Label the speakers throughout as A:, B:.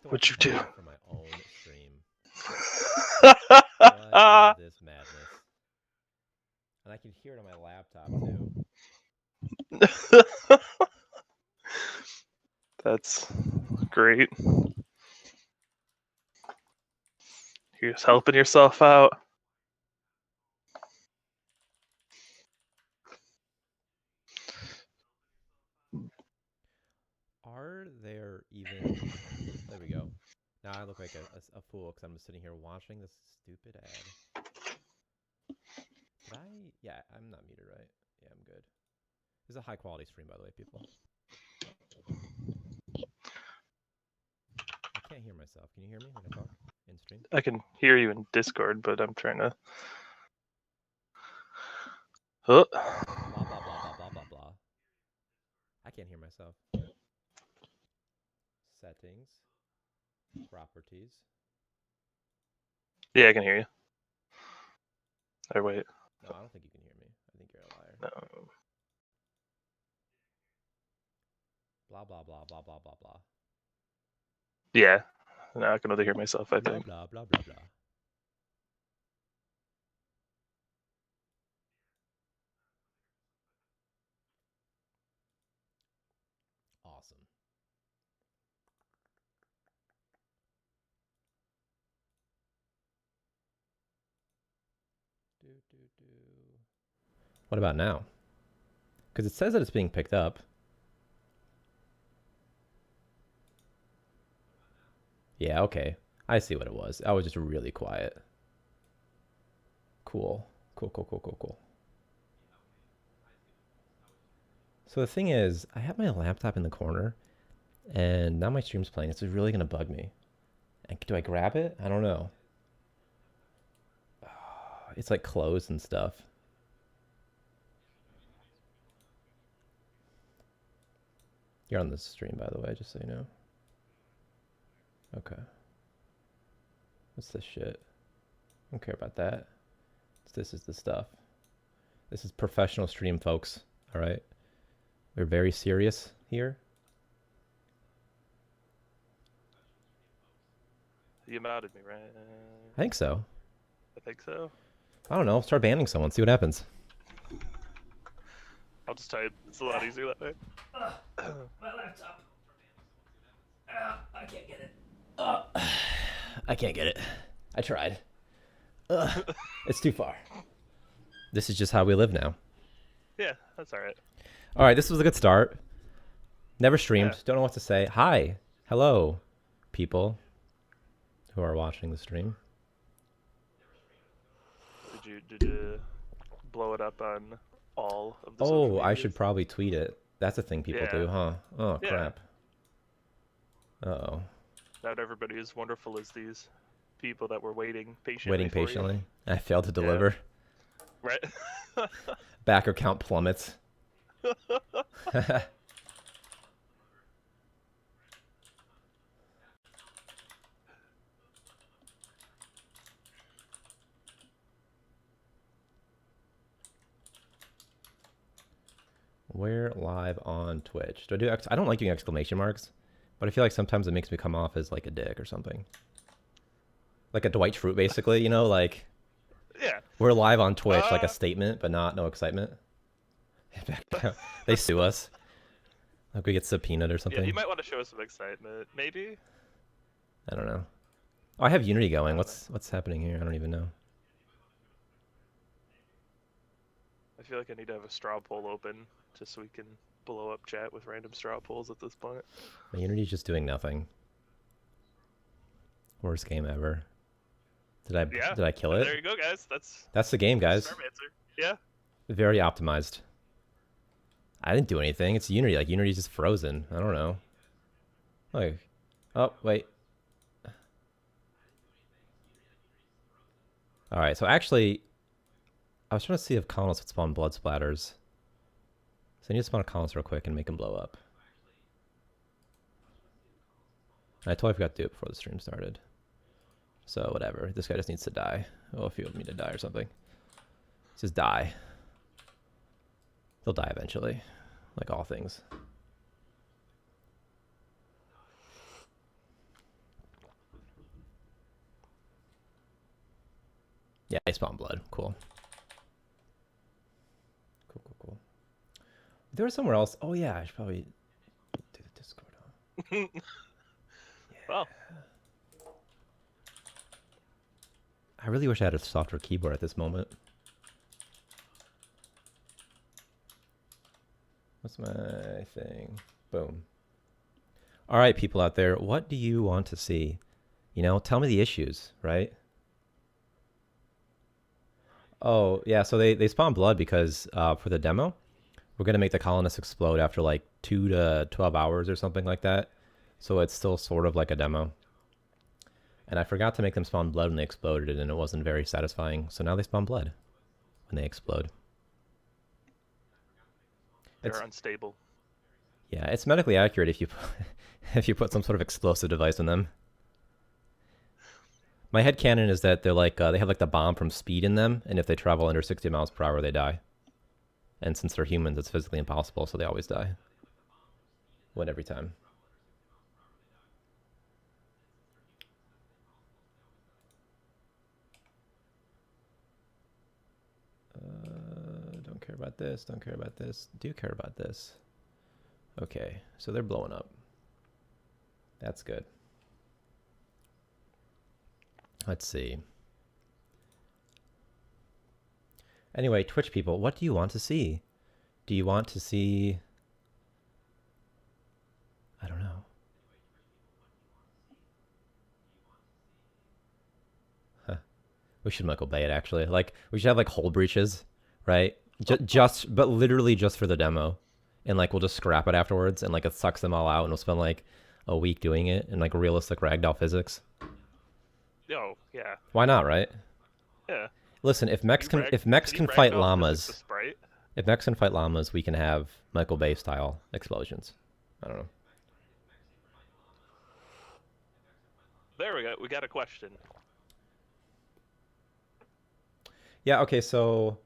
A: What'd you do?
B: For my own stream. What is this madness? And I can hear it on my laptop too.
A: That's great. You're just helping yourself out.
B: Are there even... There we go. Now I look like a fool because I'm just sitting here watching this stupid ad. Did I? Yeah, I'm not muted, right? Yeah, I'm good. This is a high quality stream, by the way, people. I can't hear myself. Can you hear me when I talk in stream?
A: I can hear you in Discord, but I'm trying to...
B: Blah, blah, blah, blah, blah, blah, blah. I can't hear myself. Settings. Properties.
A: Yeah, I can hear you. Or wait.
B: No, I don't think you can hear me. I think you're a liar.
A: No.
B: Blah, blah, blah, blah, blah, blah, blah.
A: Yeah. Now I can only hear myself, I think.
B: Blah, blah, blah, blah, blah. Awesome. What about now? Because it says that it's being picked up. Yeah, okay. I see what it was. I was just really quiet. Cool. Cool, cool, cool, cool, cool. So the thing is, I have my laptop in the corner, and now my stream's playing. This is really going to bug me. And do I grab it? I don't know. It's like closed and stuff. You're on the stream, by the way, just so you know. Okay. What's this shit? I don't care about that. This is the stuff. This is professional stream, folks. All right? We're very serious here.
A: You modded me, right?
B: I think so.
A: I think so.
B: I don't know. Start banning someone. See what happens.
A: I'll just type. It's a lot easier that way.
B: My laptop. I can't get it. I can't get it. I tried. It's too far. This is just how we live now.
A: Yeah, that's all right.
B: All right, this was a good start. Never streamed. Yeah. Don't know what to say. Hi. Hello, people who are watching the stream.
A: Did you blow it up on all of the
B: social medias? I should probably tweet it. That's a thing people do, huh? Oh, crap. Uh-oh.
A: Not everybody is wonderful as these people that were waiting patiently.
B: Waiting patiently. I failed to deliver.
A: Yeah. Right.
B: Backer count plummets. We're live on Twitch. Do I do? I don't like doing exclamation marks, but I feel like sometimes it makes me come off as like a dick or something. Like a Dwight Schrute, basically. You know, like.
A: Yeah.
B: We're live on Twitch, like a statement, but no excitement. They sue us. Like we get subpoenaed or something.
A: Yeah, you might want to show us some excitement, maybe.
B: I don't know. Oh, I have Unity going. What's happening here? I don't even know.
A: I feel like I need to have a straw poll open just so we can blow up chat with random straw polls at this point.
B: My Unity's just doing nothing. Worst game ever. Did I kill it?
A: There you go, guys.
B: That's the game, guys.
A: Starmancer. Yeah.
B: Very optimized. I didn't do anything. It's Unity. Like Unity's just frozen. I don't know. Like, oh wait. All right. So actually, I was trying to see if colonists would spawn blood splatters. So I need to spawn a colonist real quick and make them blow up. I totally forgot to do it before the stream started. So whatever. This guy just needs to die. Oh, if you want me to die or something. Just die. He'll die eventually. Like all things. Yeah, they spawn blood. Cool. Cool. There was somewhere else. Oh yeah, I should probably do the Discord.
A: Yeah. Well,
B: I really wish I had a softer keyboard at this moment. What's my thing? Boom. All right, people out there, what do you want to see? You know, tell me the issues, right? Oh, yeah, so they spawn blood because for the demo, we're going to make the colonists explode after like 2 to 12 hours or something like that. So it's still sort of like a demo. And I forgot to make them spawn blood when they exploded, and it wasn't very satisfying. So now they spawn blood when they explode.
A: they're unstable.
B: Yeah, it's medically accurate if you if you put some sort of explosive device in them. My headcanon is that they're like they have like the bomb from speed in them, and if they travel under 60 miles per hour, they die. And since they're humans, it's physically impossible, so they always die. Win every time. Don't care about this. Don't care about this. Do care about this. Okay, so they're blowing up. That's good. Let's see. Anyway, Twitch people, what do you want to see? Do you want to see... I don't know. Huh. We should Michael Bay it, actually. Like, we should have, like, hull breaches, right? But literally just for the demo. And, like, we'll just scrap it afterwards, and, like, it sucks them all out, and we'll spend, like, a week doing it in, like, realistic ragdoll physics.
A: Oh, yeah.
B: Why not, right?
A: Yeah.
B: Listen, if mechs can fight llamas, if mechs can fight llamas, we can have Michael Bay style explosions. I don't know.
A: There we go. We got a question.
B: Yeah. Okay. So,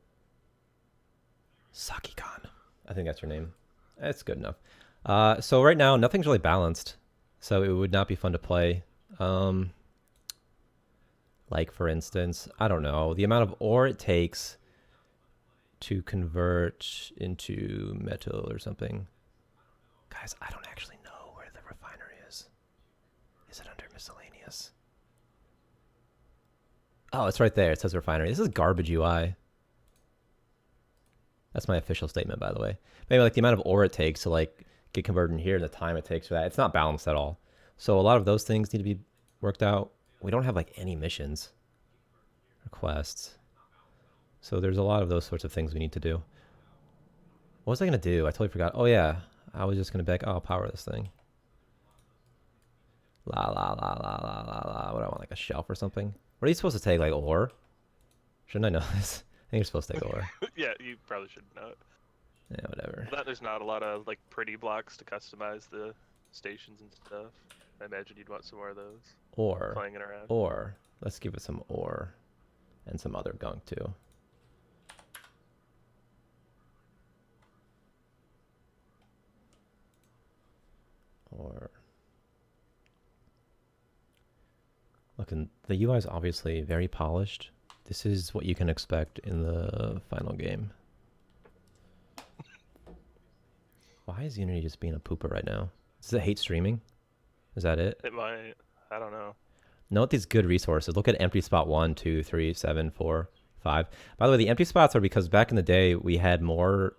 B: Saki-kan, I think that's her name. It's good enough. So right now, nothing's really balanced, so it would not be fun to play. Like, for instance, I don't know, the amount of ore it takes to convert into metal or something. Guys, I don't actually know where the refinery is. Is it under miscellaneous? Oh, it's right there. It says refinery. This is garbage UI. That's my official statement, by the way. Maybe like the amount of ore it takes to like get converted in here and the time it takes for that. It's not balanced at all. So a lot of those things need to be worked out. We don't have like any missions or quests. So there's a lot of those sorts of things we need to do. What was I going to do? I totally forgot. Oh yeah, I was just going to be like, oh, I'll power this thing. La la la la la la la. What do I want, like a shelf or something? What are you supposed to take, like ore? Shouldn't I know this? I think you're supposed to take ore.
A: Yeah, you probably should know it.
B: Yeah, whatever.
A: But there's not a lot of like pretty blocks to customize the stations and stuff. I imagine you'd want some more of those.
B: Ore.
A: Playing it around.
B: Ore. Let's give it some ore. And some other gunk too. Ore. Look, and the UI is obviously very polished. This is what you can expect in the final game. Why is Unity just being a pooper right now? Does it hate streaming? Is that it?
A: It might. I don't know.
B: Note these good resources. Look at empty spot 1, 2, 3, 7, 4, 5. By the way, the empty spots are because back in the day we had more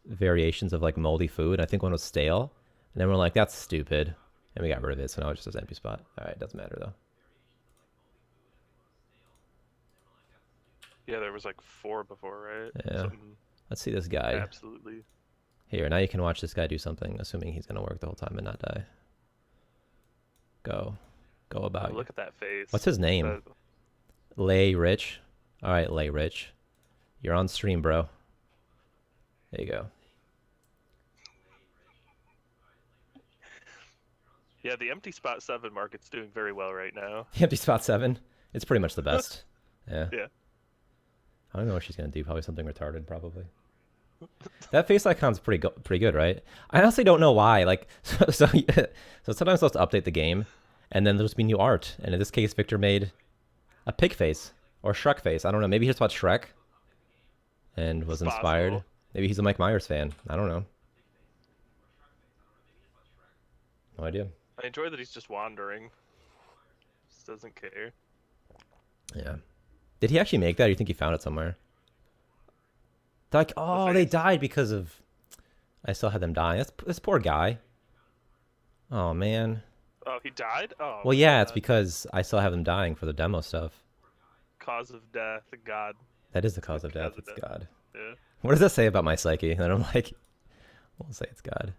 B: variations of like moldy food. I think one was stale. And then we're like, that's stupid. And we got rid of it. So now it just says empty spot. All right, doesn't matter though.
A: Yeah, there was like 4 before, right?
B: Yeah.
A: Something
B: Let's see this guy.
A: absolutely.
B: Here, now you can watch this guy do something, assuming he's going to work the whole time and not die. Go about.
A: Look at that face.
B: What's his name? Lay Rich. All right, Lay Rich. You're on stream, bro. There you go.
A: Yeah, the empty spot 7 market's doing very well right now.
B: The empty spot 7. It's pretty much the best. Yeah.
A: Yeah.
B: I don't know what she's going to do. Probably something retarded, probably. That face icon's pretty good, right? I honestly don't know why. Like, so sometimes they'll have to update the game, and then there'll just be new art. And in this case, Victor made a pig face. Or Shrek face. I don't know. Maybe he just watched Shrek and
A: It's
B: was inspired.
A: possible.
B: Maybe he's a Mike Myers fan. I don't know. No idea.
A: I enjoy that he's just wandering. Just doesn't care.
B: Yeah. Did he actually make that, or you think he found it somewhere? Like,
A: The
B: oh, they
A: face?
B: died because of. I still had them dying. That's this poor guy. Oh man.
A: Oh, he died? Oh
B: Well,
A: my
B: yeah, it's
A: god.
B: because I still have them dying for the demo stuff.
A: Cause of death, God.
B: That is the
A: It's the
B: cause of death.
A: cause of
B: It's
A: death.
B: God.
A: Yeah.
B: What does that say about my psyche? And I'm like, we'll say it's God.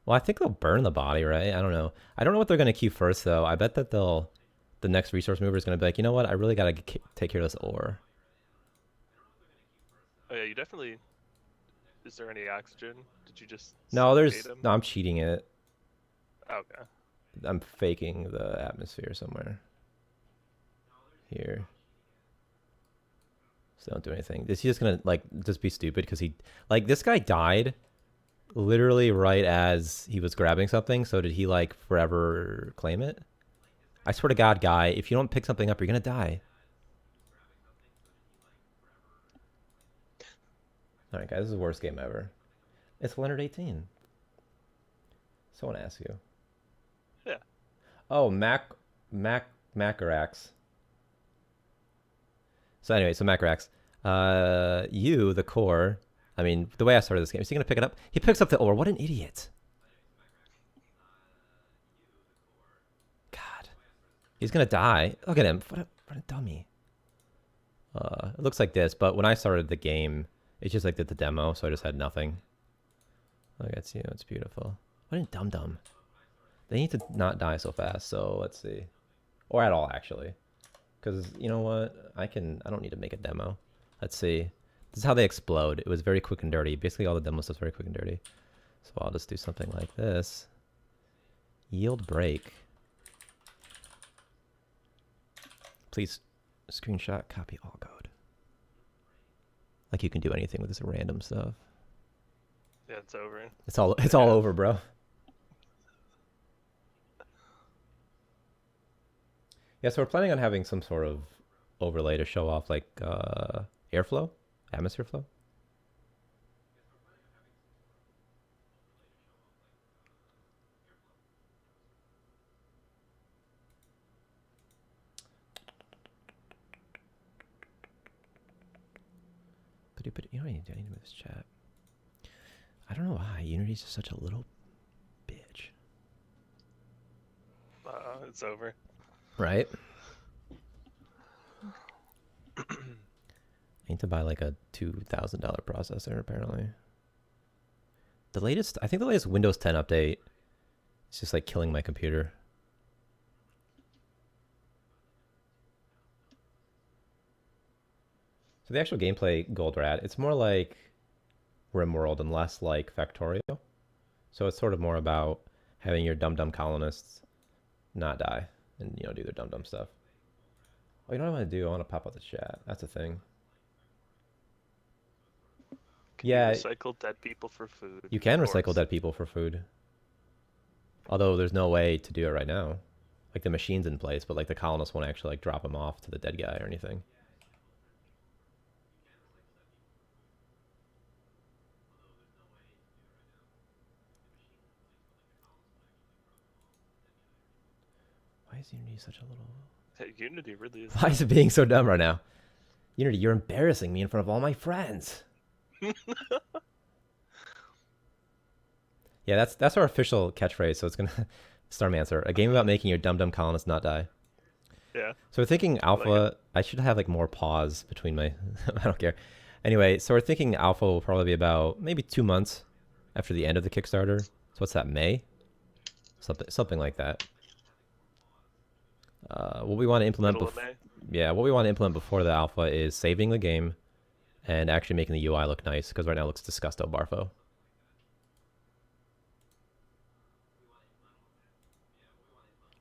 B: Well, I think they'll burn the body, right? I don't know. I don't know what they're gonna queue first, though. I bet that they'll. The next resource mover is gonna be like, you know what? I really gotta take care of this ore.
A: Oh yeah, you definitely. Is there any oxygen? Did you just
B: No,
A: suffocate
B: there's.
A: him?
B: No, I'm cheating it.
A: Okay.
B: I'm faking the atmosphere somewhere. Here. So don't do anything. Is he just gonna like just be stupid because he like this guy died literally right as he was grabbing something? So did he like forever claim it? I swear to God, guy, if you don't pick something up, you're gonna die. All right, guys, this is the worst game ever. It's Leonard 18. Someone asks you.
A: Yeah.
B: Oh, Macarax. So anyway, so Macarax, you the core. I mean, the way I started this game, is he gonna pick it up? He picks up the ore. What an idiot! God, he's gonna die. Look at him. What a dummy. It looks like this, but when I started the game, it just like did the demo, so I just had nothing. Look, it's you. It's beautiful. What a dum dum. They need to not die so fast. So let's see, or at all actually, because you know what? I don't need to make a demo. Let's see. This is how they explode. It was very quick and dirty. Basically, all the demo stuff's very quick and dirty. So I'll just do something like this. Yield break. Please screenshot, copy all code. Like you can do anything with this random stuff.
A: Yeah, it's over.
B: It's all over, bro. Yeah, so we're planning on having some sort of overlay to show off like airflow, atmosphere flow. But you know, I need to move this chat. I don't know why Unity's just such a little bitch.
A: It's over.
B: Right? I need to buy like a $2,000 processor apparently. I think the latest Windows 10 update is just like killing my computer. So the actual gameplay Goldrat, it's more like RimWorld and less like Factorio. So it's sort of more about having your dumb colonists not die and do their dumb stuff. Oh, you know what I want to do? I want to pop out the chat. That's a thing.
A: Can you
B: Yeah,
A: recycle dead people for food?
B: you can
A: Of
B: recycle
A: course.
B: dead people for food. Although there's no way to do it right now. Like the machine's in place, but like the colonists won't actually like drop them off to the dead guy or anything. Why is Unity such a little...
A: Hey, Unity really is.
B: Why is it being so dumb right now? Unity, you're embarrassing me in front of all my friends. Yeah, that's our official catchphrase. So it's gonna Starmancer, a game about making your dumb colonists not die.
A: Yeah.
B: So we're thinking alpha. Like I should have like more pause between my. I don't care. Anyway, so we're thinking alpha will probably be about maybe 2 months after the end of the Kickstarter. So what's that? May? Something like that. What we want to implement what we want to implement before the alpha is saving the game and actually making the UI look nice, because right now it looks disgusto barfo.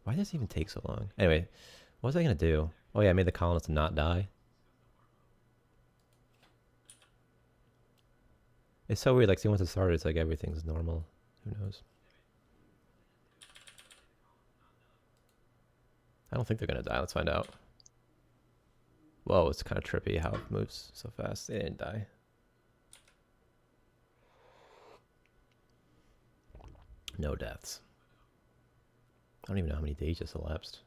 B: Why does it even take so long? Anyway, what was I gonna do? Oh yeah, I made the colonists not die. It's so weird. Like, see, once it started, it's like everything's normal. Who knows? I don't think they're gonna die. Let's find out. Whoa, it's kind of trippy how it moves so fast. They didn't die. No deaths. I don't even know how many days just elapsed.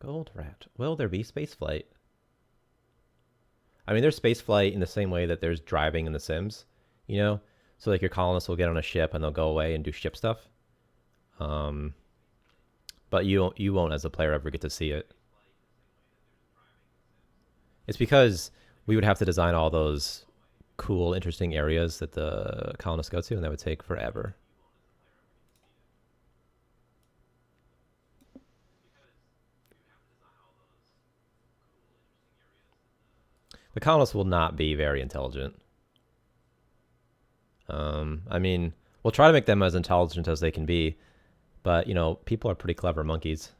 B: Gold rat. Will there be spaceflight? I mean, there's spaceflight in the same way that there's driving in The Sims, you know? So, like, your colonists will get on a ship and they'll go away and do ship stuff. But you won't, as a player, ever get to see it. It's because we would have to design all those cool, interesting areas that the colonists go to, and that would take forever. The colonists will not be very intelligent. I mean, we'll try to make them as intelligent as they can be, but, you know, people are pretty clever monkeys.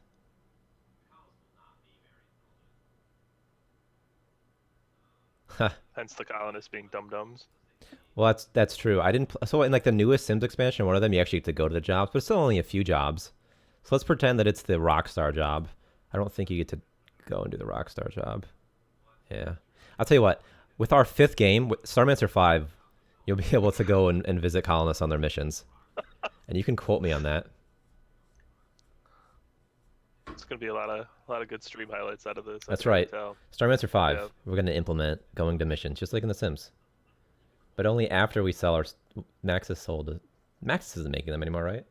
A: Hence the colonists being dum-dums.
B: Well, that's true. I didn't. So in like the newest Sims expansion, one of them you actually get to go to the jobs, but it's still only a few jobs. So let's pretend that it's the Rockstar job. I don't think you get to go and do the Rockstar job. Yeah, I'll tell you what. With our 5th game, with Starmancer 5, you'll be able to go and visit colonists on their missions, and you can quote me on that.
A: It's gonna be a lot of good stream highlights out of this.
B: That's right. Starmancer 5.
A: Yeah.
B: We're going to implement going to missions, just like in The Sims. But only after we sell our... Max is sold. Max isn't making them anymore, right?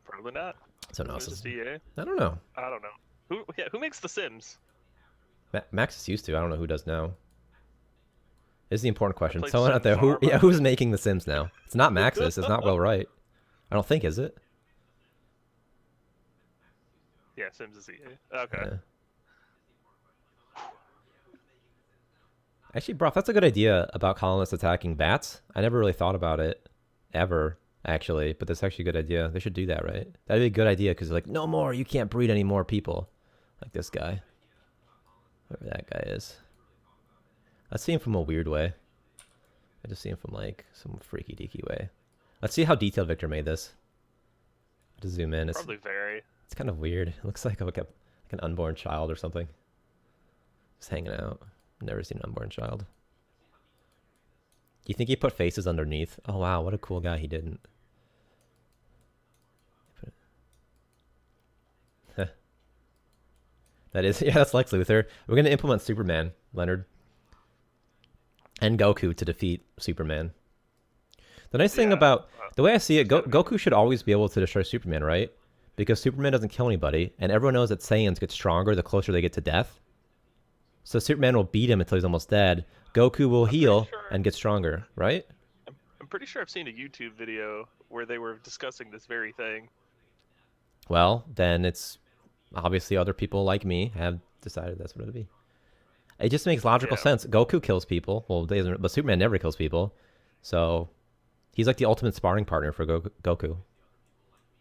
A: Probably not.
B: So no,
A: EA?
B: I don't know.
A: I don't know. Who makes The Sims?
B: Max is used to. I don't know who does now. This is the important question.
A: played
B: Someone out there,
A: Farm.
B: who's making The Sims now? It's not Max's. It's not Will Wright. I don't think, is it?
A: Yeah, Sims is EA. Okay.
B: Yeah. Actually, Broth, that's a good idea about colonists attacking bats. I never really thought about it ever, actually, but that's actually a good idea. They should do that, right? That'd be a good idea because they're like, no more, you can't breed any more people. Like this guy. Whoever that guy is. Let's see him from a weird way. I just see him from like some freaky deaky way. Let's see how detailed Victor made this. To zoom in.
A: Probably very.
B: It's kind of weird. It looks like an unborn child or something. Just hanging out. Never seen an unborn child. Do you think he put faces underneath? Oh wow, what a cool guy he didn't. That is, yeah, that's Lex Luthor. We're going to implement Superman, Leonard. And Goku to defeat Superman. The nice thing about, the way I see it, Goku should always be able to destroy Superman, right? Because Superman doesn't kill anybody, and everyone knows that Saiyans get stronger the closer they get to death. So Superman will beat him until he's almost dead. Goku will heal and get stronger, right?
A: I'm pretty sure I've seen a YouTube video where they were discussing this very thing.
B: Well, then it's obviously other people like me have decided that's what it'll be. It just makes logical sense. Goku kills people. Well, but Superman never kills people. So he's like the ultimate sparring partner for Goku.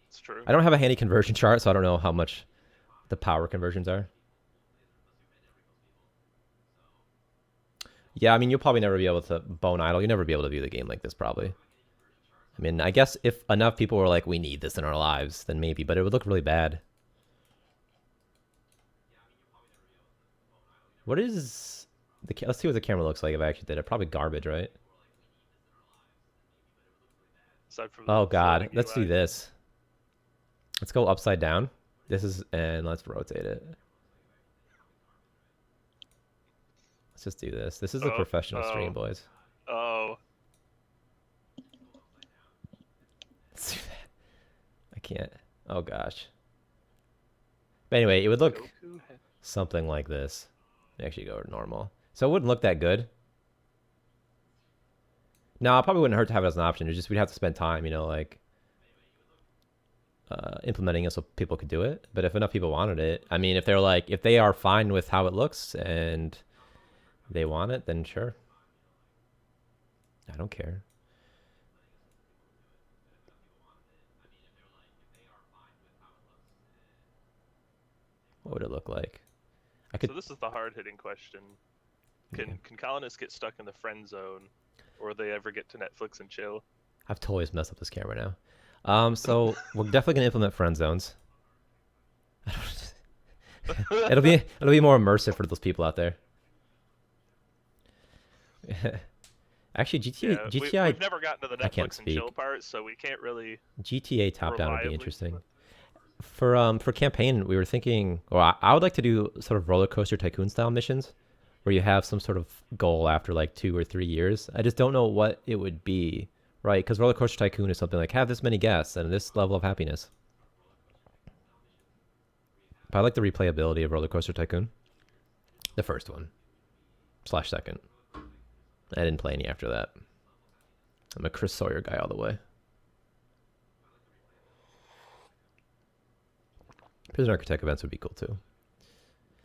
A: It's true.
B: I don't have a handy conversion chart, so I don't know how much the power conversions are. Yeah, I mean, you'll probably never be able to bone idle. You'll never be able to view the game like this, probably. I mean, I guess if enough people were like, we need this in our lives, then maybe, but it would look really bad. What is the... Let's see what the camera looks like if I actually did it. Probably garbage, right? Oh, God. Let's do this. Let's go upside down. This is... And let's rotate it. Let's just do this. This is a professional stream, boys.
A: Oh.
B: Let's do that. I can't. Oh, gosh. But anyway, it would look something like this. Actually go to normal. So it wouldn't look that good. No, it probably wouldn't hurt to have it as an option. It's just we'd have to spend time, you know, like implementing it so people could do it. But if enough people wanted it, I mean, if they're like, if they are fine with how it looks and they want it, then sure. I don't care. What would it look like?
A: So this is the hard-hitting question. Can colonists get stuck in the friend zone, or will they ever get to Netflix and chill?
B: I've totally messed up this camera now. So we're definitely gonna implement friend zones. It'll be more immersive for those people out there. Actually,
A: Yeah,
B: GTA,
A: we've never gotten to the
B: I can't
A: Netflix and chill
B: speak.
A: part, so we can't really
B: GTA top down would be
A: reliably.
B: interesting. For campaign, we were thinking, or I would like to do sort of roller coaster tycoon style missions, where you have some sort of goal after like 2 or 3 years. I just don't know what it would be, right? Because roller coaster tycoon is something like have this many guests and this level of happiness. But I like the replayability of roller coaster tycoon, the first one / second. I didn't play any after that. I'm a Chris Sawyer guy all the way. Prison Architect events would be cool too.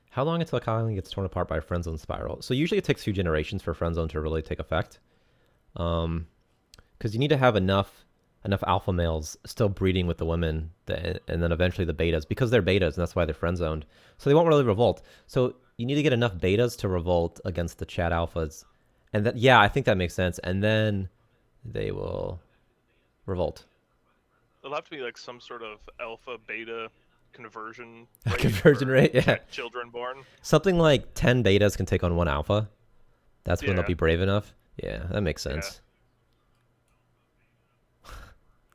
B: How long until a colony gets torn apart by a friend zone spiral? So usually it takes a few generations for friend zone to really take effect. Because you need to have enough alpha males still breeding with the women, and then eventually the betas, because they're betas, and that's why they're friend zoned. So they won't really revolt. So you need to get enough betas to revolt against the chat alphas. And that, yeah, I think that makes sense. And then they will revolt.
A: It'll have to be like some sort of alpha beta conversion rate.
B: Conversion rate, yeah.
A: Children born.
B: Something like 10 betas can take on 1 alpha. That's when
A: Yeah.
B: they'll be brave enough. Yeah, that makes sense.
A: Yeah.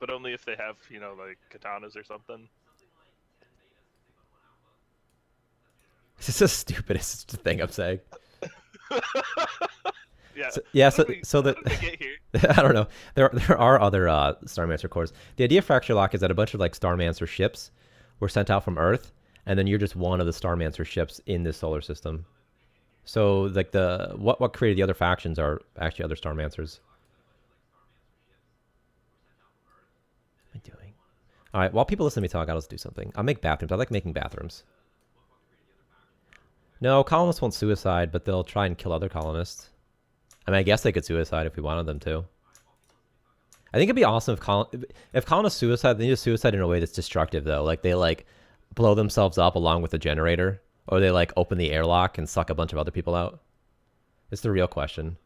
A: But only if they have, like katanas or something.
B: This is the stupidest thing I'm saying.
A: Yeah.
B: So
A: that get here?
B: I don't know. There are other Starmancer cores. The idea of Fracture Lock is that a bunch of like Starmancer ships were sent out from Earth, and then you're just one of the Starmancer ships in this solar system. So like what created the other factions are actually other Starmancers. What am I doing? All right. While people listen to me talk, I'll just do something. I'll make bathrooms. I like making bathrooms. No, colonists won't suicide, but they'll try and kill other colonists. I mean, I guess they could suicide if we wanted them to. I think it'd be awesome if colonists suicide. They just suicide in a way that's destructive, though. Like they like blow themselves up along with the generator, or they like open the airlock and suck a bunch of other people out. It's the real question.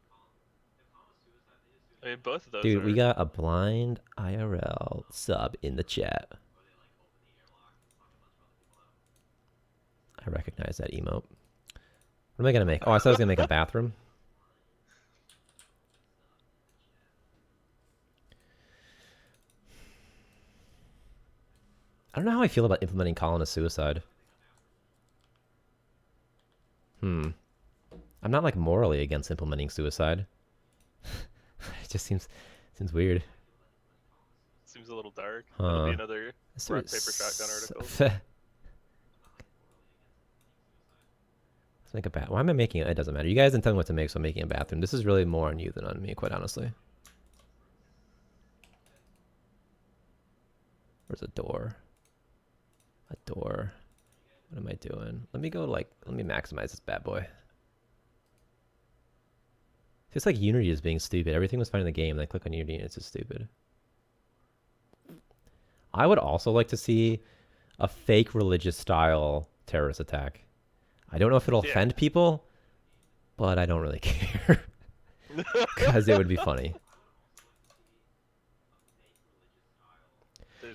A: I mean, both of those.
B: Dude, we got a blind IRL sub in the chat. I recognize that emote. What am I gonna make? Oh, I said I was gonna make a bathroom. I don't know how I feel about implementing colonist suicide. I'm not like morally against implementing suicide. It just seems weird.
A: Seems a little dark.
B: Huh.
A: That'll be another rock paper shotgun article.
B: Let's make a bath. Why am I making it? It doesn't matter. You guys didn't tell me what to make, so I'm making a bathroom. This is really more on you than on me, quite honestly. Where's a door? A door. What am I doing? Let me maximize this bad boy. It's like Unity is being stupid. Everything was fine in the game, and I click on Unity and it's just stupid. I would also like to see a fake religious style terrorist attack. I don't know if it'll offend people, but I don't really care. Because it would be funny.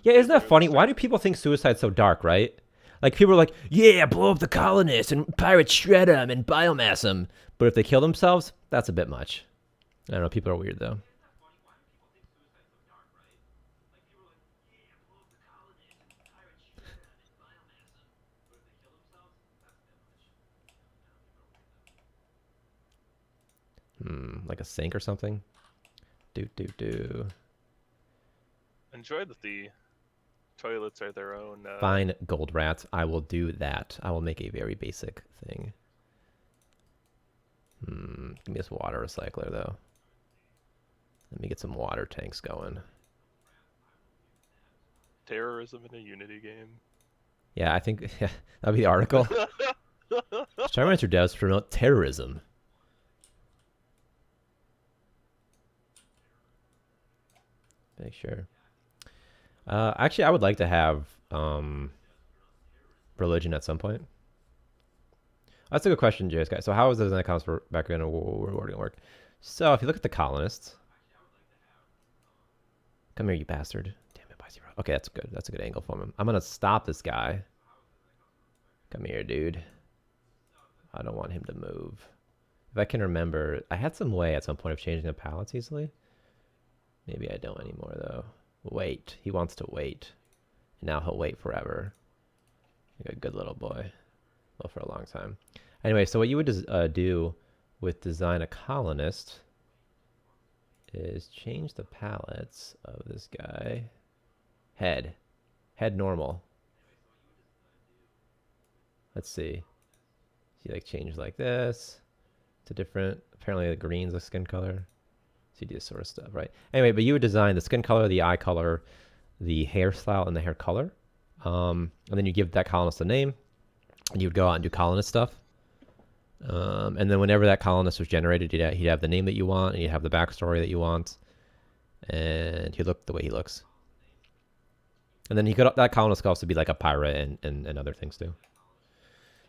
B: Yeah, isn't that funny? Why do people think suicide's so dark, right? Like, people are like, yeah, blow up the colonists and pirates shred them and biomass them. But if they kill themselves, that's a bit much. I don't know. People are weird, though. Like a sink or something?
A: Enjoy that the toilets are their own.
B: Fine, gold rats. I will do that. I will make a very basic thing. Give me this water recycler, though. Let me get some water tanks going.
A: Terrorism in a Unity game.
B: Yeah, I think that'd be the article. Starmancer devs promote terrorism. Make sure. Actually, I would like to have religion at some point. That's a good question, JS guy. So how is this accounts for background rewarding work? So if you look at the colonists, come here, you bastard! Damn it, by zero. Okay, that's good. That's a good angle for him. I'm gonna stop this guy. Come here, dude. I don't want him to move. If I can remember, I had some way at some point of changing the pallets easily. Maybe I don't anymore, though. Wait. He wants to wait. And now he'll wait forever. Like a good little boy. Well, for a long time. Anyway, so what you would do with design a colonist is change the pallets of this guy. Head. Head normal. Let's see. See, like change like this to different. Apparently, the green's a skin color. So you do this sort of stuff, right? Anyway, but you would design the skin color, the eye color, the hairstyle, and the hair color. And then you give that colonist a name, and you would go out and do colonist stuff. And then whenever that colonist was generated, he'd have the name that you want, and you'd have the backstory that you want, and he'd look the way he looks. And then that colonist could also be like a pirate and other things too.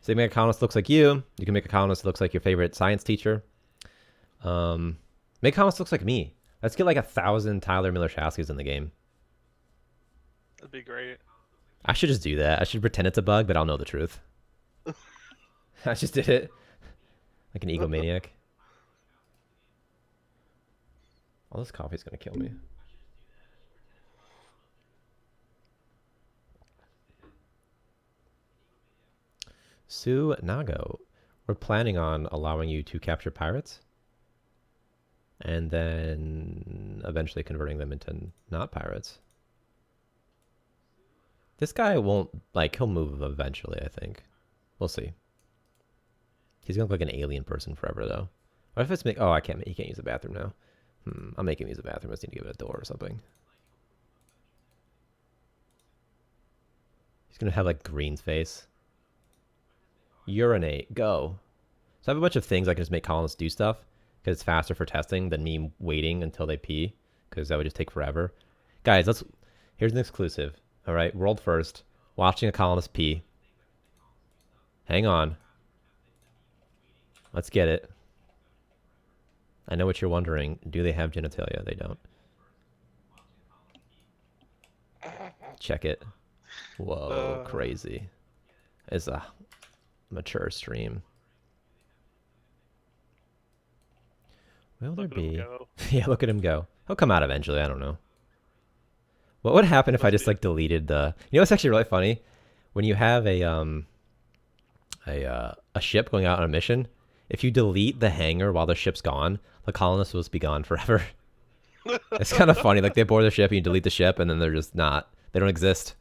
B: So you make a colonist that looks like you. You can make a colonist that looks like your favorite science teacher. Make a colonist that looks like me. Let's get like 1,000 Tyler Miller-Shaskys in the game.
A: That'd be great.
B: I should just do that. I should pretend it's a bug, but I'll know the truth. I just did it. Like an egomaniac. All this coffee's gonna kill me. Sue Nago, we're planning on allowing you to capture pirates and then eventually converting them into not pirates. This guy won't, like, he'll move eventually, I think. We'll see. He's gonna look like an alien person forever, though. What if it's he can't use the bathroom now. I'll make him use the bathroom. I just need to give it a door or something. He's gonna have, like, Green's face. Urinate. Go. So I have a bunch of things I can just make colonists do stuff because it's faster for testing than me waiting until they pee because that would just take forever. Guys, here's an exclusive. All right, world first. Watching a colonist pee. Hang on. Let's get it. I know what you're wondering. Do they have genitalia? They don't. Check it. Whoa, crazy. It's a mature stream. Will there be? Yeah, look at him go. He'll come out eventually. I don't know. What would happen if I just like deleted the? You know, it's actually really funny when you have a ship going out on a mission. If you delete the hangar while the ship's gone, the colonists will just be gone forever. It's kind of funny. Like they board the ship, and you delete the ship, and then they're just not. They don't exist.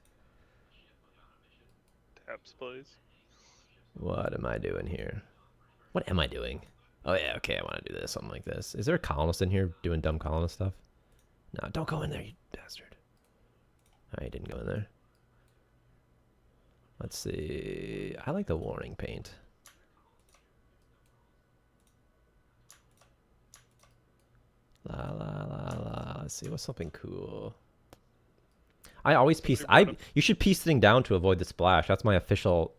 A: Taps, please.
B: What am I doing here? What am I doing? Oh yeah, okay, I want to do this, something like this. Is there a colonist in here doing dumb colonist stuff? No, don't go in there, you bastard. I didn't go in there. Let's see. I like the warning paint. La la la la. Let's see, what's something cool? I always piece. You should piece sitting down to avoid the splash. That's my official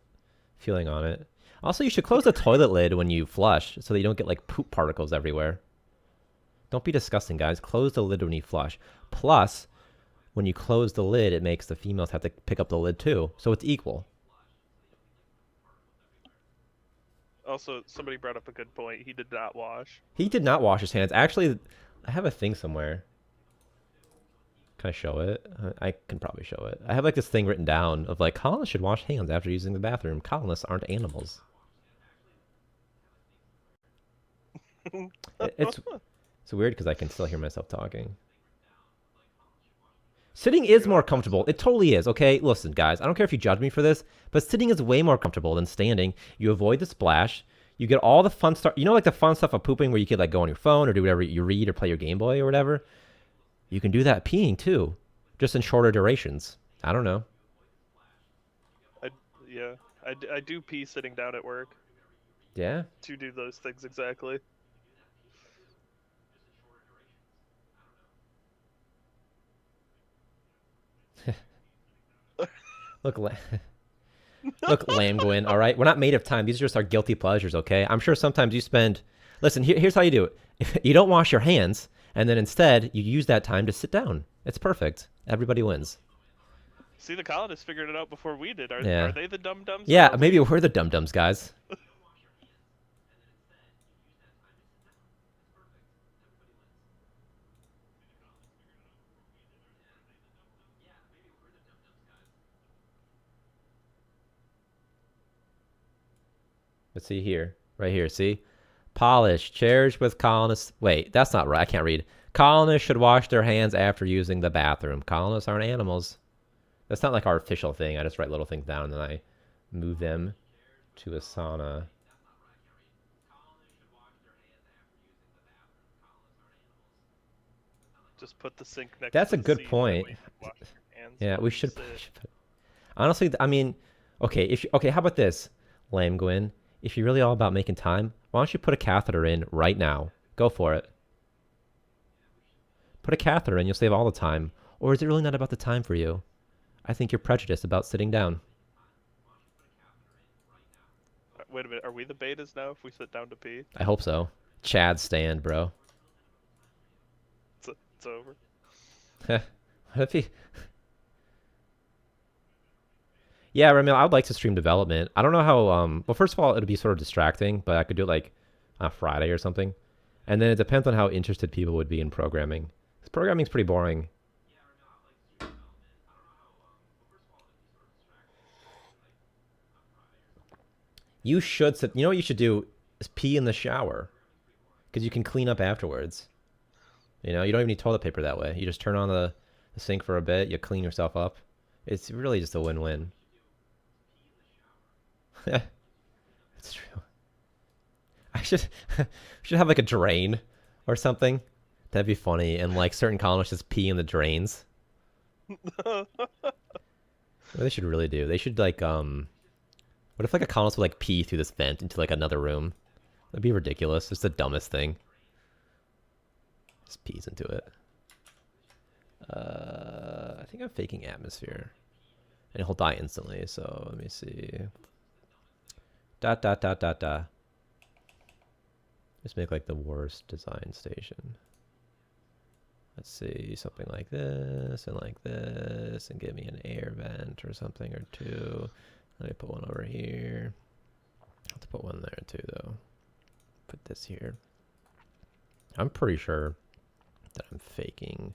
B: feeling on it. Also, you should close the toilet lid when you flush so that you don't get like poop particles everywhere. Don't be disgusting, guys. Close the lid when you flush. Plus, when you close the lid, it makes the females have to pick up the lid too. So it's equal.
A: Also, somebody brought up a good point. He did not wash.
B: He did not wash his hands. Actually, I have a thing somewhere. Can I show it? I can probably show it. I have like this thing written down of like, colonists should wash hands after using the bathroom. Colonists aren't animals. It's weird because I can still hear myself talking. Sitting is more comfortable. It totally is, okay? Listen, guys, I don't care if you judge me for this, but sitting is way more comfortable than standing. You avoid the splash. You get all the fun stuff. You know, like the fun stuff of pooping where you could like go on your phone or do whatever you read or play your Game Boy or whatever. You can do that peeing too, just in shorter durations. I don't know.
A: I do pee sitting down at work.
B: Yeah?
A: To do those things exactly.
B: Look, look, Lamgwin, all right? We're not made of time. These are just our guilty pleasures, okay? I'm sure sometimes you spend... Listen, here's how you do it. You don't wash your hands, and then instead, you use that time to sit down. It's perfect. Everybody wins.
A: See, the colonists figured it out before we did.
B: Yeah.
A: Are they the dum-dums?
B: Yeah,
A: Or are
B: maybe
A: we?
B: we're the dum-dums, guys. Let's see here. Right here, see? Polish chairs with colonists. Wait, that's not right. I can't read. Colonists should wash their hands after using the bathroom. Colonists aren't animals. That's not like our official thing. I just write little things down and then I move them to Asana.
A: Just put the sink next
B: That's
A: to
B: a
A: the
B: good
A: seat. That
B: point.
A: way you can wash your hands.
B: Yeah,
A: while
B: we
A: you
B: should.
A: sit.
B: Honestly, I mean, okay, okay, how about this, Lame Gwyn? If you're really all about making time, why don't you put a catheter in right now? Go for it. Put a catheter in, you'll save all the time. Or is it really not about the time for you? I think you're prejudiced about sitting down.
A: Wait a minute. Are we the betas now? If we sit down to pee,
B: I hope so. Chad stand, bro.
A: it's over.
B: What if he... Yeah, Ramil, I would like to stream development. I don't know how, well, first of all, it'll be sort of distracting, but I could do it like on a Friday or something. And then it depends on how interested people would be in programming. Because programming's pretty boring. You should sit, you know what you should do is pee in the shower. Because you can clean up afterwards. You know, you don't even need toilet paper that way. You just turn on the sink for a bit, you clean yourself up. It's really just a win-win. It's true. I should have like a drain or something. That'd be funny. And like certain colonists just pee in the drains. What they should really do? They should like what if like a colonist would like pee through this vent into like another room? That'd be ridiculous. It's the dumbest thing. Just pees into it. I think I'm faking atmosphere. And he'll die instantly, so let me see. Dot dot dot dot dot. Just make like the worst design station. Let's see, something like this and like this, and give me an air vent or something or two. Let me put one over here. I'll have to put one there too, though. Put this here. I'm pretty sure that I'm faking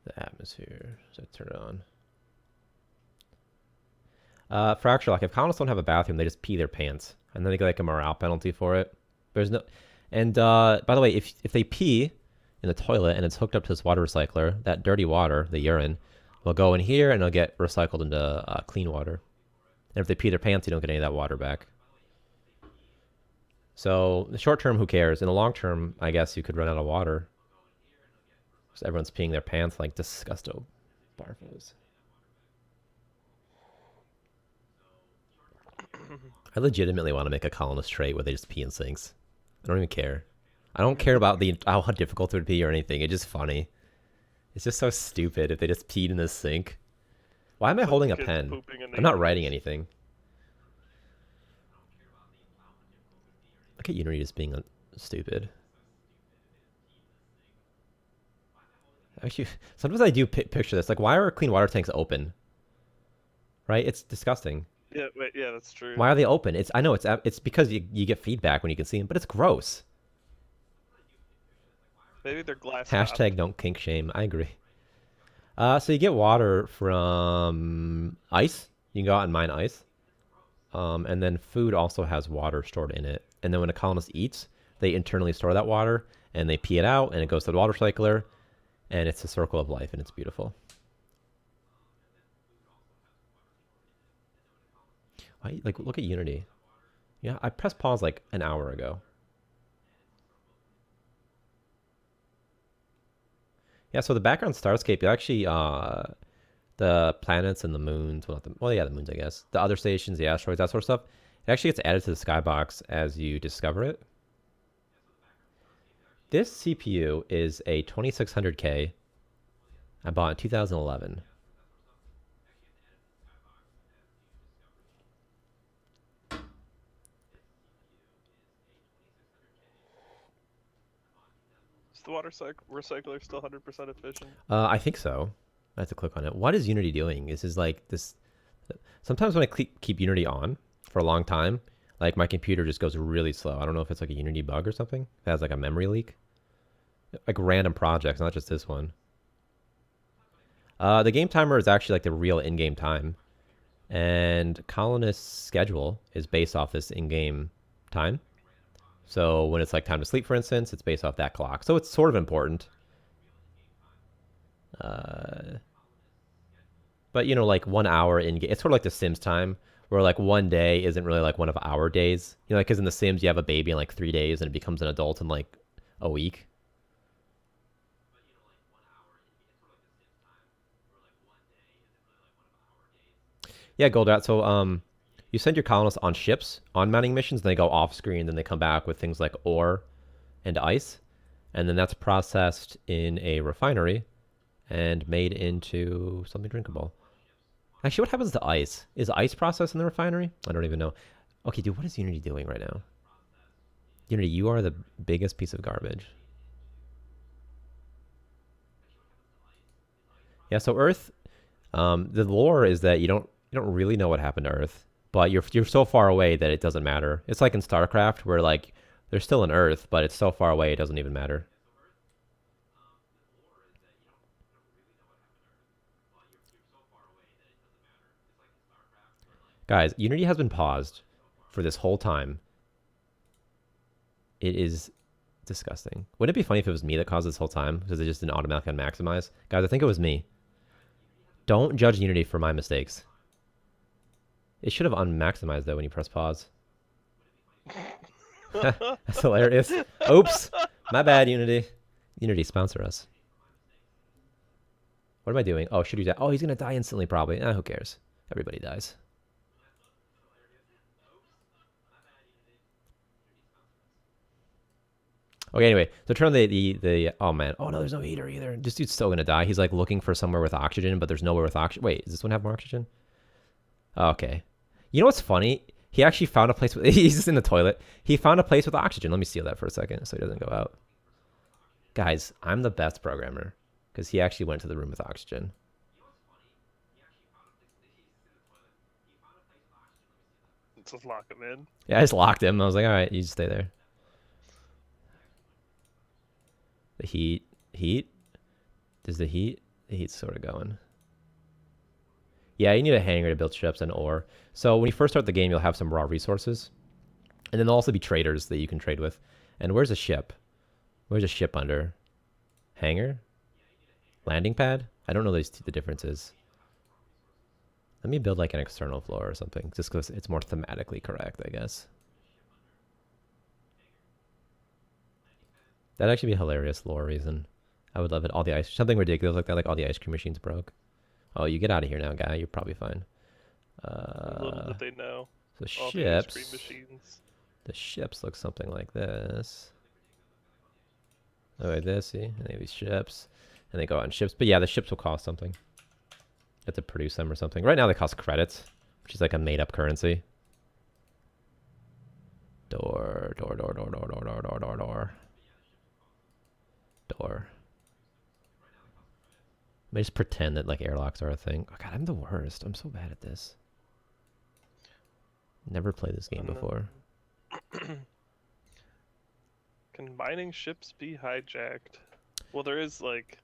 B: the atmosphere. So turn it on. Fracture Lock. If colonists don't have a bathroom, they just pee their pants, and then they get like a morale penalty for it. There's no, and by the way, if they pee in the toilet and it's hooked up to this water recycler, that dirty water, the urine, will go in here and it'll get recycled into clean water. And if they pee their pants, you don't get any of that water back. So the short term, who cares? In the long term, I guess you could run out of water. So everyone's peeing their pants like disgusto barfos. I legitimately want to make a colonist trait where they just pee in sinks. I don't even care. I don't care about how difficult it would be or anything. It's just funny. It's just so stupid if they just peed in the sink. Why am I holding a pen? I'm not writing anything. Look at Unity just being stupid. Actually, sometimes I do picture this. Like, why are clean water tanks open? Right? It's disgusting.
A: Yeah, wait, yeah, that's true.
B: Why are they open? I know it's because you get feedback when you can see them, but it's gross.
A: Maybe they're glass.
B: Hashtag don't kink shame. I agree. So you get water from ice. You can go out and mine ice. And then food also has water stored in it. And then when a colonist eats, they internally store that water and they pee it out and it goes to the water recycler. And it's a circle of life and it's beautiful. Like, look at Unity. Yeah, I pressed pause like an hour ago. Yeah, so the background starscape, you actually, the planets and the moons, well, yeah, the moons, I guess. The other stations, the asteroids, that sort of stuff. It actually gets added to the skybox as you discover it. This CPU is a 2600K. I bought it in 2011.
A: Is the water recycler still 100% efficient?
B: I think so. I have to click on it. What is Unity doing? This is like this. Sometimes when I keep Unity on for a long time, like my computer just goes really slow. I don't know if it's like a Unity bug or something. It has like a memory leak. Like random projects, not just this one. The game timer is actually like the real in-game time. And Colonist's schedule is based off this in-game time. So when it's like time to sleep, for instance, it's based off that clock. So it's sort of important. But you know, like 1 hour in game, it's sort of like the Sims time, where like one day isn't really like one of our days. You know, like because in the Sims you have a baby in like 3 days and it becomes an adult in like a week. Yeah, Goldat. So you send your colonists on ships on mining missions, and they go off screen, then they come back with things like ore and ice, and then that's processed in a refinery and made into something drinkable. Actually, what happens to ice? Is ice processed in the refinery? I don't even know. Okay, dude, what is Unity doing right now? Unity, you are the biggest piece of garbage. Yeah, so Earth, the lore is that you don't really know what happened to Earth, but you're so far away that it doesn't matter. It's like in StarCraft where like there's still an Earth, but it's so far away it doesn't even matter. Guys, Unity has been paused for this whole time. It is disgusting. Wouldn't it be funny if it was me that caused this whole time because it just didn't automatically unmaximize? Guys, I think it was me. Don't judge Unity for my mistakes. It should have unmaximized though when you press pause. That's hilarious. Oops. My bad, Unity. Unity, sponsor us. What am I doing? Oh, should he die? Oh, he's going to die instantly probably. Who cares? Everybody dies. Okay, anyway, so turn on the oh man, oh no, there's no heater either. This dude's still gonna die. He's like looking for somewhere with oxygen, but there's nowhere with oxygen. Wait, does this one have more oxygen? Oh, okay. You know what's funny? He actually found a place with, he's just in the toilet. He found a place with oxygen. Let me steal that for a second so he doesn't go out. Guys, I'm the best programmer because he actually went to the room with oxygen.
A: Just lock him in.
B: Yeah, I just locked him. I was like, all right, you just stay there. The heat. Does the heat's sort of going. Yeah, you need a hangar to build ships and ore. So when you first start the game, you'll have some raw resources. And then there'll also be traders that you can trade with. And where's a ship? Where's a ship under? Hangar? Landing pad? I don't know the differences. Let me build like an external floor or something, just because it's more thematically correct, I guess. That'd actually be a hilarious lore reason. I would love it. All the ice, something ridiculous like that, like all the ice cream machines broke. Oh, you get out of here now, guy. You're probably fine.
A: Little did they know.
B: So
A: all
B: ships.
A: The ice cream machines.
B: The ships look something like this. Oh, like this, see? And they have these ships. And they go on ships. But yeah, the ships will cost something. You have to produce them or something. Right now they cost credits, which is like a made-up currency. Door. Let me just pretend that like airlocks are a thing. Oh god, I'm the worst. I'm so bad at this. Never played this game before.
A: Can mining ships be hijacked? Well, there is like.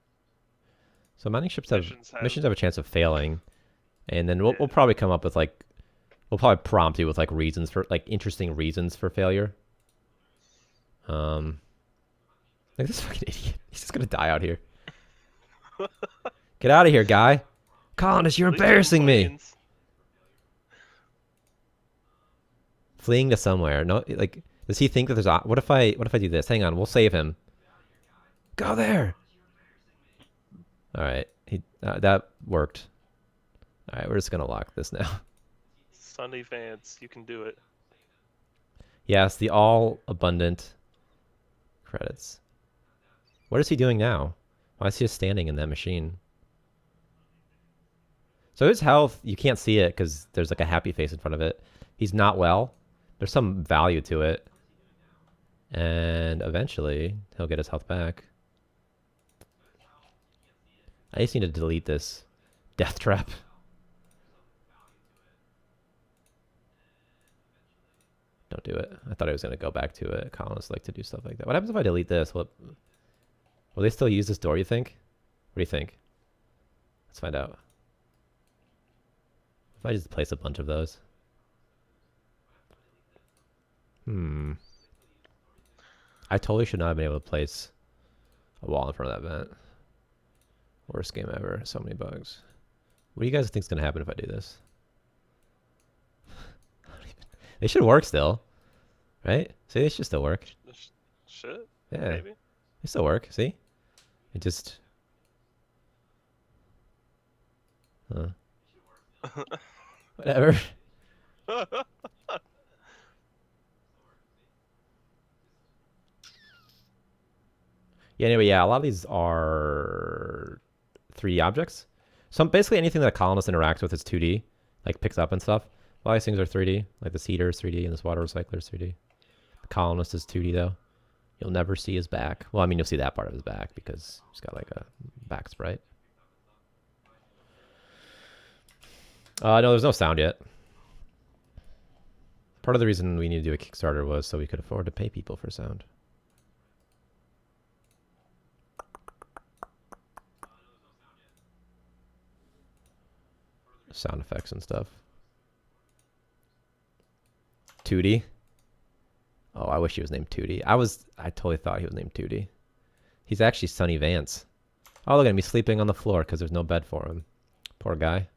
B: So mining ships missions have a chance of failing, and then we'll probably come up with like, we'll probably prompt you with like reasons for like interesting reasons for failure. Like this fucking idiot. He's just gonna die out here. Get out of here, guy. Colonist, you're embarrassing me. Fleeing to somewhere. No, like, does he think that there's what if I do this? Hang on, we'll save him. Go there. All right, that worked. All right, we're just gonna lock this now.
A: Sunny Vance, you can do it.
B: Yes, the all abundant credits. What is he doing now? Why is he just standing in that machine? So his health, you can't see it because there's like a happy face in front of it. He's not well. There's some value to it. And eventually, he'll get his health back. I just need to delete this death trap. Don't do it. I thought I was going to go back to it. Colonists like to do stuff like that. What happens if I delete this? Will they still use this door, you think? What do you think? Let's find out. If I just place a bunch of those. I totally should not have been able to place a wall in front of that vent. Worst game ever. So many bugs. What do you guys think is going to happen if I do this? They should work still. Right? See, they should still work.
A: Shit?
B: Yeah.
A: Maybe?
B: They still work. See? It just... Huh. Whatever. Yeah, anyway, yeah, a lot of these are 3D objects. So basically anything that a colonist interacts with is 2D, like picks up and stuff. A lot of these things are 3D, like this heater is 3D and this water recycler is 3D. The colonist is 2D though. You'll never see his back. Well, I mean, you'll see that part of his back because he's got like a back sprite. No, there's no sound yet. Part of the reason we need to do a Kickstarter was so we could afford to pay people for sound. Sound effects and stuff. 2D. Oh, I wish he was named 2D. I totally thought he was named 2D. He's actually Sonny Vance. Oh, look at him. He's sleeping on the floor because there's no bed for him. Poor guy.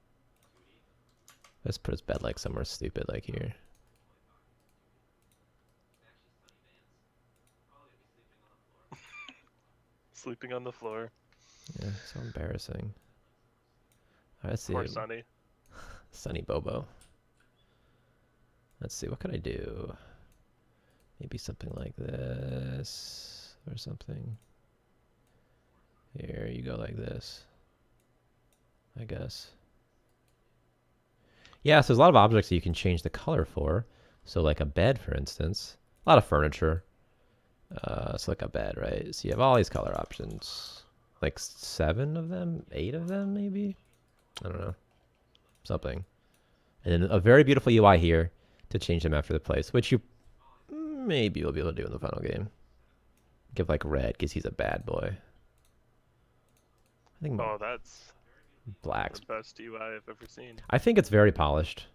B: Let's put his bed like somewhere stupid like here.
A: Sleeping on the floor.
B: Yeah, so embarrassing. Alright, let's see.
A: Poor Sonny.
B: Sonny Bobo. Let's see, what could I do? Maybe something like this or something. Here you go like this, I guess. Yeah, so there's a lot of objects that you can change the color for. So like a bed, for instance. A lot of furniture. So like a bed, right? So you have all these color options. Like 7 of them? 8 of them, maybe? I don't know. Something. And then a very beautiful UI here to change them after the place, which you maybe will be able to do in the final game. Give like red because he's a bad boy. I think
A: that's
B: black's
A: the best UI I've ever seen.
B: I think it's very polished.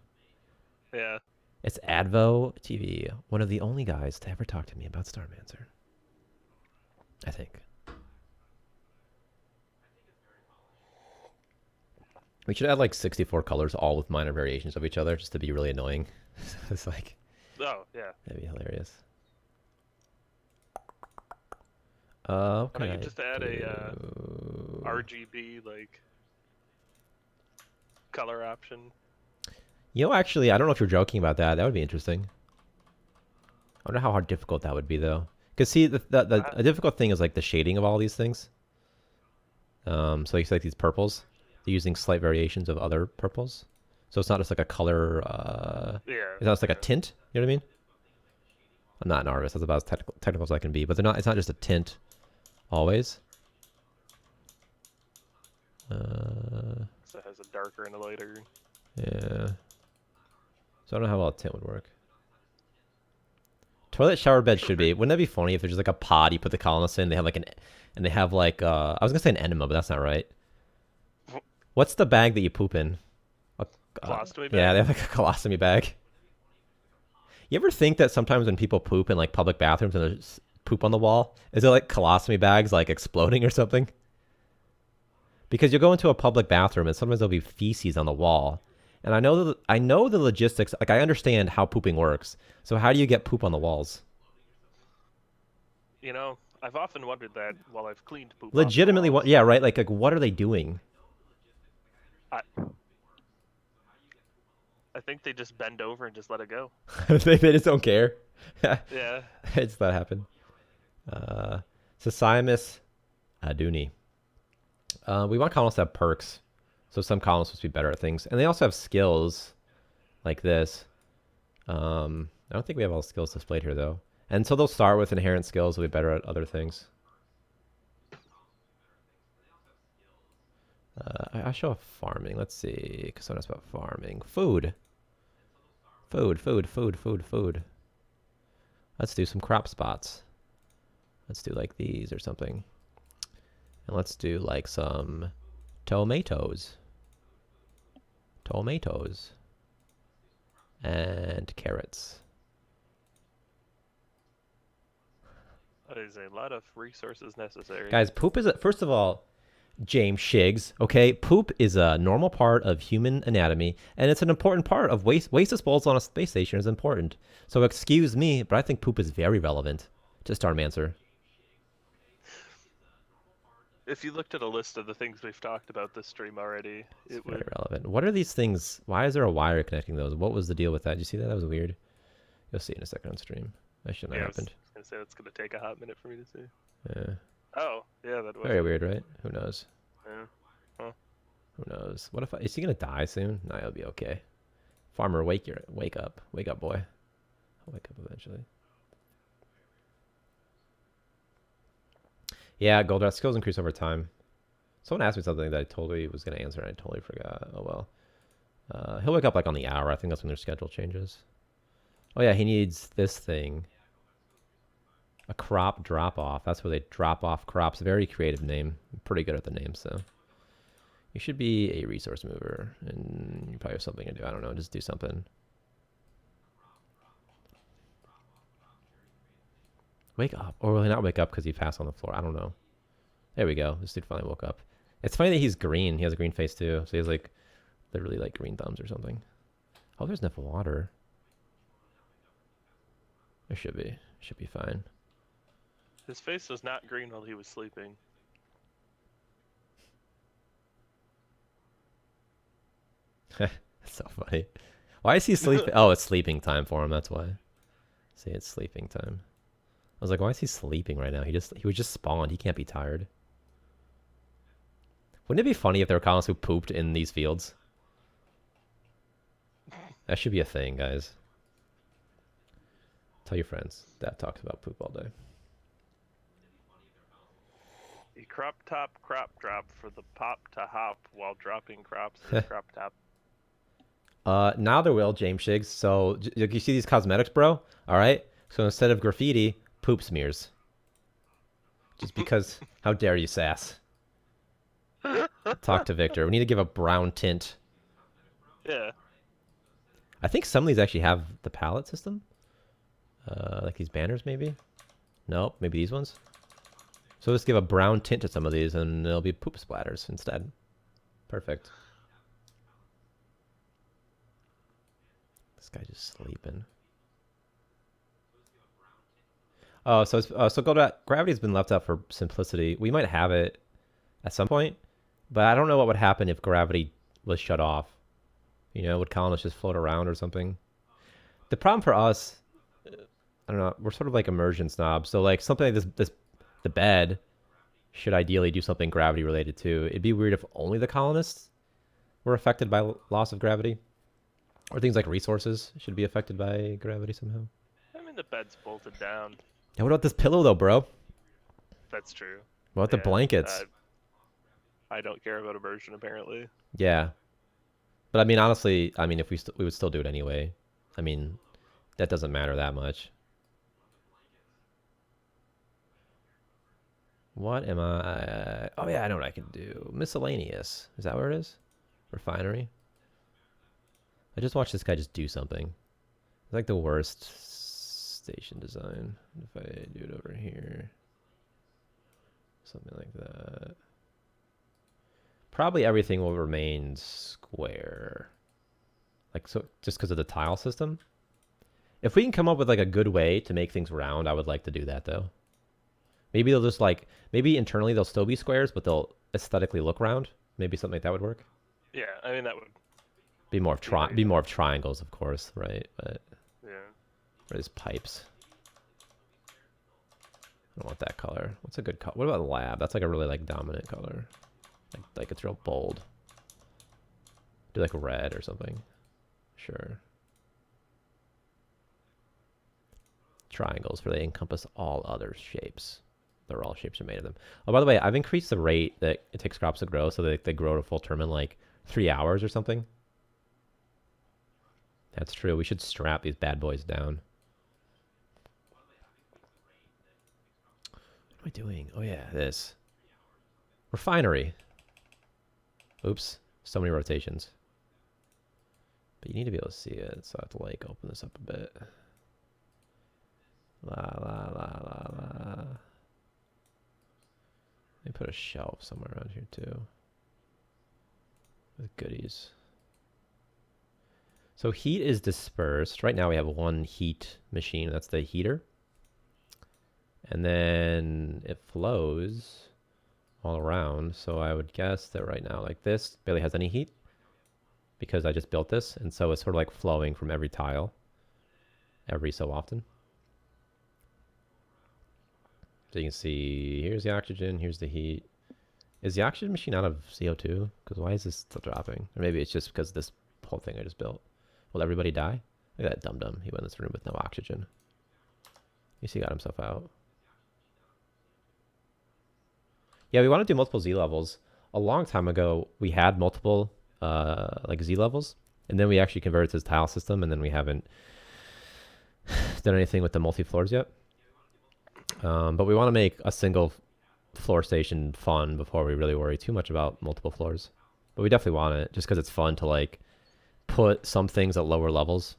A: Yeah.
B: It's Advo TV, one of the only guys to ever talk to me about Starmancer. I think. We should add like 64 colors, all with minor variations of each other, just to be really annoying. It's like...
A: Oh, yeah.
B: That'd be hilarious.
A: Why don't you just add a RGB, like, color option?
B: You know, actually, I don't know if you're joking about that. That would be interesting. I wonder how difficult that would be, though. Because, see, the difficult thing is, like, the shading of all these things. So, it's like these purples. They're using slight variations of other purples. So, it's not just like a color...
A: yeah.
B: It's not just like a tint. You know what I mean? I'm not an artist. That's about as technical as I can be. But it's not just a tint. Always.
A: So it has a darker and a lighter.
B: Yeah. So I don't know how well a tint would work. Toilet shower bed should be. Wouldn't that be funny if there's just like a pod you put the colonists in? They have like and they have like I was gonna say an enema, but that's not right. What's the bag that you poop in?
A: Colostomy bag?
B: Yeah, they have like a colostomy bag. You ever think that sometimes when people poop in like public bathrooms and there's poop on the wall, is it like colostomy bags like exploding or something? Because you'll go into a public bathroom and sometimes there'll be feces on the wall. And I know the logistics, like I understand how pooping works. So how do you get poop on the walls?
A: You know, I've often wondered that while I've cleaned poop.
B: Legitimately, what? Yeah, right. Like what are they doing?
A: I think they just bend over and just let it go.
B: They just don't care.
A: Yeah.
B: It's that happened. Sociemus Aduni. We want colonists to have perks. So some colonists must be better at things. And they also have skills like this. I don't think we have all the skills displayed here, though. And so they'll start with inherent skills. They'll be better at other things. I show off farming. Let's see. Because someone asked about farming. Food. Food. Let's do some crop spots. Let's do like these or something. And let's do like some tomatoes. And carrots.
A: There's a lot of resources necessary.
B: Guys, poop is first of all, James Shiggs, okay? Poop is a normal part of human anatomy, and it's an important part of waste disposal on a space station is important. So excuse me, but I think poop is very relevant to Starmancer.
A: If you looked at a list of the things we've talked about this stream already,
B: It's very relevant. What are these things? Why is there a wire connecting those? What was the deal with that? Did you see that? That was weird. You'll see in a second on stream. That shouldn't have happened.
A: I was gonna say that's gonna take a hot minute for me to see.
B: Yeah.
A: Oh, yeah, that was
B: Very weird, right? Who knows?
A: Yeah. Huh.
B: Who knows? What if is he gonna die soon? Nah, he'll be okay. Farmer, wake up, boy. I'll wake up eventually. Yeah, gold rush skills increase over time. Someone asked me something that I totally was gonna answer and I totally forgot. Oh well. He'll wake up like on the hour. I think that's when their schedule changes. Oh yeah, he needs this thing. A crop drop off. That's where they drop off crops. Very creative name. I'm pretty good at the name, so. You should be a resource mover, and you probably have something to do. I don't know, just do something. Wake up. Or will he not wake up because he passed on the floor? I don't know. There we go. This dude finally woke up. It's funny that he's green. He has a green face too. So he has like, literally like green thumbs or something. Oh, there's enough water. There should be. Should be fine.
A: His face was not green while he was sleeping.
B: That's so funny. Why is he sleeping? Oh, it's sleeping time for him. That's why. See, it's sleeping time. I was like, why is he sleeping right now? He was just spawned. He can't be tired. Wouldn't it be funny if there were colonists who pooped in these fields? That should be a thing, guys. Tell your friends. Dad talks about poop all day.
A: A crop top crop drop for the pop to hop while dropping crops in crop top.
B: Now there will, James Shiggs. So, you see these cosmetics, bro? All right. So instead of graffiti, poop smears. Just because, how dare you, sass? Talk to Victor. We need to give a brown tint.
A: Yeah.
B: I think some of these actually have the palette system. Like these banners, maybe? Nope, maybe these ones. So let's give a brown tint to some of these, and there'll be poop splatters instead. Perfect. This guy's just sleeping. Oh, so so gravity's been left out for simplicity. We might have it at some point, but I don't know what would happen if gravity was shut off. You know, would colonists just float around or something? The problem for us, I don't know, we're sort of like immersion snobs. So like something like the bed should ideally do something gravity related too. It'd be weird if only the colonists were affected by loss of gravity. Or things like resources should be affected by gravity somehow.
A: I mean, the bed's bolted down.
B: Yeah, what about this pillow though, bro?
A: That's true.
B: What about the blankets?
A: I don't care about immersion, apparently.
B: Yeah. But I mean, honestly, I mean, if we would still do it anyway. I mean, that doesn't matter that much. What am I? Oh yeah, I know what I can do. Miscellaneous. Is that where it is? Refinery. I just watched this guy just do something. It's like the worst station design. If I do it over here. Something like that. Probably everything will remain square. Like, so just because of the tile system. If we can come up with like a good way to make things round, I would like to do that though. Maybe they'll just like, maybe internally they'll still be squares, but they'll aesthetically look round. Maybe something like that would work.
A: Yeah, I mean that would
B: be more of triangles, of course, right? But
A: yeah,
B: there's pipes. I don't want that color. What's a good color? What about lab? That's like a really like dominant color. Like it's real bold. Do like red or something. Sure. Triangles, for they encompass all other shapes. they're all shapes are made of them. Oh, by the way, I've increased the rate that it takes crops to grow so that they grow to full term in like 3 hours or something. That's true. We should strap these bad boys down. What am I doing? Oh yeah, this. Refinery. Oops. So many rotations. But you need to be able to see it, so I have to like open this up a bit. La la la la la. Let me put a shelf somewhere around here too. With goodies. So heat is dispersed. Right now we have one heat machine. That's the heater. And then it flows all around. So I would guess that right now, like this barely has any heat because I just built this. And so it's sort of like flowing from every tile every so often. So you can see, here's the oxygen, here's the heat. Is the oxygen machine out of CO2? Because why is this still dropping? Or maybe it's just because this whole thing I just built. Will everybody die? Look at that dum-dum. He went in this room with no oxygen. You see, he got himself out. Yeah, we want to do multiple Z levels. A long time ago, we had multiple like Z levels. And then we actually converted to this tile system. And then we haven't done anything with the multi-floors yet. But we want to make a single floor station fun before we really worry too much about multiple floors. But we definitely want it just because it's fun to like put some things at lower levels.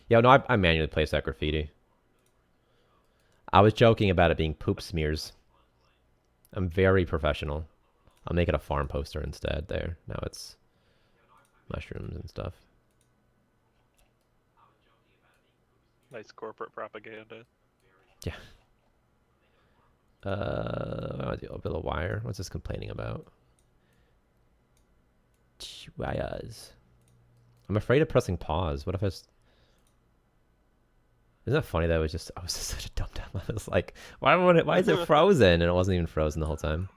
B: Yeah, no, I manually placed that graffiti. I was joking about it being poop smears. I'm very professional. I'll make it a farm poster instead there. Now it's mushrooms and stuff.
A: Nice corporate propaganda.
B: Yeah. I want to do a bit of wire. What's this complaining about? Wires. I'm afraid of pressing pause. What if I was... Isn't that funny that I was just such a dumb dumb. I was like, why is it frozen? And it wasn't even frozen the whole time.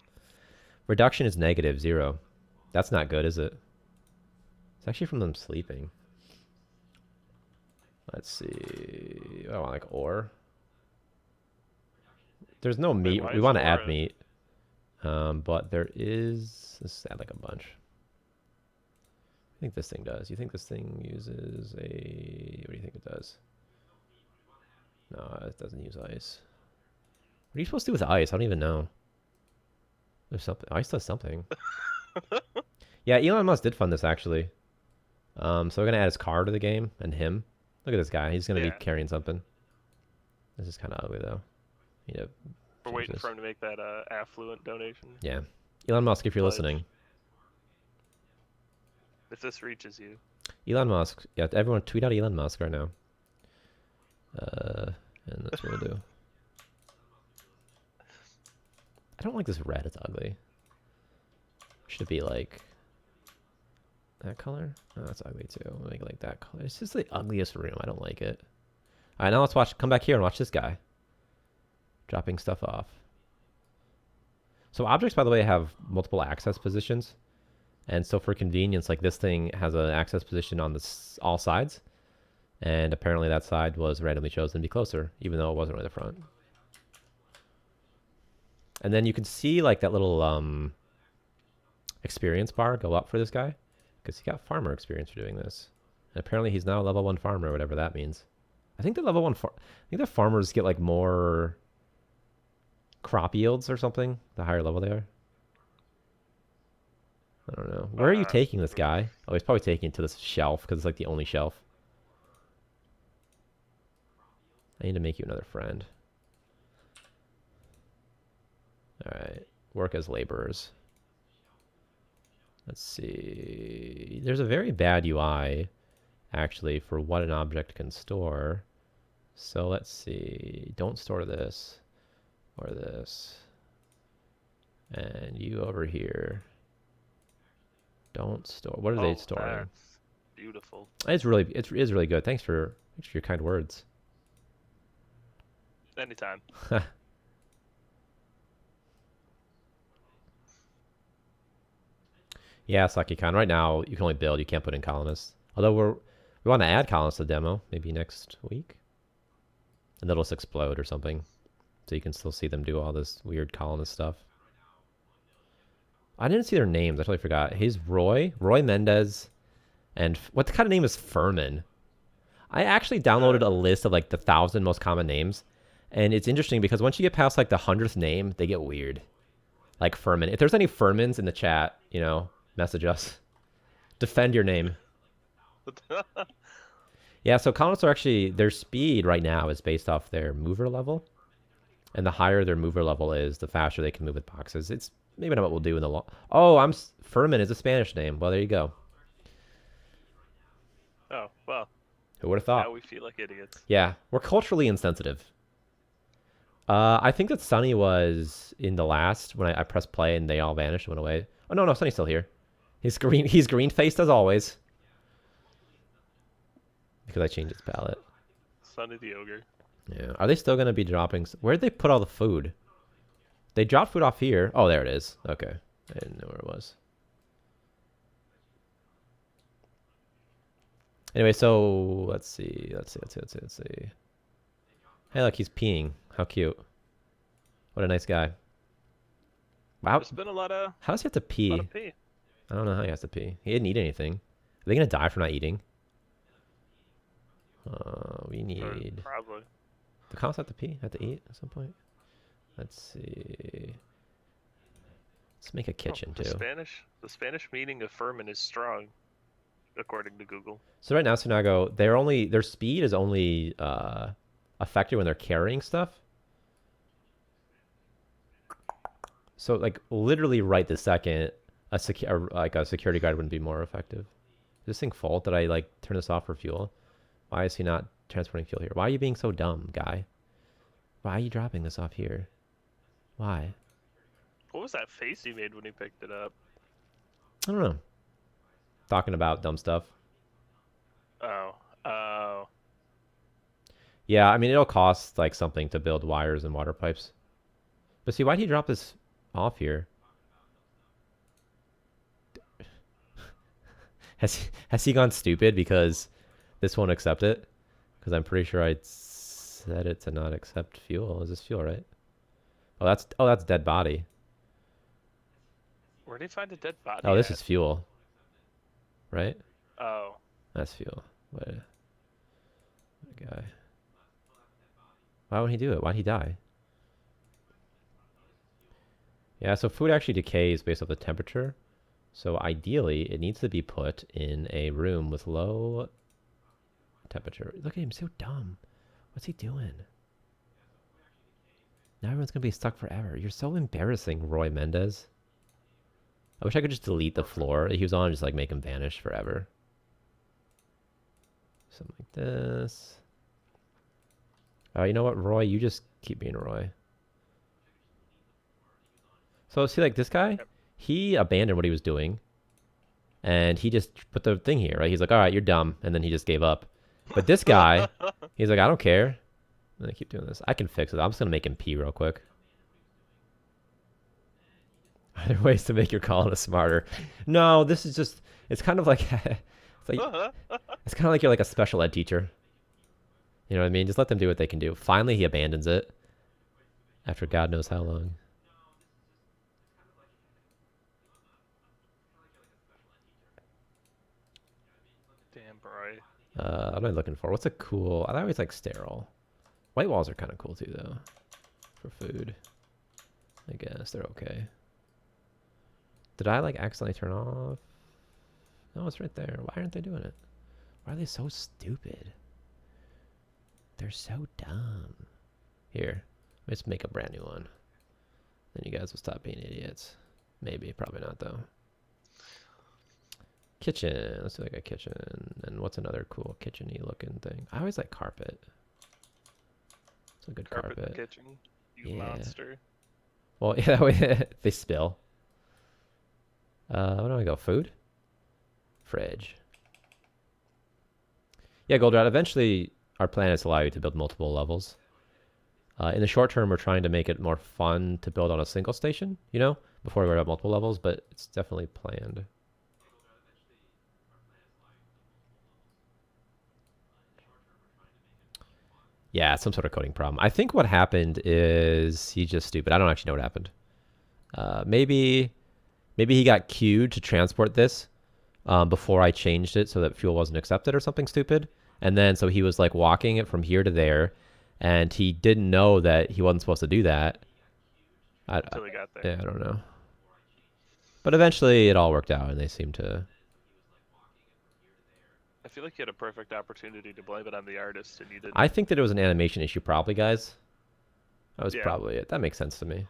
B: Reduction is -0. That's not good, is it? It's actually from them sleeping. Let's see. I want like ore. There's no meat. We want to add meat. But there is... Let's add like a bunch. I think this thing does. You think this thing uses a... What do you think it does? No, it doesn't use ice. What are you supposed to do with ice? I don't even know. There's something. Ice does something. Yeah, Elon Musk did fund this actually. So we're gonna add his car to the game and him. Look at this guy. He's gonna be carrying something. This is kind of ugly though.
A: We're waiting for him to make that affluent donation.
B: Yeah, Elon Musk, if you're listening.
A: If this reaches you.
B: Elon Musk. Yeah, everyone tweet out Elon Musk right now. And that's what we'll do. I don't like this red. It's ugly. Should it be like that color? Oh, that's ugly too. I'll make it like that color. It's just the ugliest room. I don't like it. All right, now let's watch. Come back here and watch this guy dropping stuff off. So objects, by the way, have multiple access positions, and so for convenience, like this thing has an access position on all sides. And apparently that side was randomly chosen to be closer, even though it wasn't really the front. And then you can see like that little experience bar go up for this guy, because he got farmer experience for doing this. And apparently he's now a level 1 farmer, whatever that means. I think the level 1 I think the farmers get like more crop yields or something, the higher level they are. I don't know. Where are you taking this guy? Oh, he's probably taking it to this shelf, because it's like the only shelf. I need to make you another friend. Alright. Work as laborers. Let's see. There's a very bad UI, actually, for what an object can store. So let's see. Don't store this. Or this. And you over here. Don't store. What are they storing?
A: That's beautiful.
B: It is really good. Thanks for your kind words.
A: Anytime.
B: Yeah, Saki-Khan. Right now, you can only build. You can't put in colonists. Although we want to add colonists to the demo, maybe next week. And they'll just explode or something. So you can still see them do all this weird colonist stuff. I didn't see their names. I totally forgot. He's Roy Mendez, and what kind of name is Furman? I actually downloaded a list of like the 1,000 most common names, and it's interesting because once you get past like the 100th name, they get weird. Like Furman. If there's any Furmans in the chat, you know, message us. Defend your name. Yeah, so colonists are actually, their speed right now is based off their mover level. And the higher their mover level is, the faster they can move with boxes. It's maybe not what we'll do in the long... Oh, Furman is a Spanish name. Well, there you go.
A: Oh, well.
B: Who would have thought?
A: Now we feel like idiots.
B: Yeah, we're culturally insensitive. I think that Sunny was in the last when I pressed play and they all vanished and went away. Oh no, Sunny's still here. He's green faced as always. Because I changed its palette.
A: Sunny the ogre.
B: Yeah. Are they still gonna be dropping? Where'd they put all the food? They dropped food off here. Oh, there it is. Okay, I didn't know where it was. Anyway, so let's see. Hey, look, he's peeing. How cute. What a nice guy. Wow.
A: There's been a lot of...
B: How does he have to pee? I don't know how he has to pee. He didn't eat anything. Are they gonna die from not eating? We need...
A: Probably.
B: The cows have to pee? Have to eat at some point? Let's see. Let's make a kitchen, too.
A: The Spanish meaning of Furman is strong, according to Google.
B: So right now, Sunago, their speed is only affected when they're carrying stuff. So, like, literally right this second, a security guard wouldn't be more effective. Is this thing full? Did I, like, turn this off for fuel? Why is he not transporting fuel here? Why are you being so dumb, guy? Why are you dropping this off here? Why?
A: What was that face he made when he picked it up?
B: I don't know. Talking about dumb stuff.
A: Oh.
B: Yeah, I mean, it'll cost, like, something to build wires and water pipes. But see, why'd he drop this off here? Has he gone stupid because this won't accept it? Because I'm pretty sure I set it to not accept fuel. Is this fuel, right? Oh, that's dead body.
A: Where did he find a dead body?
B: Oh, this is fuel. Right?
A: Oh.
B: That's fuel. What a guy. Why would he do it? Why'd he die? Yeah, so food actually decays based off the temperature. So ideally, it needs to be put in a room with low temperature. Look at him, so dumb. What's he doing? Now everyone's going to be stuck forever. You're so embarrassing, Roy Mendez. I wish I could just delete the floor that he was on and just like make him vanish forever. Something like this. You know what, Roy? You just keep being Roy. So see, like this guy, he abandoned what he was doing, and he just put the thing here, right? He's like, all right, you're dumb, and then he just gave up. But this guy, he's like, I don't care. And I keep doing this. I can fix it. I'm just gonna make him pee real quick. Are there ways to make your colonist smarter? No, this is just. It's kind of like, it's kind of like you're like a special ed teacher. You know what I mean? Just let them do what they can do. Finally, he abandons it after God knows how long.
A: Damn, bro.
B: What am I looking for? What's a cool... I always like sterile. White walls are kind of cool too, though. For food. I guess they're okay. Did I like accidentally turn off? No, it's right there. Why aren't they doing it? Why are they so stupid? They're so dumb. Here, let's make a brand new one. Then you guys will stop being idiots. Maybe, probably not though. Kitchen. Let's do like a kitchen. And what's another cool kitchen-y looking thing? I always like carpet. It's a good carpet.
A: Carpet in the kitchen. You monster.
B: Well, yeah, that way they spill. Where do I go? Food? Fridge. Yeah, Goldratt, eventually our plan is to allow you to build multiple levels. In the short term, we're trying to make it more fun to build on a single station, you know, before we worry about multiple levels, but it's definitely planned. Yeah, some sort of coding problem. I think what happened is he's just stupid. I don't actually know what happened. Maybe he got queued to transport this before I changed it so that fuel wasn't accepted or something stupid. And then so he was like walking it from here to there, and he didn't know that he wasn't supposed to do that.
A: Until he got there.
B: Yeah, I don't know. But eventually it all worked out, and they seemed to.
A: I feel like you had a perfect opportunity to blame it on the artist, and you didn't.
B: I think that it was an animation issue, probably, guys. That was
A: Yeah.
B: probably it. That makes sense to me.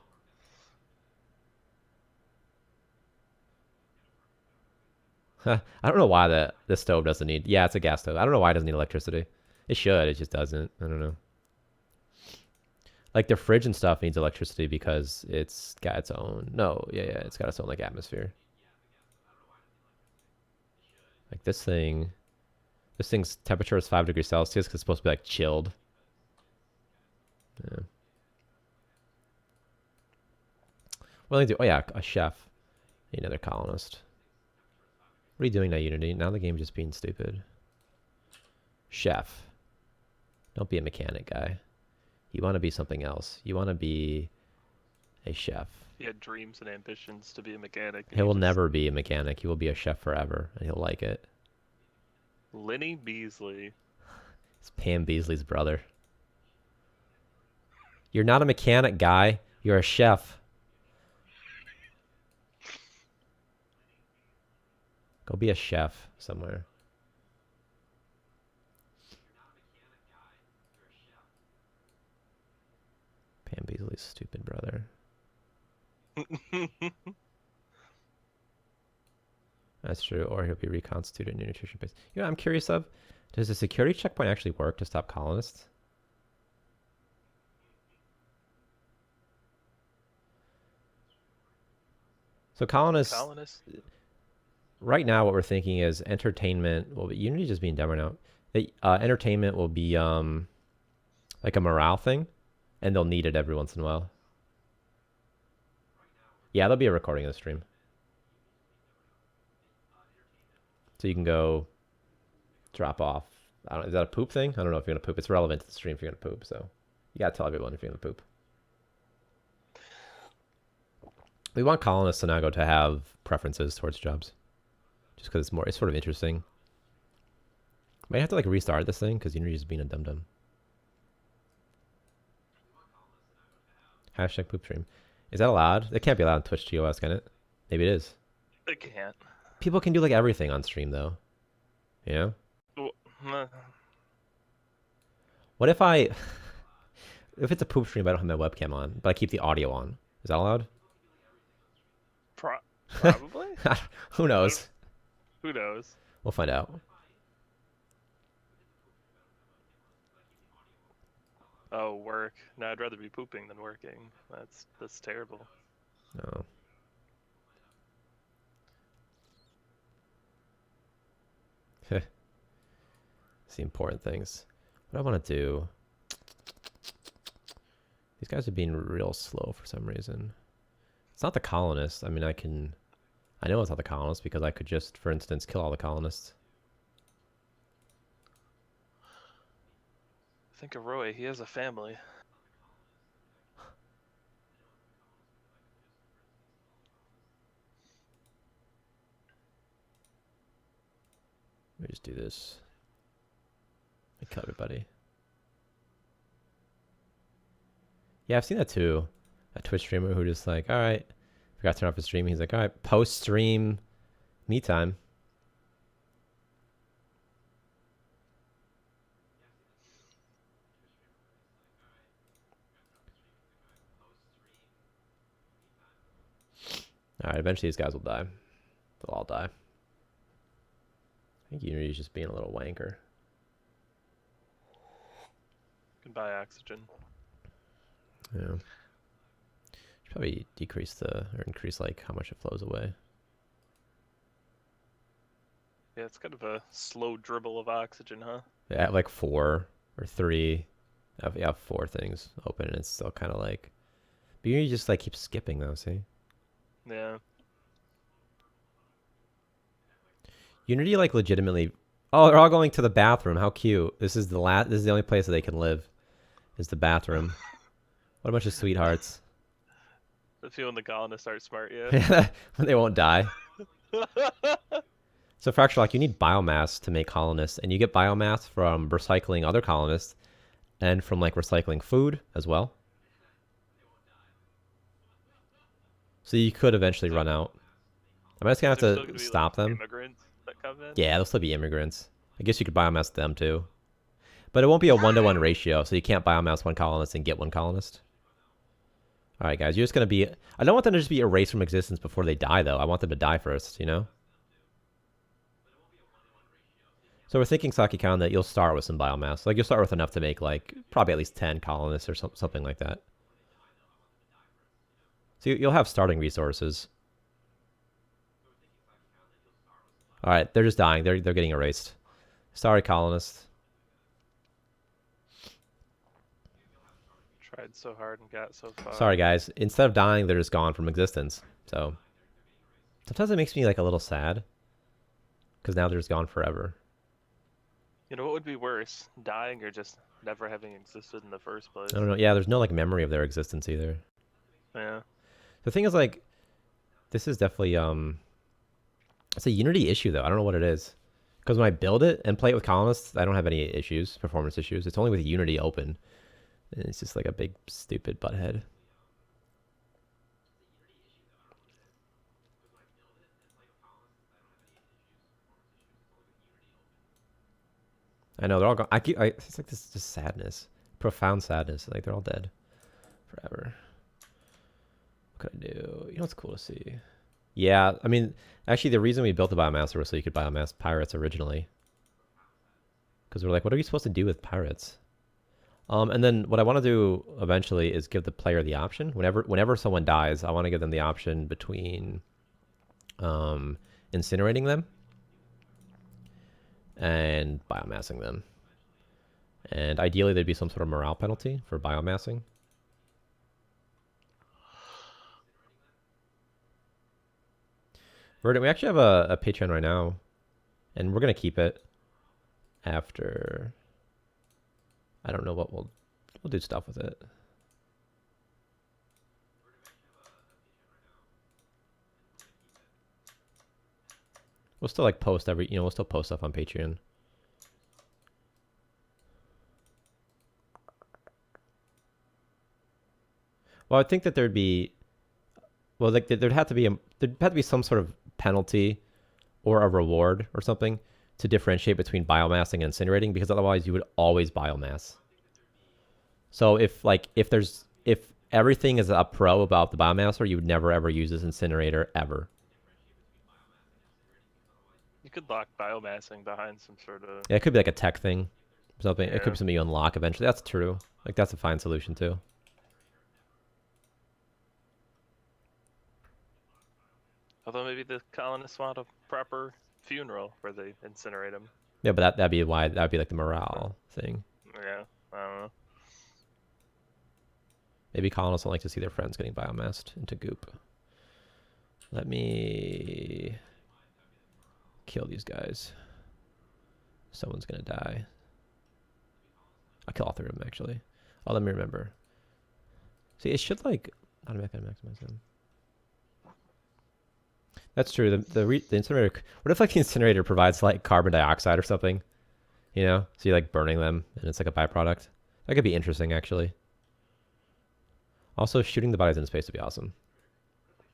B: I don't know why the stove doesn't need. Yeah, it's a gas stove. I don't know why it doesn't need electricity. It should. It just doesn't. I don't know. Like the fridge and stuff needs electricity because it's got its own. No, yeah, it's got its own like atmosphere. Like this thing's temperature is 5 degrees Celsius because it's supposed to be like chilled. Yeah. What do they do? Oh yeah, a chef. Another colonist. What are you doing now, Unity? Now the game's just being stupid. Chef. Don't be a mechanic guy. You want to be something else. You want to be a chef.
A: He had dreams and ambitions to be a mechanic.
B: He will never be a mechanic. He will be a chef forever, and he'll like it.
A: Lenny Beasley.
B: It's Pam Beasley's brother. You're not a mechanic guy. You're a chef. Go be a chef somewhere. Pam Beasley's stupid brother. That's true. Or he'll be reconstituted in nutrition base. You know, I'm curious of, does the security checkpoint actually work to stop colonists? So colonists. Right now, what we're thinking is entertainment. Well, Unity's just being dumber now. Entertainment will be like a morale thing, and they'll need it every once in a while. Yeah, there'll be a recording of the stream. So you can go drop off. Is that a poop thing? I don't know if you're going to poop. It's relevant to the stream if you're going to poop. So you got to tell everyone if you're going to poop. We want colonists in Nago to have preferences towards jobs. Just because it's sort of interesting. Might have to like restart this thing because Unity's being a dum-dum. Hashtag poop stream. Is that allowed? It can't be allowed on Twitch TOS, can it? Maybe it is.
A: It can't.
B: People can do like everything on stream though. You know? What if if it's a poop stream but I don't have my webcam on, but I keep the audio on? Is that allowed?
A: Probably?
B: Who knows?
A: Who knows?
B: We'll find out.
A: Oh, work. No, I'd rather be pooping than working. That's terrible.
B: No. It's the important things. What I want to do... These guys are being real slow for some reason. It's not the colonists. I mean, I know it's not the colonists because I could just, for instance, kill all the colonists.
A: Think of Roy. He has a family.
B: Let me just do this. I kill everybody. Yeah, I've seen that too. A Twitch streamer who just like, all right, forgot to turn off his stream. He's like, all right, post-stream me time. All right, eventually these guys will die. They'll all die. I think Unity's just being a little wanker.
A: You can buy oxygen.
B: Yeah. Should probably decrease or increase like how much it flows away.
A: Yeah, it's kind of a slow dribble of oxygen, huh?
B: Yeah, I have like 4 or 3. I have 4 things open and it's still kind of like... But Unity just like keeps skipping though, see?
A: Yeah.
B: Unity like legitimately... Oh, they're all going to the bathroom. How cute. This is the only place that they can live. is the bathroom. What a bunch of sweethearts.
A: The few when the colonists aren't smart yet.
B: When they won't die. So Fracture Lock, you need biomass to make colonists, and you get biomass from recycling other colonists and from like recycling food as well. So you could eventually run out. I'm just gonna have to stop them.
A: Immigrants that come in?
B: Yeah, they'll still be immigrants. I guess you could biomass them too. But it won't be a 1-to-1 ratio, so you can't biomass one colonist and get one colonist. Alright guys, you're just gonna be... I don't want them to just be erased from existence before they die though. I want them to die first, you know? So we're thinking, Saki-kan, that you'll start with some biomass. Like, you'll start with enough to make, like, probably at least 10 colonists or something like that. So you'll have starting resources. Alright, they're just dying. They're getting erased. Sorry, colonists.
A: Tried so hard and got so far.
B: Sorry, guys. Instead of dying, they're just gone from existence. So sometimes it makes me, like, a little sad. Because now they're just gone forever.
A: You know what would be worse? Dying or just never having existed in the first place?
B: I don't know. Yeah, there's no, like, memory of their existence either.
A: Yeah.
B: The thing is, like, this is definitely, it's a Unity issue, though. I don't know what it is. Because when I build it and play it with colonists, I don't have any issues, performance issues. It's only with Unity open. And it's just like a big, stupid butthead. I know, they're all gone. It's like this just sadness. Profound sadness. Like, they're all dead. Forever. What could I do? You know what's cool to see? Yeah, I mean, actually, the reason we built the biomaster was so you could biomass pirates originally. Because we're like, what are we supposed to do with pirates? And then what I want to do eventually is give the player the option. Whenever someone dies, I want to give them the option between incinerating them and biomassing them. And ideally, there'd be some sort of morale penalty for biomassing. Verdant, we actually have a Patreon right now, and we're going to keep it after... I don't know what we'll do stuff with it. We'll still like post we'll still post stuff on Patreon. Well, I think that there'd be, well, like there'd have to be some sort of penalty or a reward or something to differentiate between biomassing and incinerating, because otherwise you would always biomass. So if everything is a pro about the biomasser, you would never ever use this incinerator ever.
A: You could lock biomassing behind some sort of...
B: Yeah, it could be like a tech thing or something.
A: Yeah.
B: It could be something you unlock eventually. That's true. Like, that's a fine solution too.
A: Although maybe the colonists want a proper funeral where they incinerate them.
B: Yeah, but that'd be like the morale thing.
A: Yeah, I don't know.
B: Maybe colonists don't like to see their friends getting biomassed into goop. Let me kill these guys. Someone's gonna die. I'll kill all three of them, actually. Oh, let me remember. See, it should, like... automatically maximize them. That's true. The incinerator... What if, like, the incinerator provides, like, carbon dioxide or something? You know? So you're, like, burning them, and it's, like, a byproduct. That could be interesting, actually. Also, shooting the bodies into space would be awesome.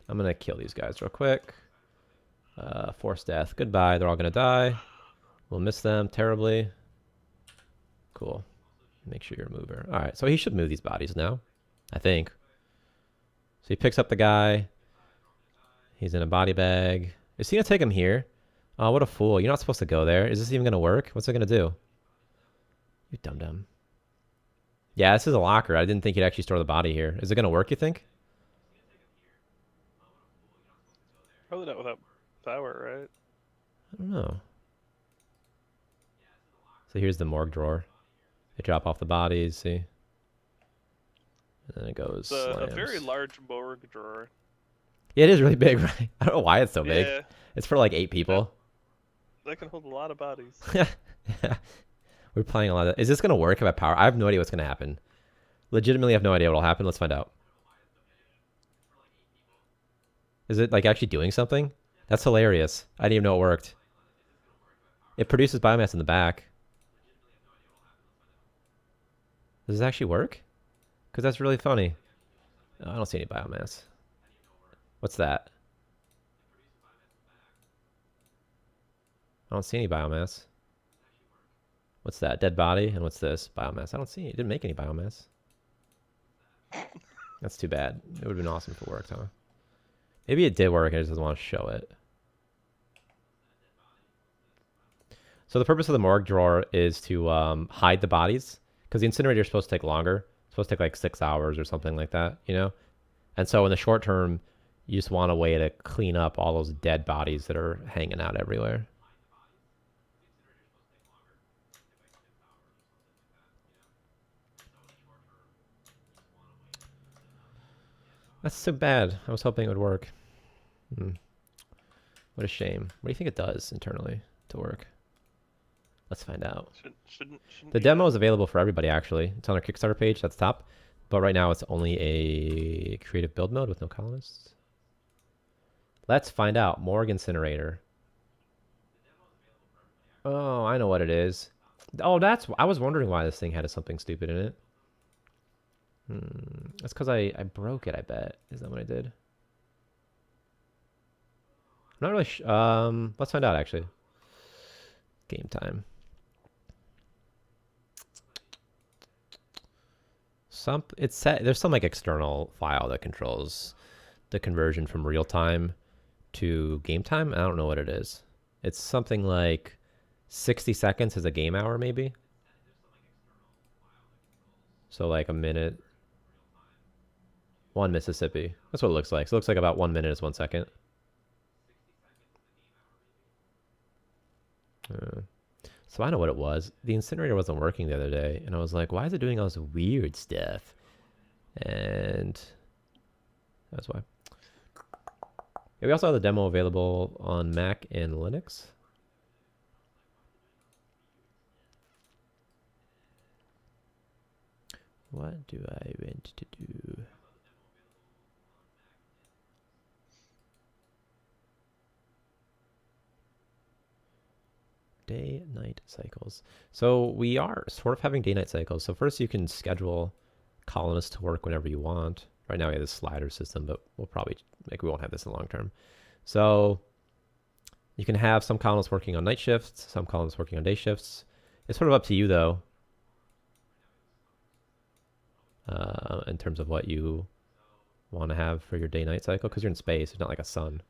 B: I'm gonna kill these guys real quick. Forced death. Goodbye. They're all gonna die. We'll miss them terribly. Cool. Make sure you're a mover. Alright, so he should move these bodies now. I think. So he picks up the guy. He's in a body bag. Is he gonna take him here? Oh, what a fool. You're not supposed to go there. Is this even gonna work? What's it gonna do? You dum-dum. Yeah, this is a locker. I didn't think you'd actually store the body here. Is it gonna work, you think?
A: Probably not without power, right?
B: I don't know. So here's the morgue drawer. They drop off the bodies, see? And then it goes.
A: It's a very large morgue drawer.
B: Yeah, it is really big, right? I don't know why it's so big.
A: Yeah.
B: It's for like 8 people.
A: That can hold a lot of bodies.
B: Yeah. We're playing a lot of... Is this going to work if I power? I have no idea what's going to happen. Legitimately have no idea what will happen. Let's find out. Is it like actually doing something? That's hilarious. I didn't even know it worked. It produces biomass in the back. Does this actually work? Because that's really funny. Oh, I don't see any biomass. What's that? I don't see any biomass. What's that? Dead body? And what's this? Biomass. I don't see it. It didn't make any biomass. That's too bad. It would have been awesome if it worked, huh? Maybe it did work. I just doesn't want to show it. So the purpose of the morgue drawer is to hide the bodies. Because the incinerator is supposed to take longer. It's supposed to take like 6 hours or something like that, you know? And so in the short term, you just want a way to clean up all those dead bodies that are hanging out everywhere. That's so bad. I was hoping it would work. What a shame. What do you think it does internally to work? Let's find out.
A: Shouldn't
B: the demo is available for everybody, actually. It's on our Kickstarter page. That's top. But right now, it's only a creative build mode with no colonists. Let's find out. Morgue incinerator. Oh, I know what it is. Oh, I was wondering why this thing had something stupid in it. That's because I broke it, I bet. Is that what I did? I'm not really let's find out, actually. Game time. There's some like external file that controls the conversion from real time to game time. I don't know what it is. It's something like 60 seconds is a game hour, maybe. So like a minute. 1 Mississippi. That's what it looks like. So it looks like about 1 minute is 1 second. So I know what it was. The incinerator wasn't working the other day, and I was like, why is it doing all this weird stuff? And that's why. Yeah, we also have the demo available on Mac and Linux. What do I want to do? Day-night cycles. So we are sort of having day-night cycles. So first you can schedule colonists to work whenever you want. Right now we have this slider system, but we'll probably, we won't have this in the long term. So you can have some colonists working on night shifts, some colonists working on day shifts. It's sort of up to you, though, in terms of what you want to have for your day-night cycle, because you're in space. It's not like a sun.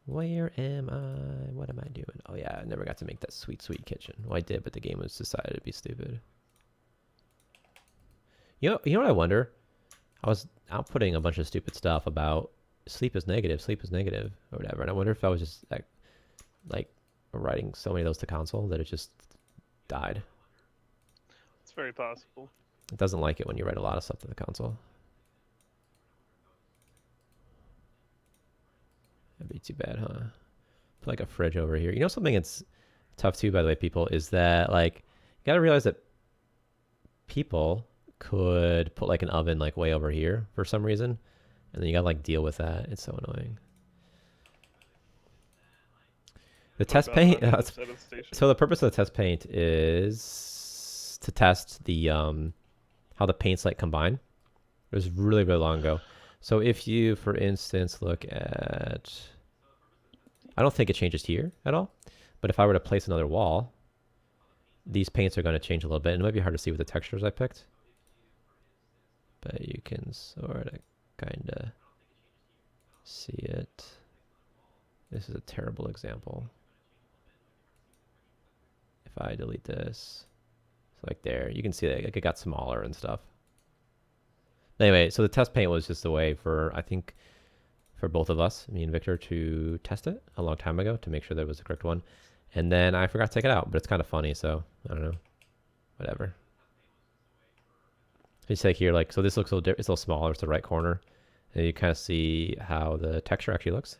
B: Where am I? What am I doing? Oh, yeah, I never got to make that sweet, sweet kitchen. Well, I did, but the game was decided to be stupid. You know what I wonder? I was outputting a bunch of stupid stuff about sleep is negative, or whatever. And I wonder if I was just like writing so many of those to console that it just died.
A: It's very possible.
B: It doesn't like it when you write a lot of stuff to the console. That'd be too bad, huh? Put like a fridge over here. You know something that's tough too, by the way, people, is that like you gotta realize that people could put like an oven like way over here for some reason, and then you gotta like deal with that. It's so annoying. The test paint. So the purpose of the test paint is to test the how the paints like combine. It was really, really long ago. So if you, for instance, look at, I don't think it changes here at all, but if I were to place another wall, these paints are going to change a little bit, and it might be hard to see with the textures I picked, but you can sort of kind of see it. This is a terrible example. If I delete this, so like there, you can see that it got smaller and stuff. Anyway, so the test paint was just a way for, I think, for both of us, me and Victor, to test it a long time ago to make sure that it was the correct one. And then I forgot to take it out, but it's kind of funny, so I don't know. Whatever. You take here, like, so this looks a little, it's a little smaller, it's the right corner. And you kind of see how the texture actually looks.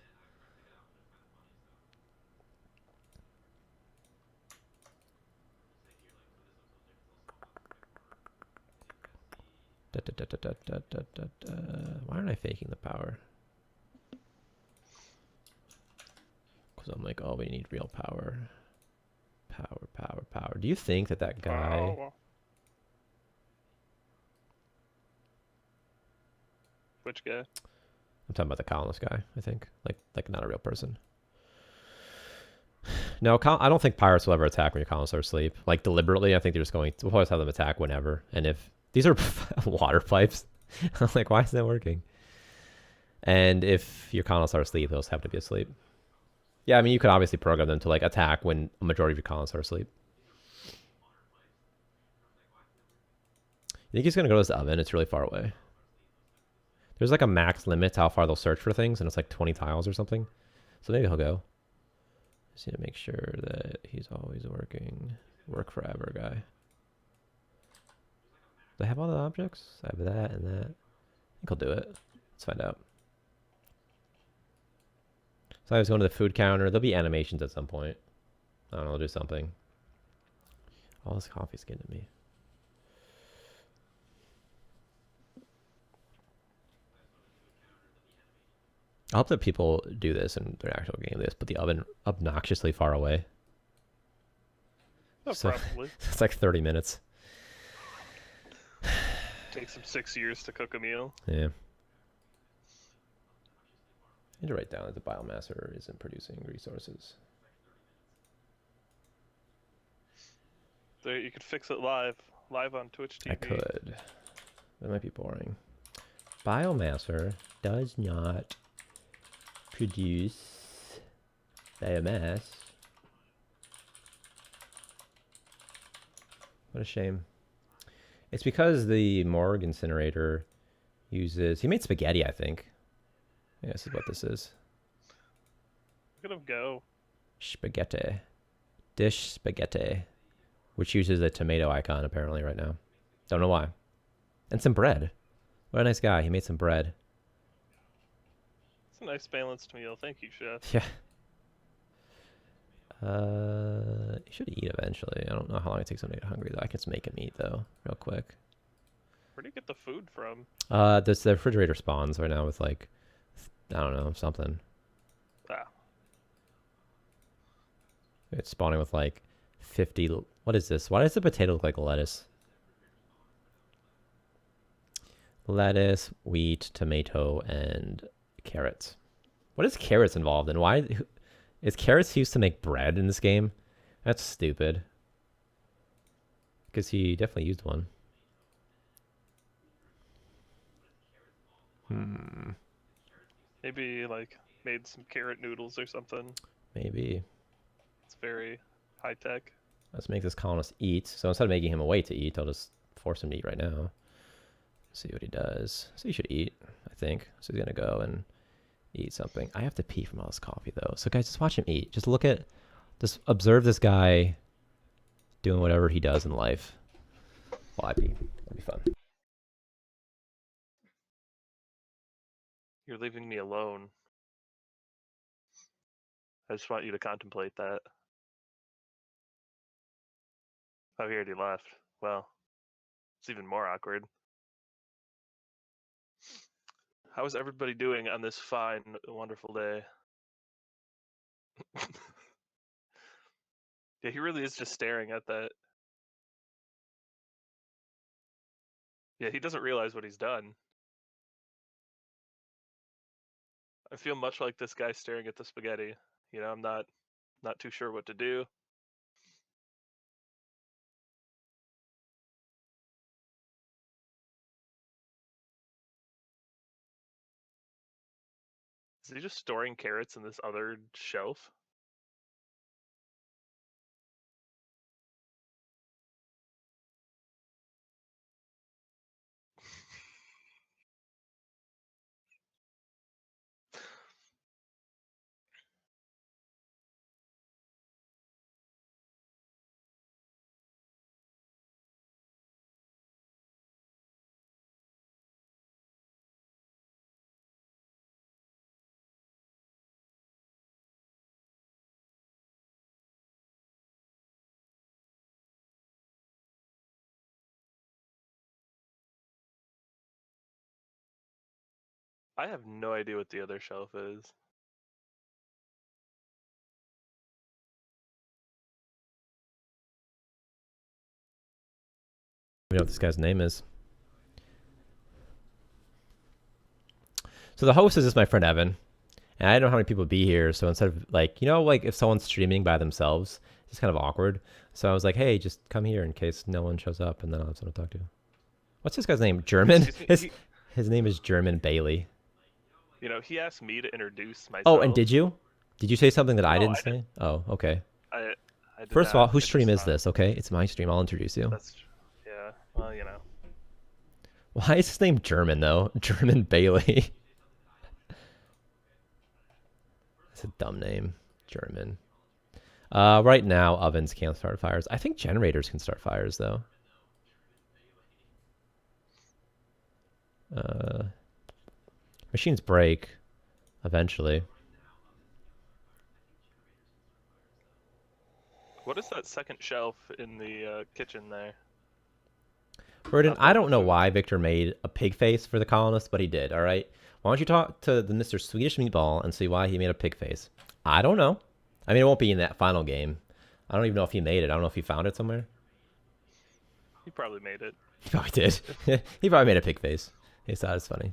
B: Why aren't I faking the power? Because I'm like, oh, we need real power. Power. Do you think that guy...
A: Oh. Which guy?
B: I'm talking about the colonist guy, I think. Like not a real person. No, I don't think pirates will ever attack when your colonists are asleep. Like, deliberately, I think they're just going... We'll always have them attack whenever. And if... These are water pipes. I'm like, why is that working? And if your colonists are asleep, they'll just have to be asleep. Yeah, I mean, you could obviously program them to, like, attack when a majority of your colonists are asleep. You think he's going to go to this oven? It's really far away. There's, like, a max limit to how far they'll search for things, and it's, like, 20 tiles or something. So maybe he'll go. Just need to make sure that he's always working. Work forever, guy. Do I have all the objects? I have that and that. I think I'll do it. Let's find out. So I was going to the food counter. There'll be animations at some point. I don't know, I'll do something. All this coffee's getting to me. I hope that people do this in their actual game. This, put the oven obnoxiously far away.
A: Oh,
B: so,
A: probably.
B: It's like 30 minutes.
A: Takes them 6 years to cook a meal.
B: Yeah. I need to write down that the biomasser isn't producing resources.
A: There, you could fix it live on Twitch TV.
B: I could. That might be boring. Biomasser does not produce biomass. What a shame. It's because the morgue incinerator uses... He made spaghetti, I think. I guess is what this is.
A: Look at him go.
B: Spaghetti. Dish spaghetti. Which uses a tomato icon, apparently, right now. Don't know why. And some bread. What a nice guy. He made some bread.
A: It's a nice balanced meal. Thank you, chef.
B: Yeah. You should eat eventually. I don't know how long it takes him to get hungry, though. I can just make him eat, though, real quick.
A: Where do you get the food from?
B: The refrigerator spawns right now with, like, I don't know, something.
A: Ah.
B: It's spawning with, like, 50... What is this? Why does the potato look like lettuce? Lettuce, wheat, tomato, and carrots. What is carrots involved in? Why... Is carrots used to make bread in this game? That's stupid. Because he definitely used one.
A: Maybe, like, made some carrot noodles or something.
B: Maybe.
A: It's very high-tech.
B: Let's make this colonist eat. So instead of making him wait to eat, I'll just force him to eat right now. See what he does. So he should eat, I think. So he's going to go and eat something. I have to pee from all this coffee, though. So guys, just watch him eat. Just look at... Just observe this guy doing whatever he does in life while I pee. That'd be fun.
A: You're leaving me alone. I just want you to contemplate that. Oh, he already left. Well, it's even more awkward. How is everybody doing on this fine, wonderful day? Yeah, he really is just staring at that. Yeah, he doesn't realize what he's done. I feel much like this guy staring at the spaghetti. You know, I'm not too sure what to do. Is he just storing carrots in this other shelf? I have no idea what the other shelf is.
B: We know what this guy's name is. So the host is just my friend Evan. And I don't know how many people be here, so instead of like, you know, like if someone's streaming by themselves, it's kind of awkward. So I was like, hey, just come here in case no one shows up, and then I'll have someone to talk to. What's this guy's name? German? His name is German Bailey.
A: You know, he asked me to introduce myself.
B: Oh, and did you? Did you say something that I didn't say?
A: Didn't.
B: Oh, okay.
A: I did
B: First of all, whose
A: I
B: stream
A: just
B: is this? Okay, it's my stream. I'll introduce you.
A: Yeah. Well, you know.
B: Why is his name German though? German Bailey. That's a dumb name. German. Right now, ovens can't start fires. I think generators can start fires though. Machines break eventually.
A: What is that second shelf in the kitchen there?
B: Burden, I don't know why Victor made a pig face for the colonist, but he did, all right? Why don't you talk to the Mr. Swedish Meatball and see why he made a pig face? I don't know. I mean, it won't be in that final game. I don't even know if he made it. I don't know if he found it somewhere.
A: He probably made it.
B: He probably did. He probably made a pig face. He thought it's funny.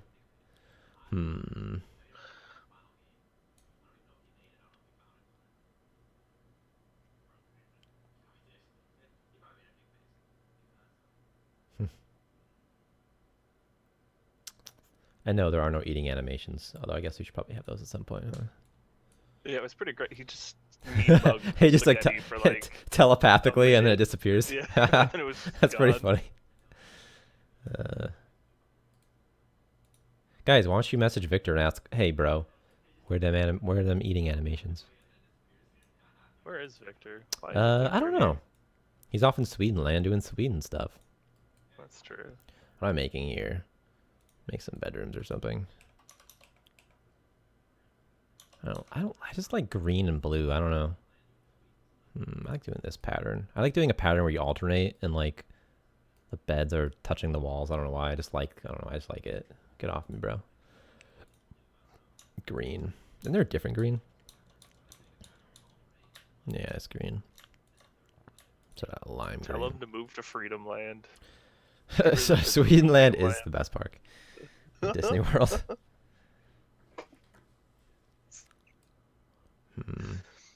B: I know there are no eating animations, although I guess we should probably have those at some point. Huh?
A: Yeah, it was pretty great. He just
B: he just like, telepathly and then it disappears.
A: Yeah, and it was
B: That's
A: gone.
B: pretty funny. Guys, why don't you message Victor and ask, hey, bro, where are them eating animations?
A: Where is Victor?
B: I don't know. He's off in Swedenland doing Sweden stuff.
A: That's true.
B: What am I making here? Make some bedrooms or something. I just like green and blue. I don't know. I like doing this pattern. I like doing a pattern where you alternate and like the beds are touching the walls. I don't know why. I just like it. Get off me, bro. Green. Isn't there a different green? Yeah, it's green. So lime green.
A: Tell him to move to Freedom Land.
B: So Swedenland is the best park. Disney World.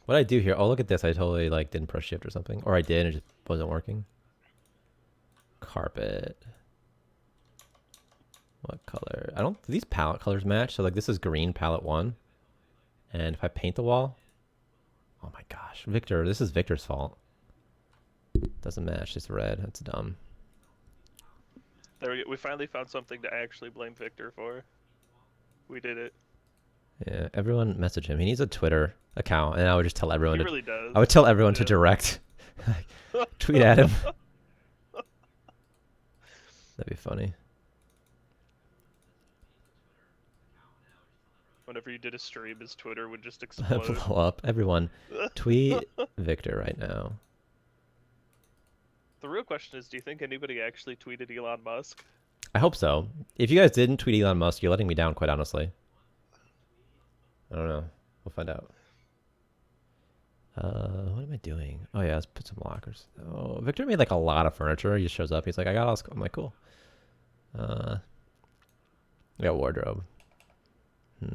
B: What I do here? Oh, look at this. I totally like didn't press shift or something, or I did and it just wasn't working. Carpet. What color? Do these palette colors match? So like this is green palette 1. And if I paint the wall, oh my gosh, Victor, this is Victor's fault. Doesn't match. It's red. That's dumb.
A: There we go. We finally found something to actually blame Victor for. We did it.
B: Yeah, everyone message him. He needs a Twitter account, and I would just tell everyone.
A: He really does.
B: I would tell everyone to direct, tweet at him. That'd be funny.
A: Whenever you did a stream, his Twitter would just explode.
B: Blow up. Everyone, tweet Victor right now.
A: The real question is, do you think anybody actually tweeted Elon Musk?
B: I hope so. If you guys didn't tweet Elon Musk, you're letting me down, quite honestly. I don't know. We'll find out. What am I doing? Oh yeah, let's put some lockers. Oh, Victor made like a lot of furniture. He just shows up. He's like, I got all this. I'm like, cool. I got wardrobe. I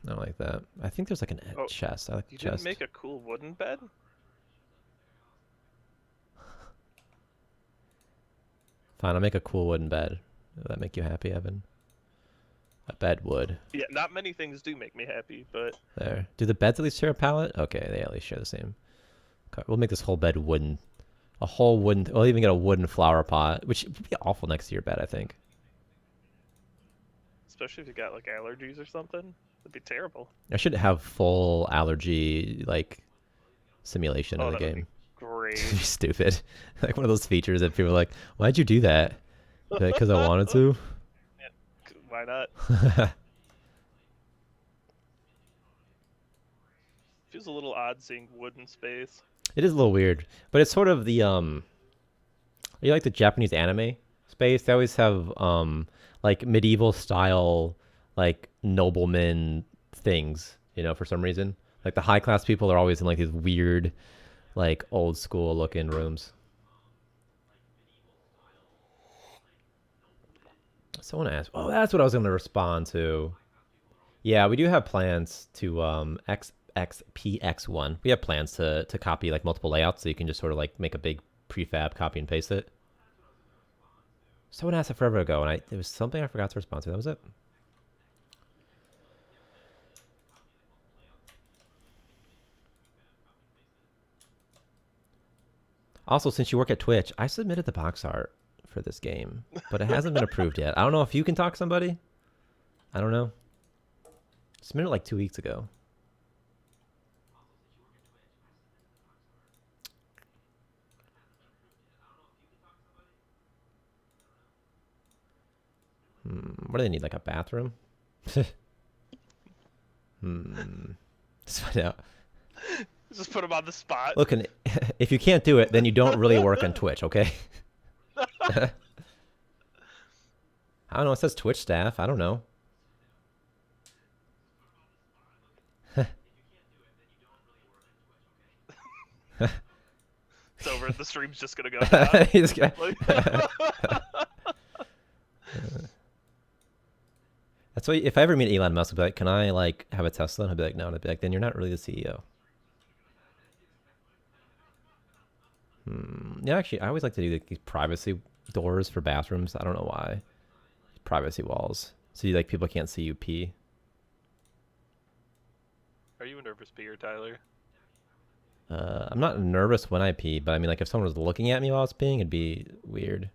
B: don't like that. I think there's like an chest. I like the chest.
A: You didn't make a cool wooden bed?
B: Fine, I'll make a cool wooden bed. Does that make you happy, Evan? A bed would.
A: Yeah, not many things do make me happy, but...
B: There. Do the beds at least share a palette? Okay, they at least share the same. Okay, we'll make this whole bed wooden. A whole wooden... We'll even get a wooden flower pot, which would be awful next to your bed, I think.
A: Especially if you got, like, allergies or something. It'd be terrible.
B: I should have full allergy, like, simulation in the game.
A: Great.
B: Stupid. Like one of those features that people are like, why'd you do that? Because I wanted to?
A: Yeah, why not? Feels a little odd seeing wood in space.
B: It is a little weird, but it's sort of the you like the Japanese anime space. They always have like medieval style like nobleman things, you know, for some reason. Like the high class people are always in like these weird, like old school looking rooms. Someone asked, oh, that's what I was going to respond to. Yeah, we do have plans to XXPX1. We have plans to copy like multiple layouts so you can just sort of like make a big prefab, copy and paste it. Someone asked it forever ago, and it was something I forgot to respond to. That was it. Also, since you work at Twitch, I submitted the box art for this game, but it hasn't been approved yet. I don't know if you can talk to somebody. I don't know. Submitted it like 2 weeks ago. What do they need? Like a bathroom? Let's find out.
A: Just put him on the spot.
B: Look, if you can't do it, then you don't really work on Twitch, okay? I don't know. It says Twitch staff. I don't know.
A: It's over. The stream's just gonna go down.
B: He's gonna... That's why if I ever meet Elon Musk, I'll be like, can I like have a Tesla? And he'll be like, no. And I'll be like, then you're not really the CEO. Yeah, actually, I always like to do these privacy doors for bathrooms. I don't know why. Privacy walls. So you, like people can't see you pee.
A: Are you a nervous peer, Tyler?
B: I'm not nervous when I pee, but I mean, like if someone was looking at me while I was peeing, it'd be weird.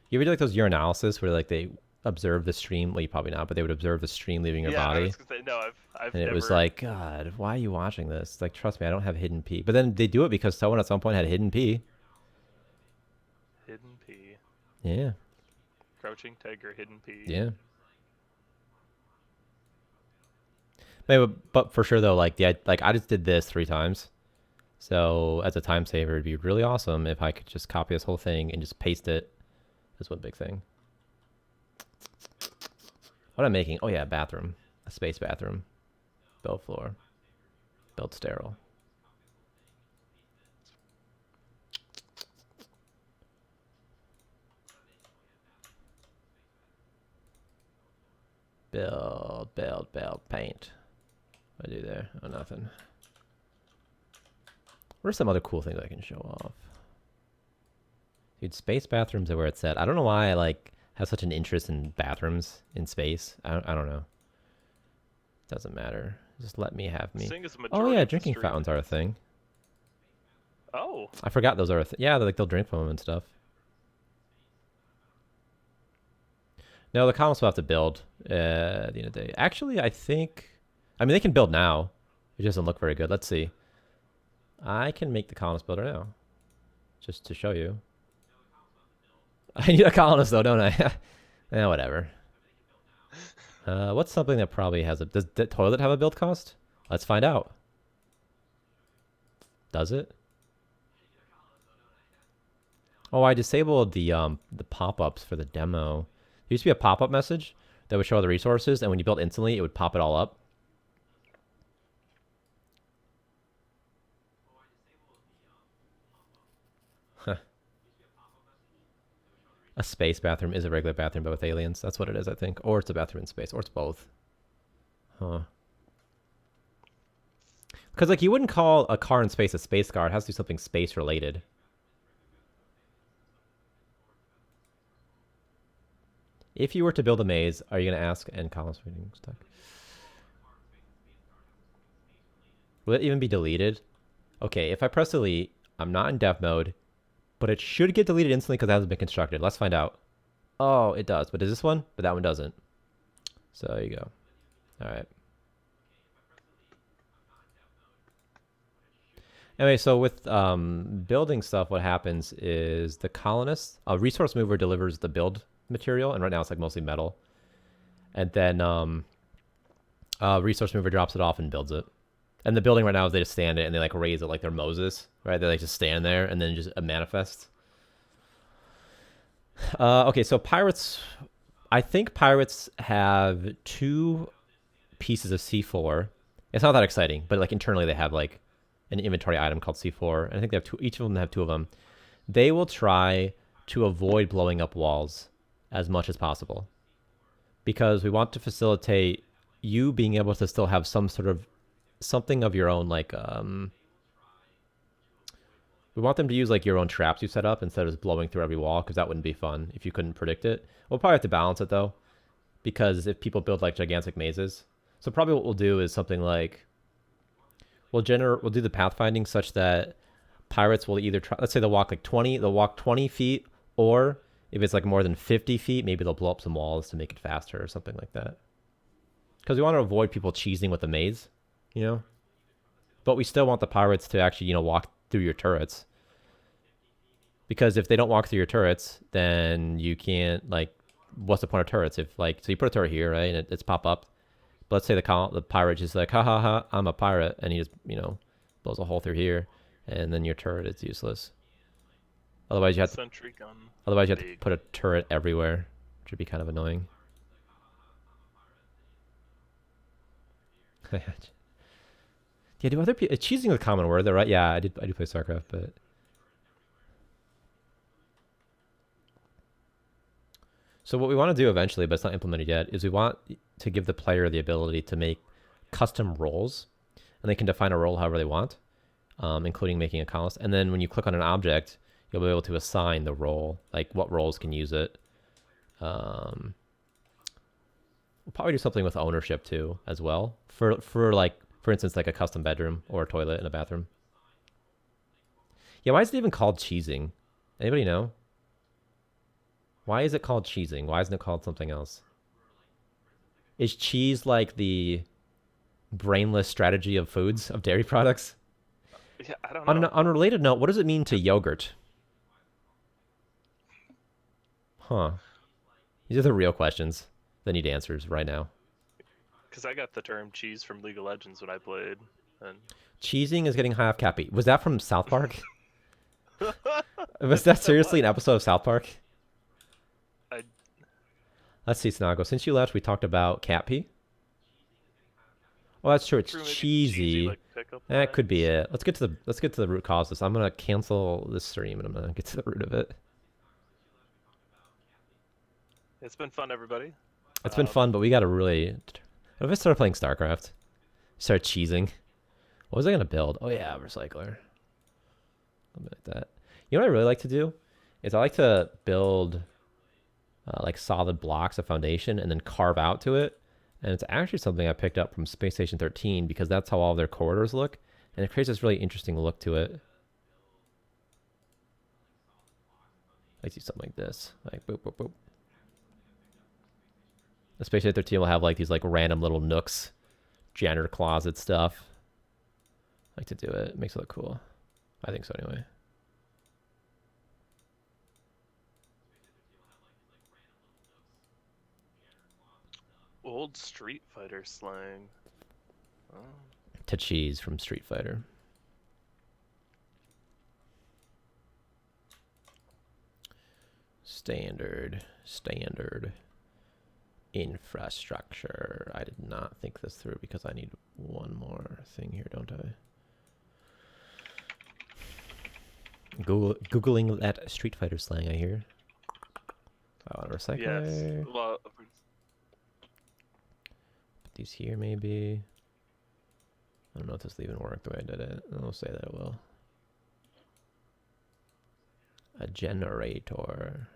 B: You ever do like those urinalysis where like they observe the stream? Well, you probably not, but they would observe the stream leaving your body.
A: I was gonna say, no, I've
B: and
A: never...
B: it was like, God, why are you watching this? Like, trust me, I don't have hidden pee. But then they do it because someone at some point had hidden pee.
A: Hidden pee.
B: Yeah.
A: Crouching tiger, hidden pee.
B: Yeah. Maybe, but for sure though, like I just did this 3 times. So as a time saver, it'd be really awesome if I could just copy this whole thing and just paste it. That's one big thing. What I'm making? Oh yeah, bathroom, a space bathroom, build floor, build sterile. Build, paint. What do I do there? Oh, nothing. What are some other cool things I can show off? Dude, space bathrooms are where it's at. I don't know why I like have such an interest in bathrooms in space. I don't know. Doesn't matter. Just let me have me. Oh yeah, drinking fountains are a thing.
A: Oh.
B: I forgot those are a thing. Yeah, like they'll drink from them and stuff. No, the colonists will have to build at the end of the day. Actually, I mean, they can build now. It doesn't look very good. Let's see. I can make the colonist builder now. Just to show you. I need a colonist though, don't I? Whatever. What's something that probably has a... Does the toilet have a build cost? Let's find out. Does it? Oh, I disabled the pop-ups for the demo. There used to be a pop-up message that would show all the resources, and when you built instantly, it would pop it all up. Huh. A space bathroom is a regular bathroom, but with aliens. That's what it is, I think. Or it's a bathroom in space, or it's both. Huh. Because, like, you wouldn't call a car in space a space car. It has to do something space-related. If you were to build a maze, are you going to ask and columns reading stuck? Will it even be deleted? Okay, if I press delete, I'm not in dev mode, but it should get deleted instantly because it hasn't been constructed. Let's find out. Oh, it does. But is this one? But that one doesn't. So there you go. All right. Anyway, so with building stuff, what happens is the colonist, a resource mover delivers the build material, and right now it's like mostly metal. And then resource mover drops it off and builds it. And the building right now is they just stand it and they like raise it like they're Moses, right? They like just stand there and then just manifest. Okay, so pirates I think pirates have 2 pieces of C4. It's not that exciting, but like internally they have like an inventory item called C4. And I think they have 2. Each of them have 2 of them. They will try to avoid blowing up walls as much as possible because we want to facilitate you being able to still have some sort of something of your own, like we want them to use like your own traps you set up instead of just blowing through every wall, because that wouldn't be fun if you couldn't predict it. We'll probably have to balance it though, because if people build like gigantic mazes, so probably what we'll do is something like we'll do the pathfinding such that pirates will either try, let's say they'll walk 20 feet, or if it's like more than 50 feet, maybe they'll blow up some walls to make it faster or something like that. Because we want to avoid people cheesing with the maze, you know? But we still want the pirates to actually, you know, walk through your turrets. Because if they don't walk through your turrets, then you can't, like, what's the point of turrets? If, like, so you put a turret here, right, and it's pop up. But let's say the pirate just like, ha ha ha, I'm a pirate, and he just, you know, blows a hole through here, and then your turret is useless. Otherwise, you have
A: Sentry gun.
B: Otherwise, you have to put a turret everywhere, which would be kind of annoying. Yeah, do other people... Cheesing is a common word, though, right? Yeah, I do play StarCraft, but... So what we want to do eventually, but it's not implemented yet, is we want to give the player the ability to make custom roles, and they can define a role however they want, including making a column. And then when you click on an object, you'll be able to assign the role, like what roles can use it. We'll probably do something with ownership too, as well, for instance, like a custom bedroom or a toilet and a bathroom. Yeah, why is it even called cheesing? Anybody know? Why is it called cheesing? Why isn't it called something else? Is cheese like the brainless strategy of foods, of dairy products?
A: Yeah, I don't
B: On
A: know.
B: an unrelated note, what does it mean to yogurt? Huh. These are the real questions that need answers right now.
A: Because I got the term cheese from League of Legends when I played. And...
B: Cheesing is getting high off Cappy. Was that from South Park? Was that seriously an episode of South Park? Let's see, Snago. Since you left, we talked about cat pee. Oh, that's true. It's cheesy. Like that could be it. Let's get to the root cause of this. I'm gonna cancel this stream and I'm gonna get to the root of it.
A: It's been fun, everybody.
B: It's been fun, but we gotta really... What if I start playing StarCraft? Start cheesing. What was I gonna build? Oh yeah, recycler. Something like that. You know what I really like to do? Is I like to build like solid blocks of foundation and then carve out to it. And it's actually something I picked up from Space Station 13 because that's how all of their corridors look. And it creates this really interesting look to it. I see something like this. Like boop, boop, boop. The Space Station 13 will have like these like random little nooks, janitor closet stuff. I like to do it. It makes it look cool. I think so anyway.
A: Old Street Fighter slang. Oh.
B: To cheese from Street Fighter. Standard infrastructure. I did not think this through because I need one more thing here, don't I? Googling that Street Fighter slang, I hear. Oh, recycler.
A: Yes. Well,
B: put these here, maybe. I don't know if this will even work the way I did it. I'll say that it will. A generator.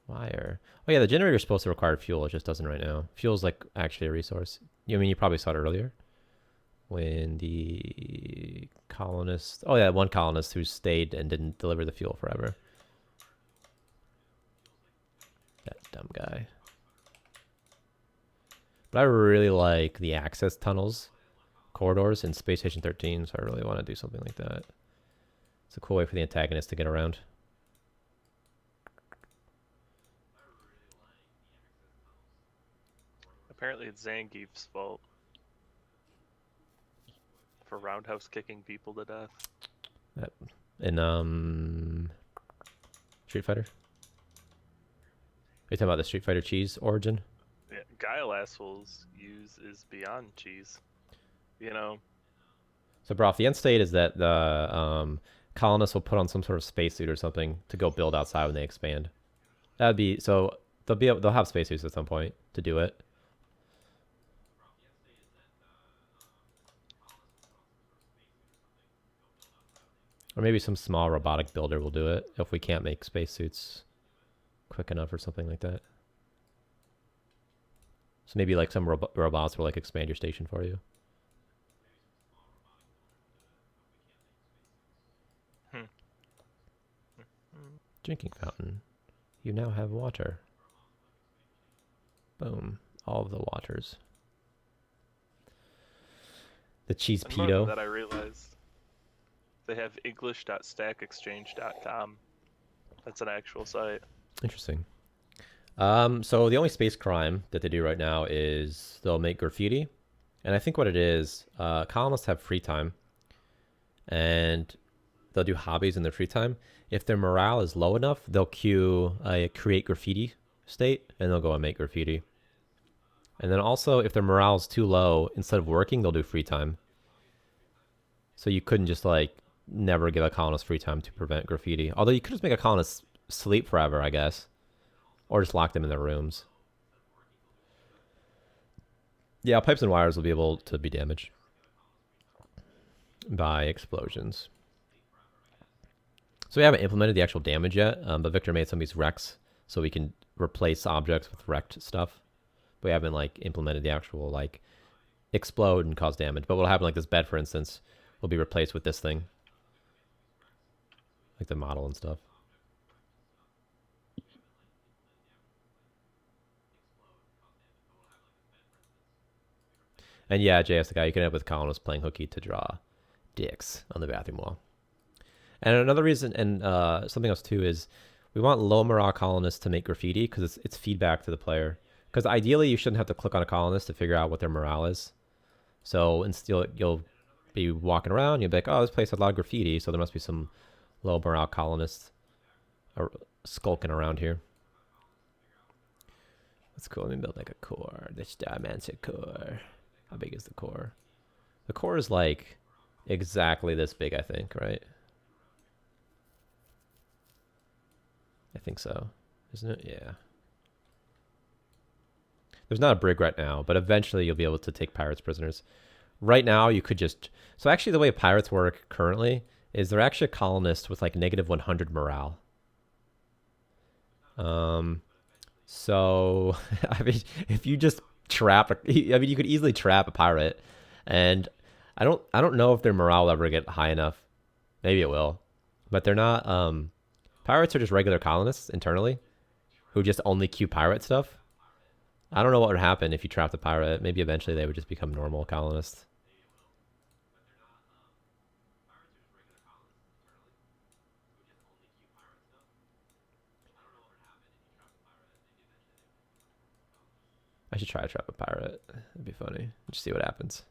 B: Wire. Oh yeah, the generator is supposed to require fuel. It just doesn't right now. Fuel is like actually a resource. I mean, you probably saw it earlier. When the colonists... Oh yeah, one colonist who stayed and didn't deliver the fuel forever. That dumb guy. But I really like the access tunnels, corridors in Space Station 13, so I really want to do something like that. It's a cool way for the antagonist to get around.
A: Apparently it's Zangief's fault for roundhouse kicking people to death.
B: And Street Fighter? Are you talking about the Street Fighter cheese origin?
A: Yeah, Guile assholes use is beyond cheese. You know.
B: So, Broth, the end state is that the colonists will put on some sort of spacesuit or something to go build outside when they expand. That'd be so they'll have spacesuits at some point to do it. Or maybe some small robotic builder will do it if we can't make spacesuits quick enough or something like that. So maybe like some robots will like expand your station for you. Drinking fountain. You now have water. Boom. All of the waters. The cheese
A: And more
B: pedo.
A: than that, I realized they have english.stackexchange.com. That's an actual site.
B: Interesting. So the only space crime that they do right now is they'll make graffiti. And I think what it is, colonists have free time. And they'll do hobbies in their free time. If their morale is low enough, they'll queue a create graffiti state, and they'll go and make graffiti. And then also, if their morale is too low, instead of working, they'll do free time. So you couldn't just like never give a colonist free time to prevent graffiti. Although you could just make a colonist sleep forever, I guess. Or just lock them in their rooms. Yeah, pipes and wires will be able to be damaged by explosions. So we haven't implemented the actual damage yet, but Victor made some of these wrecks so we can replace objects with wrecked stuff. But we haven't like implemented the actual like explode and cause damage. But what'll happen, like this bed, for instance, will be replaced with this thing, like the model and stuff. And yeah, JS the guy, you can end up with colonists playing hooky to draw dicks on the bathroom wall. And another reason, and something else too, is we want low morale colonists to make graffiti because it's feedback to the player. Because ideally, you shouldn't have to click on a colonist to figure out what their morale is. So instead, you'll be walking around, you'll be like, oh, this place has a lot of graffiti, so there must be some low morale colonists skulking around here. That's cool. Let me build like a core. The Starmancer core. How big is the core? The core is like exactly this big, I think, right? I think so. Isn't it? Yeah. There's not a brig right now, but eventually you'll be able to take pirates prisoners. Right now, you could just... So actually the way pirates work currently is they're actually a colonist with like negative 100 morale. So, I mean, if you just trap... I mean, you could easily trap a pirate. And I don't know if their morale will ever get high enough. Maybe it will. But they're not... Pirates are just regular colonists internally who just only queue pirate stuff. I don't know what would happen if you trapped a pirate. Maybe eventually they would just become normal colonists. I should try to trap a pirate. It'd be funny. Just see what happens.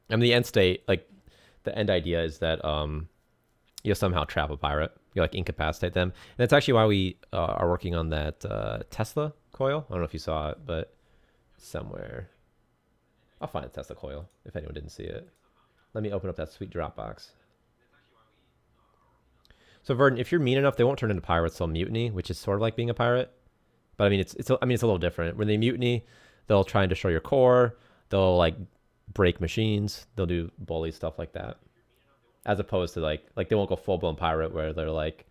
B: And the end state, like the end idea is that you'll somehow trap a pirate. You like incapacitate them. And that's actually why we are working on that Tesla coil. I don't know if you saw it, but somewhere. I'll find a Tesla coil if anyone didn't see it. Let me open up that sweet Dropbox. So Verdant, if you're mean enough, they won't turn into pirates. They'll mutiny, which is sort of like being a pirate. But I mean, it's a little different. When they mutiny, they'll try and destroy your core. They'll like break machines. They'll do bully stuff like that. As opposed to like they won't go full blown pirate where they're like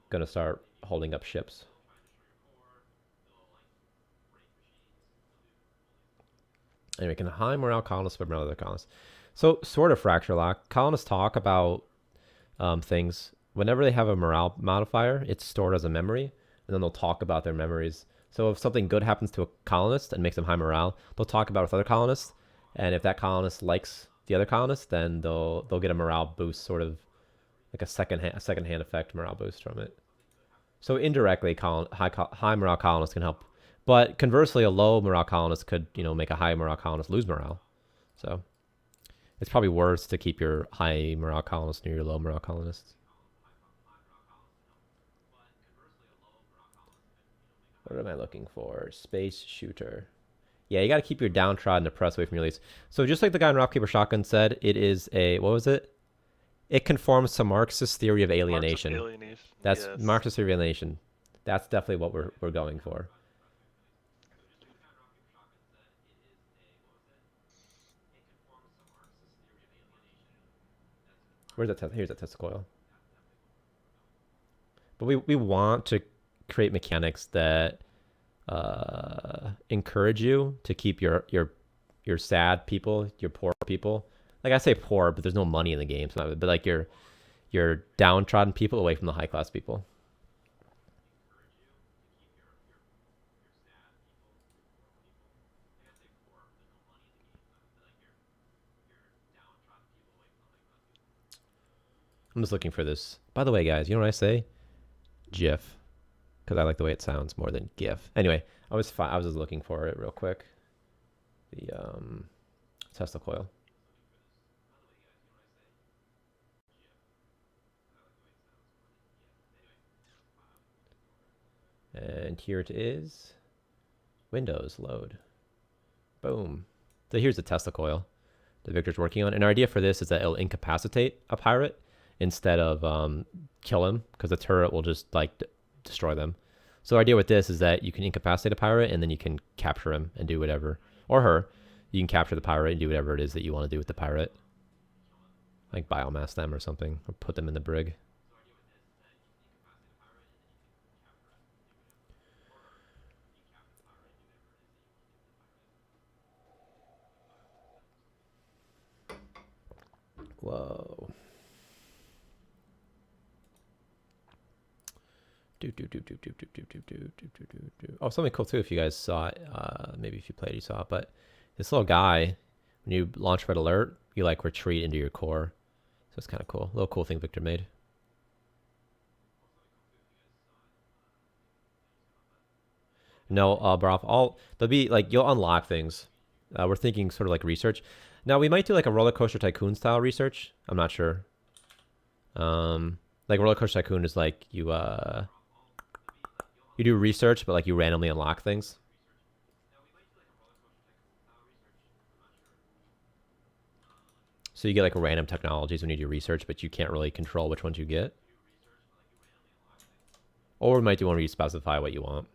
B: gonna start holding up ships. Anyway, can high morale colonists spread around other colonists? So sort of fracture lock. Colonists talk about things whenever they have a morale modifier. It's stored as a memory, and then they'll talk about their memories. So if something good happens to a colonist and makes them high morale, they'll talk about it with other colonists, and if that colonist likes the other colonists, then they'll get a morale boost, sort of like a second hand effect morale boost from it. So indirectly, high morale colonists can help, but conversely, a low morale colonist could make a high morale colonist lose morale. So it's probably worse to keep your high morale colonists near your low morale colonists. What am I looking for? Space shooter. Yeah, you got to keep your downtrodden oppressed away from your elites. So just like the guy in Rock Paper Shotgun said, it is a, what was it? It conforms to Marxist theory of alienation.
A: Marxist alienation.
B: That's
A: yes.
B: Marxist theory of alienation. That's definitely what we're going for. Where's that test? Here's that test coil. But we want to create mechanics that encourage you to keep your sad people, your poor people. Like I say poor, but there's no money in the game. So but like your downtrodden people away from the high class people. I'm just looking for this. By the way, guys, you know what I say? GIF. Because I like the way it sounds more than GIF. Anyway, I was just looking for it real quick. The Tesla coil. And here it is. Windows load. Boom. So here's the Tesla coil that Victor's working on. And our idea for this is that it'll incapacitate a pirate instead of kill him, because the turret will just like destroy them. So our idea with this is that you can incapacitate a pirate and then you can capture him and do whatever, or her. You can capture the pirate and do whatever it is that you want to do with the pirate, like biomass them or something, or put them in the brig. Whoa. Oh, something cool too. If you guys saw it, maybe if you played, you saw it. But this little guy, when you launch red alert, you like retreat into your core. So it's kind of cool. Little cool thing Victor made. No, Baroff. There'll be like you'll unlock things. We're thinking sort of like research. Now we might do like a roller coaster tycoon style research. I'm not sure. Like roller coaster tycoon is like you do research, but like you randomly unlock things. So you get like random technologies when you do research, but you can't really control which ones you get. Or we might do one where you specify what you want.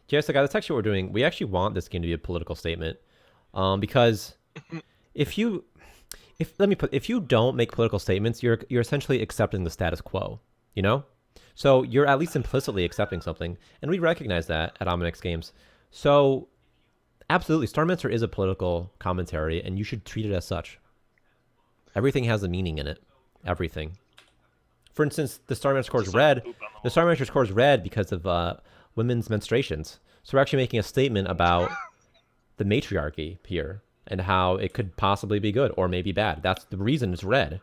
B: Yes, guys, that's actually what we're doing. We actually want this game to be a political statement, because if you don't make political statements, you're essentially accepting the status quo. You know, so you're at least implicitly accepting something, and we recognize that at Omnix Games. So, absolutely, Starmancer is a political commentary, and you should treat it as such. Everything has a meaning in it. Everything. For instance, the Starmancer score is red. The Starmancer score is red because of women's menstruations. So we're actually making a statement about the matriarchy here and how it could possibly be good or maybe bad. That's the reason it's red.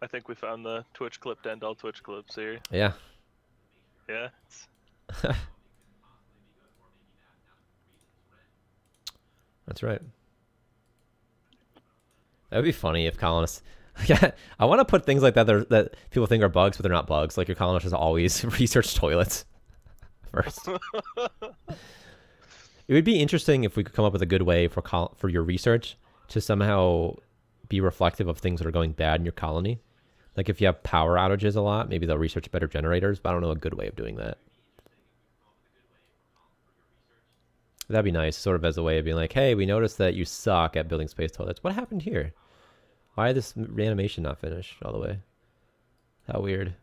A: I think we found the Twitch clip to end all Twitch clips here.
B: Yeah.
A: Yeah.
B: That's right. That would be funny if colonists... Yeah, I want to put things like that that people think are bugs, but they're not bugs. Like your colonist has always researched toilets first. It would be interesting if we could come up with a good way for your research to somehow be reflective of things that are going bad in your colony. Like if you have power outages a lot, maybe they'll research better generators, but I don't know a good way of doing that. That'd be nice, sort of as a way of being like, hey, we noticed that you suck at building space toilets. What happened here? Why is this reanimation not finished all the way? How weird.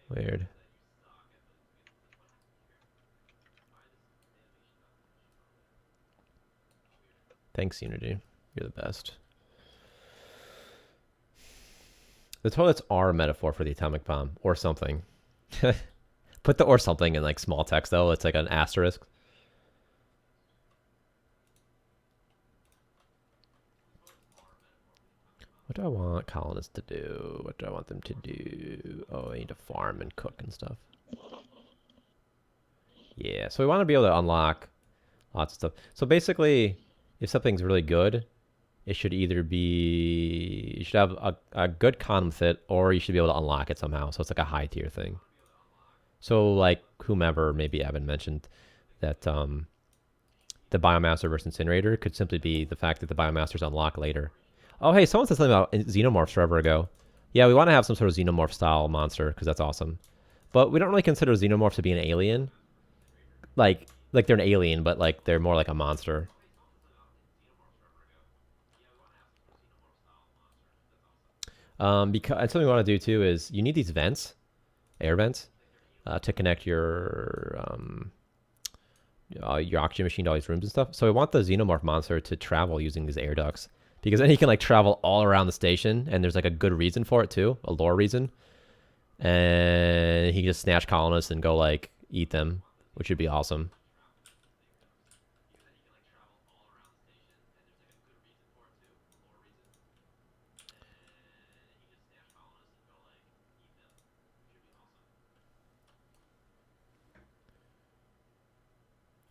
B: Weird. Thanks, Unity. You're the best. The toilets are a metaphor for the atomic bomb, or something. Put the or something in like small text though. It's like an asterisk. What do I want colonists to do? What do I want them to do? Oh, I need to farm and cook and stuff. Yeah, so we want to be able to unlock lots of stuff. So basically, if something's really good, it should either be, you should have a good con with it, or you should be able to unlock it somehow. So it's like a high tier thing. So like whomever, maybe Evan mentioned that the Biomaster versus Incinerator could simply be the fact that the Biomasters unlock later. Oh, hey, someone said something about Xenomorphs forever ago. Yeah, we want to have some sort of Xenomorph style monster because that's awesome. But we don't really consider Xenomorphs to be an alien. Like they're an alien, but like they're more like a monster. Because something we want to do too is you need these vents, air vents, to connect your oxygen machine to all these rooms and stuff. So we want the Xenomorph monster to travel using these air ducts because then he can like travel all around the station, and there's like a good reason for it too, a lore reason. And he can just snatch colonists and go like eat them, which would be awesome.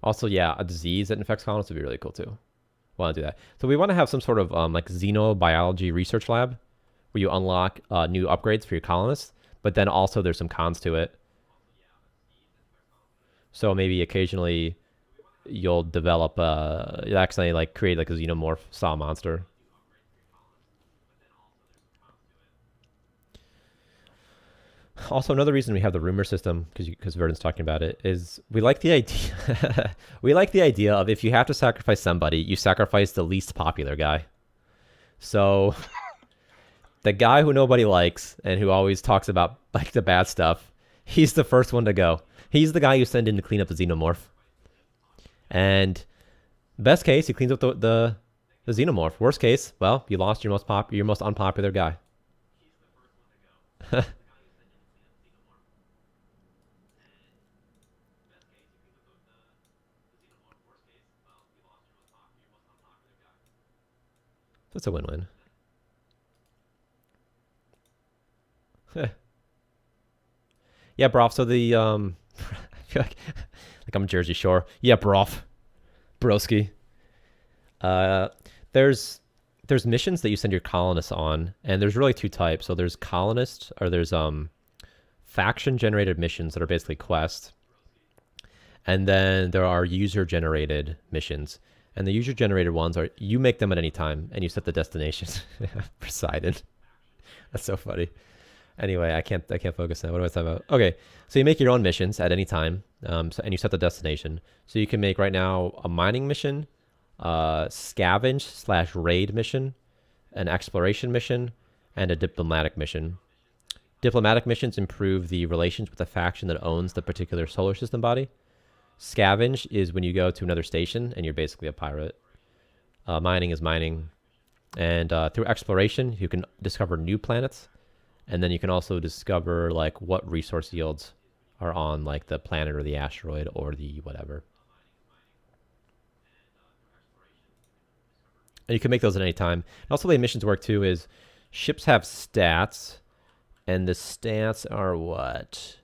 B: Also, yeah, a disease that infects colonists would be really cool too. Want to do that. So we want to have some sort of like xenobiology research lab where you unlock new upgrades for your colonists, but then also there's some cons to it. So maybe occasionally you'll develop you accidentally like create like a xenomorph style monster. Also, another reason we have the rumor system, because Verdon's talking about it, is we like the idea. We like the idea of if you have to sacrifice somebody, you sacrifice the least popular guy. So the guy who nobody likes and who always talks about like the bad stuff, he's the first one to go. He's the guy you send in to clean up the xenomorph. And best case, he cleans up the xenomorph. Worst case, well, you lost your most unpopular guy. That's a win-win. Yeah, Broff. So the I feel like I'm Jersey Shore. Yeah, Broff, broski. Uh, there's missions that you send your colonists on, and there's really two types. So there's colonist, or there's faction generated missions that are basically quests, and then there are user generated missions. And the user generated ones are you make them at any time, and you set the destination. Poseidon. That's so funny. Anyway, I can't focus now. What do I talk about? Okay, so you make your own missions at any time, and you set the destination. So you can make right now a mining mission, scavenge / raid mission, an exploration mission, and a diplomatic mission. Diplomatic missions improve the relations with the faction that owns the particular solar system body. Scavenge is when you go to another station and you're basically a pirate. Mining is mining. And through exploration, you can discover new planets. And then you can also discover like what resource yields are on like the planet or the asteroid or the whatever. And you can make those at any time. And also the way missions work too is ships have stats, and the stats are what?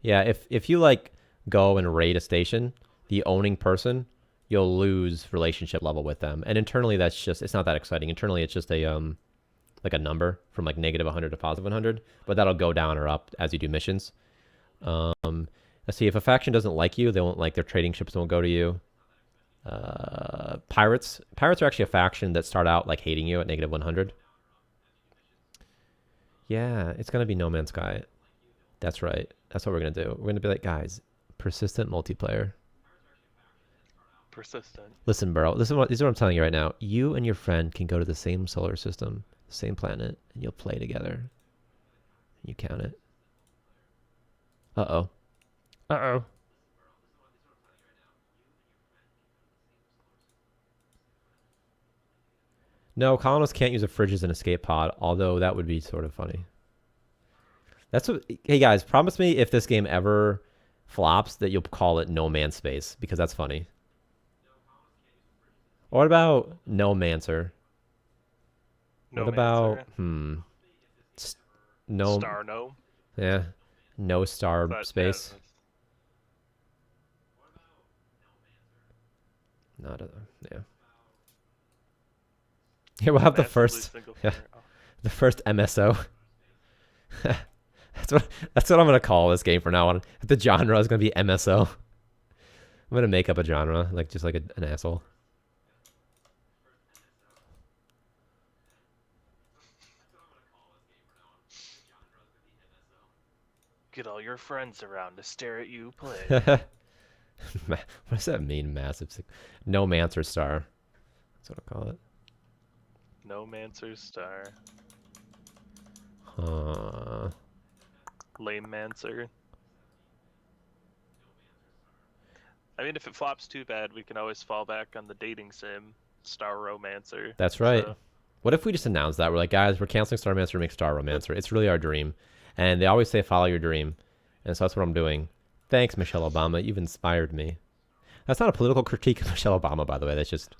B: Yeah, if you like go and raid a station, the owning person, you'll lose relationship level with them. And internally that's just it's not that exciting. Internally it's just a like a number from like negative 100 to positive 100, but that'll go down or up as you do missions. Let's see, if a faction doesn't like you, they won't like their trading ships won't go to you. Pirates are actually a faction that start out like hating you at negative 100. Yeah, it's gonna be No Man's Sky. That's right. That's what we're gonna do. We're gonna be like, guys, persistent multiplayer.
A: Persistent.
B: Listen, bro. This is what I'm telling you right now. You and your friend can go to the same solar system, same planet, and you'll play together. You count it. Uh-oh. Uh-oh. No, colonists can't use a fridge as an escape pod, although that would be sort of funny. That's what. Hey guys, promise me if this game ever flops that you'll call it No Man Space because that's funny. Or what about No Mancer?
A: No
B: What about
A: Mancer.
B: no?
A: Star no.
B: Yeah, no star space.
A: Yeah,
B: Not a yeah. Yeah, we'll have the
A: Massively
B: first,
A: single
B: yeah,
A: player. Oh.
B: the first MSO. That's what I'm gonna call this game from now on. The genre is gonna be MSO. I'm gonna make up a genre, like just like an asshole.
A: Get all your friends around to stare at you play.
B: What does that mean, massive? No Mancer Star. That's what I call it.
A: No Mancer Star. Lame Mancer. I mean, if it flops too bad, we can always fall back on the dating sim, Star Romancer.
B: That's right.
A: So.
B: What if we just announce that? We're like, guys, we're canceling Starmancer to make Star Romancer. It's really our dream. And they always say, follow your dream. And so that's what I'm doing. Thanks, Michelle Obama. You've inspired me. That's not a political critique of Michelle Obama, by the way. That's just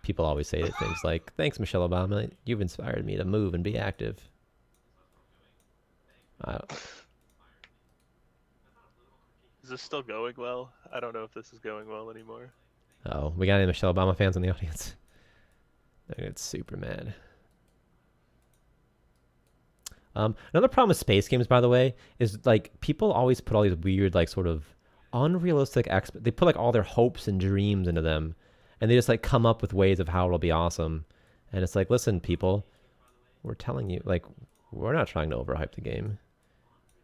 B: people always say things like, thanks, Michelle Obama. You've inspired me to move and be active.
A: Is this still going well? I don't know if this is going well anymore.
B: Oh, we got any Michelle Obama fans in the audience? They're gonna get super mad. Another problem with space games, by the way, is like people always put all these weird, like sort of unrealistic they put like all their hopes and dreams into them, and they just like come up with ways of how it'll be awesome. And it's like, listen, people, we're telling you, like, we're not trying to overhype the game,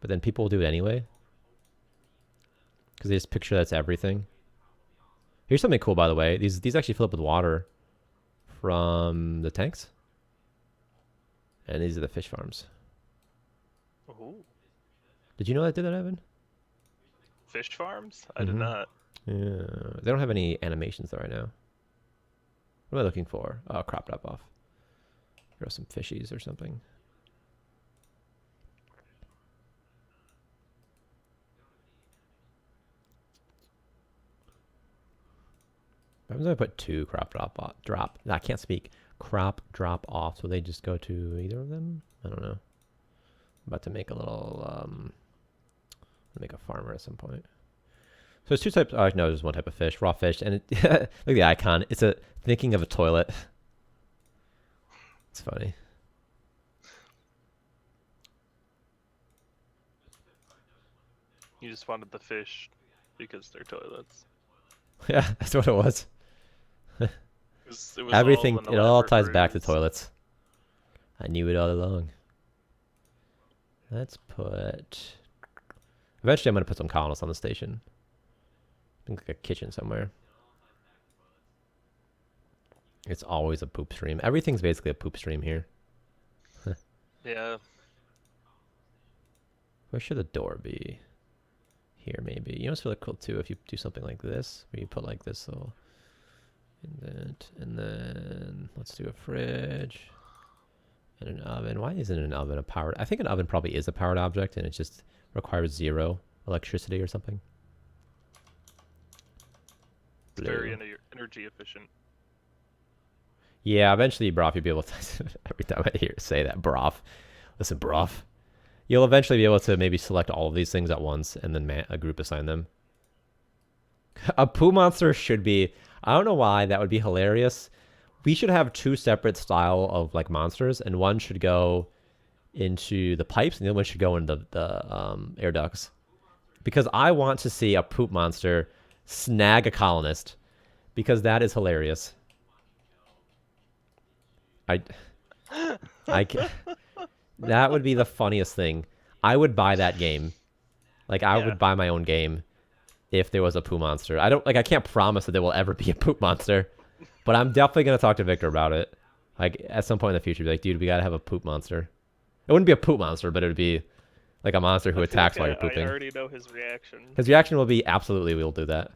B: but then people will do it anyway because they just picture that's everything. Here's something cool, by the way. These actually fill up with water from the tanks, and these are the fish farms.
A: Ooh.
B: Did you know that did that, Evan?
A: Fish farms? I did not.
B: Yeah, they don't have any animations though right now. What am I looking for? Oh, crop drop off. Grow some fishies or something. What happens if I put two crop drop? I can't speak. Crop drop off. So they just go to either of them? I don't know. I'm about to make a little make a farmer at some point. So there's two types. Oh no, there's one type of fish, raw fish, and look at the icon. It's thinking of a toilet. It's funny.
A: You just wanted the fish because they're toilets.
B: Yeah, that's what it was.
A: It was
B: Everything, it all ties
A: ruse.
B: back to toilets. I knew it all along. Let's put... Eventually I'm going to put some colonists on the station. I think like a kitchen somewhere. It's always a poop stream. Everything's basically a poop stream here.
A: Yeah.
B: Where should the door be? Here maybe. You know what's really cool too if you do something like this, where you put like this little indent, and then let's do a fridge and an oven. Why isn't an oven a powered? I think an oven probably is a powered object and it just requires 0 electricity or something.
A: It's very energy efficient.
B: Yeah, eventually, Broth, you'll be able to... every time I say that, Broth. Listen, Broth. You'll eventually be able to maybe select all of these things at once and then a group assign them. A poo monster should be... I don't know why. That would be hilarious. We should have 2 separate style of like monsters, and one should go into the pipes, and the other one should go into the air ducts. Because I want to see a poop monster snag a colonist, because that is hilarious. That would be the funniest thing. I would buy that game. Like I would buy my own game if there was a poo monster. I can't promise that there will ever be a poop monster, but I'm definitely gonna talk to Victor about it. Like at some point in the future, be like, dude, we gotta have a poop monster. It wouldn't be a poop monster, but it would be like a monster who attacks while you're pooping.
A: I already know his reaction.
B: His reaction will be absolutely, we'll do that.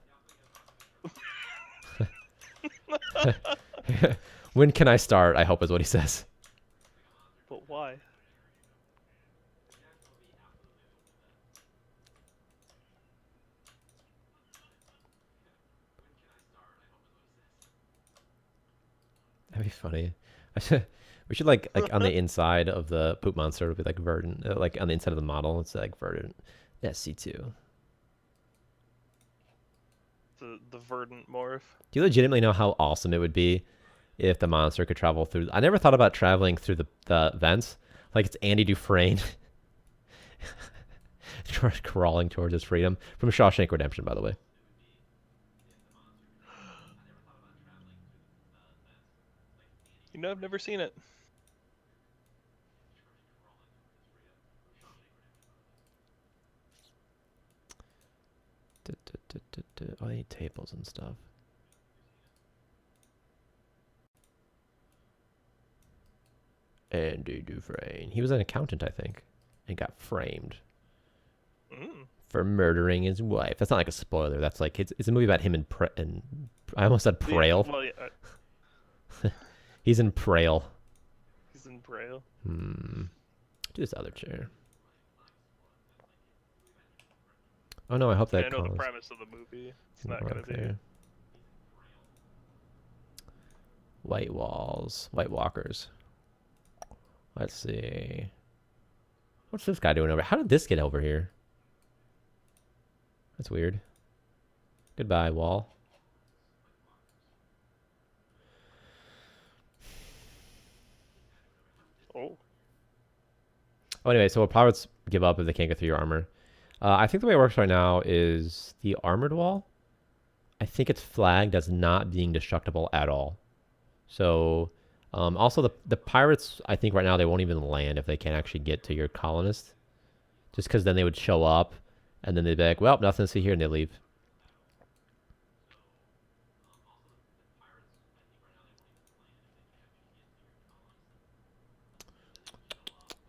B: When can I start? I hope is what he says.
A: But why?
B: That'd be funny. We should like on the inside of the poop monster would be like verdant, like on the inside of the model it's like verdant SC2.
A: The verdant morph.
B: Do you legitimately know how awesome it would be if the monster could travel through. I never thought about traveling through the vents. Like it's Andy Dufresne crawling towards his freedom from Shawshank Redemption, by the way.
A: You know, I've never seen it.
B: Oh, I need tables and stuff. Andy Dufresne. He was an accountant, I think, and got framed for murdering his wife. That's not like a spoiler. That's like it's a movie about him and I almost said Prail.
A: Well, yeah.
B: He's in Prail.
A: He's in Braille.
B: Do this other chair. Oh no, I hope that.
A: I know the premise of the movie. It's not gonna be
B: white walls, White Walkers. Let's see. What's this guy doing over? How did this get over here? That's weird. Goodbye, wall.
A: Oh,
B: anyway, so pirates give up if they can't get through your armor. I think the way it works right now is the armored wall. I think it's flagged as not being destructible at all. So, also the pirates, I think right now they won't even land if they can't actually get to your colonist. Just because then they would show up, and then they'd be like, well, nothing to see here, and they leave.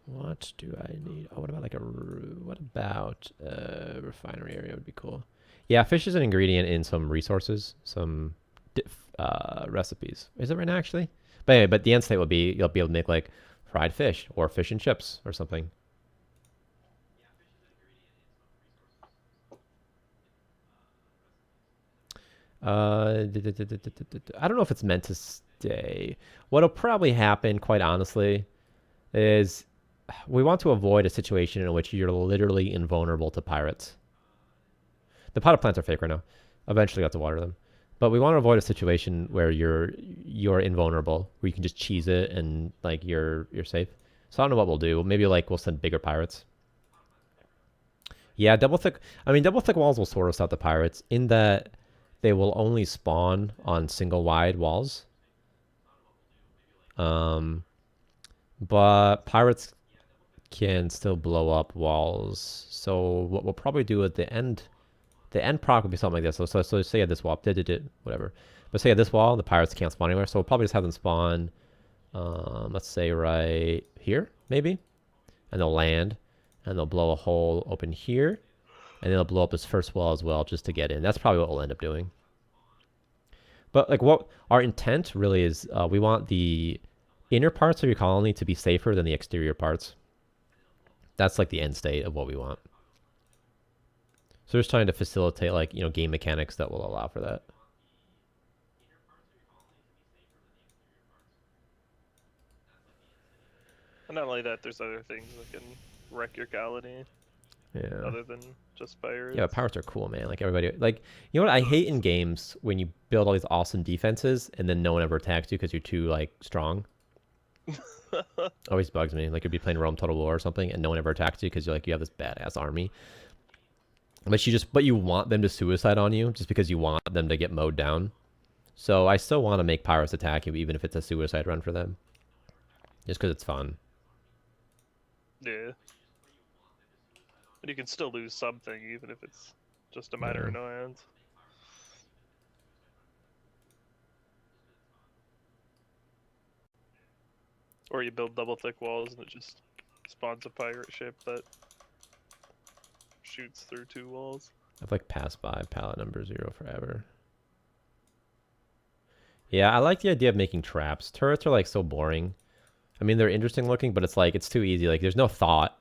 B: What do I need? Oh, what about like a refinery area would be cool. Yeah, fish is an ingredient in some resources, some recipes. Is it right now actually? But anyway, but the end state will be you'll be able to make like fried fish or fish and chips or something. I don't know if it's meant to stay. What'll probably happen, quite honestly, is we want to avoid a situation in which you're literally invulnerable to pirates. The potted plants are fake right now. Eventually, got to water them, but we want to avoid a situation where you're invulnerable, where you can just cheese it and like you're safe. So I don't know what we'll do. Maybe like we'll send bigger pirates. Yeah, double thick. I mean, double thick walls will sort us out the pirates in that they will only spawn on single wide walls. But pirates can still blow up walls. So what we'll probably do at the end proc would be something like this. So say at this wall, whatever. But say at this wall, the pirates can't spawn anywhere. So we'll probably just have them spawn, let's say right here, maybe. And they'll land, and they'll blow a hole open here. And they'll blow up this first wall as well just to get in. That's probably what we'll end up doing. But like what our intent really is, we want the inner parts of your colony to be safer than the exterior parts. That's like the end state of what we want. So we're just trying to facilitate like, game mechanics that will allow for that.
A: and not only that, there's other things that can wreck your colony.
B: Yeah.
A: Other than just pirates.
B: Yeah, pirates are cool, man. Like everybody, like what I hate in games when you build all these awesome defenses and then no one ever attacks you because you're too like strong. Always bugs me. Like you'd be playing Rome Total War or something, and no one ever attacks you because you have this badass army. But you want them to suicide on you just because you want them to get mowed down. So I still want to make pirates attack you, even if it's a suicide run for them, just because it's fun.
A: Yeah. But you can still lose something, even if it's just a minor annoyance. Or you build double thick walls and it just spawns a pirate ship that shoots through 2 walls.
B: I've like passed by pallet number 0 forever. Yeah, I like the idea of making traps. Turrets are like so boring. I mean, they're interesting looking, but it's like it's too easy. Like there's no thought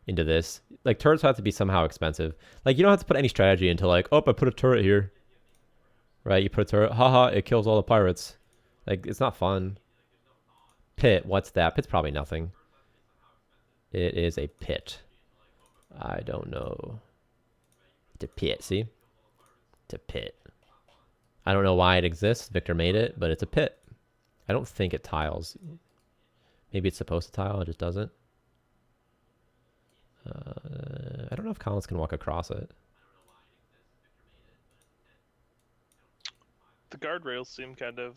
B: into this. Like turrets have to be somehow expensive. Like you don't have to put any strategy into like, oh, I put a turret here. Right? You put a turret, haha, it kills all the pirates. Like it's not fun. Pit, what's that? Pit's probably nothing. It is a pit. I don't know. It's a pit, see? It's a pit. I don't know why it exists. Victor made it, but it's a pit. I don't think it tiles. Maybe it's supposed to tile, it just doesn't. I don't know if Collins can walk across it.
A: The guardrails seem kind of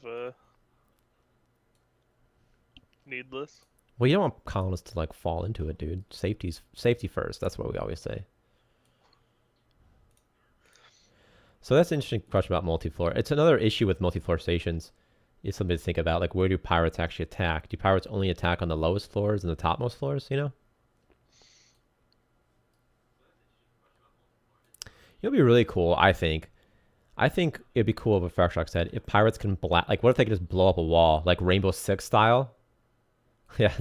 A: needless.
B: Well, you don't want Collins to like fall into it, dude. Safety first. That's what we always say. So that's an interesting question about multi-floor. It's another issue with multi-floor stations. Is something to think about. Like, where do pirates actually attack? Do pirates only attack on the lowest floors and the topmost floors? You know? It would be really cool, I think. I think it'd be cool if Farshock said, if pirates can like, what if they could just blow up a wall, like Rainbow Six style? Yeah.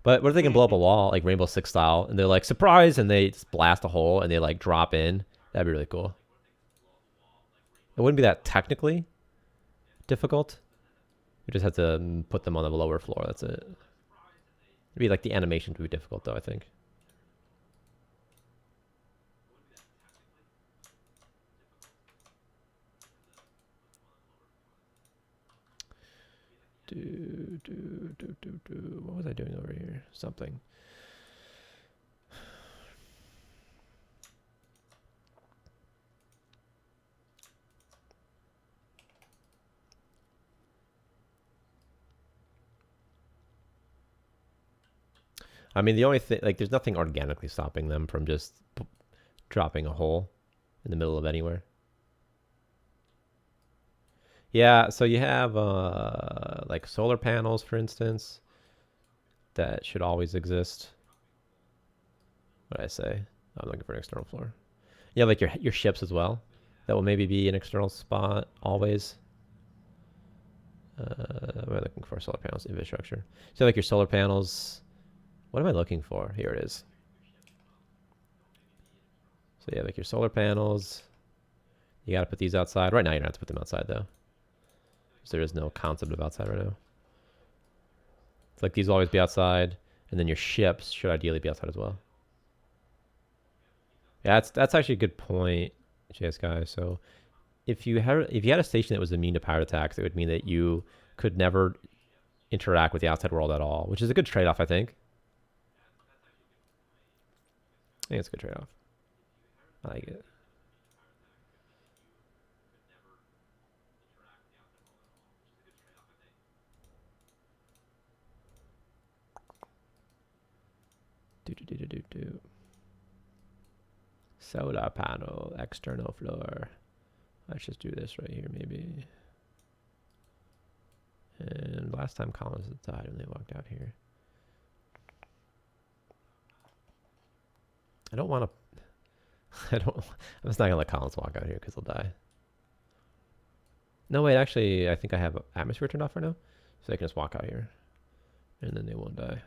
B: But what if they can blow up a wall, like Rainbow Six style, and they're like, surprise, and they just blast a hole and they like drop in? That'd be really cool. It wouldn't be that technically difficult. We just have to put them on the lower floor. That's it. It'd be like the animation would be difficult, though, I think. What was I doing over here? Something. I mean, the only thing, like, there's nothing organically stopping them from just dropping a hole in the middle of anywhere. Yeah, so you have like solar panels, for instance, that should always exist. What did I say? I'm looking for an external floor. Yeah, like your ships as well. That will maybe be an external spot always. What am I looking for? Solar panels, infrastructure. So like your solar panels. What am I looking for? Here it is. So yeah, like your solar panels. You got to put these outside. Right now, you don't have to put them outside though. So there is no concept of outside right now. It's like these will always be outside, and then your ships should ideally be outside as well. Yeah, that's actually a good point, JS guy. So if you had a station that was immune to pirate attacks, it would mean that you could never interact with the outside world at all, which is a good trade-off, I think. I think it's a good trade-off. I like it. Solar panel, external floor. Let's just do this right here, maybe. And last time Collins died when they walked out here. I don't want to. I'm just not gonna let Collins walk out here because he'll die. No, wait. Actually, I think I have atmosphere turned off right now, so they can just walk out here, and then they won't die.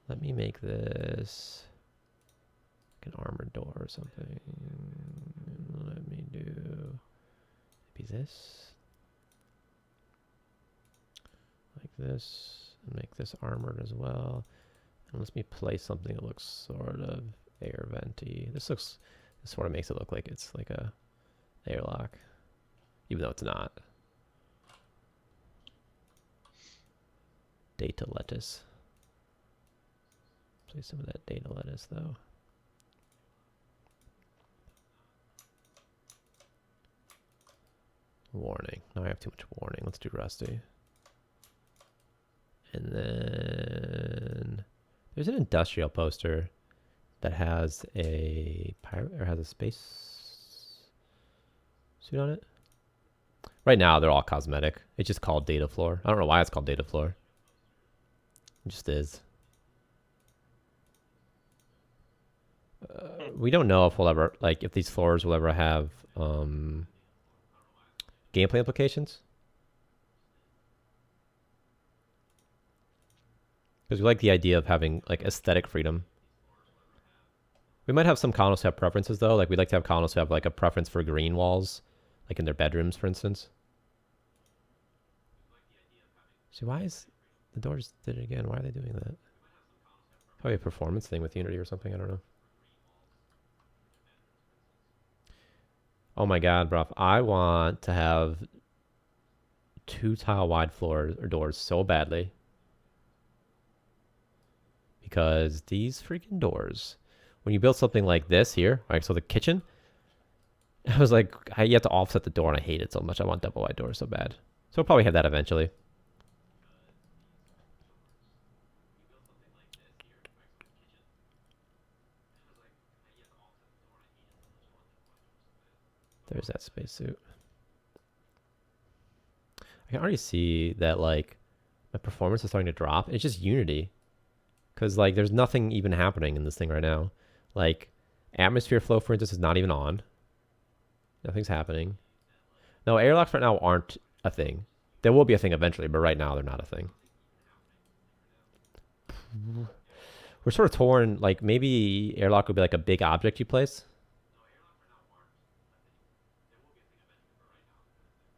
B: Let me make this like an armored door or something. Let me do maybe this, like this, and make this armored as well. And let me place something that looks sort of air venty. This sort of makes it look like it's like a airlock, even though it's not. Data lettuce. Place some of that data lettuce though. Warning. Now I have too much warning. Let's do rusty. And then there's an industrial poster that has a pirate or has a space suit on it. Right now they're all cosmetic. It's just called data floor. I don't know why it's called data floor. It just is. We don't know if we'll ever, like, if these floors will ever have gameplay implications. Because we like the idea of having, like, aesthetic freedom. We might have some colonists have preferences, though. Like, we'd like to have colonists who have, like, a preference for green walls, like in their bedrooms, for instance. So why is the doors did it again? Why are they doing that? Probably a performance thing with Unity or something. I don't know. Oh my god, bro. I want to have 2 tile wide floors or doors so badly. Because these freaking doors, when you build something like this here, right? So the kitchen, I was like, you have to offset the door, and I hate it so much. I want double wide doors so bad. So we'll probably have that eventually. There's that spacesuit. I can already see that like my performance is starting to drop. It's just Unity, because like there's nothing even happening in this thing right now. Like atmosphere flow, for instance, is not even on. Nothing's happening. No, airlocks right now aren't a thing. There will be a thing eventually, but right now they're not a thing. We're sort of torn. Like maybe airlock would be like a big object you place.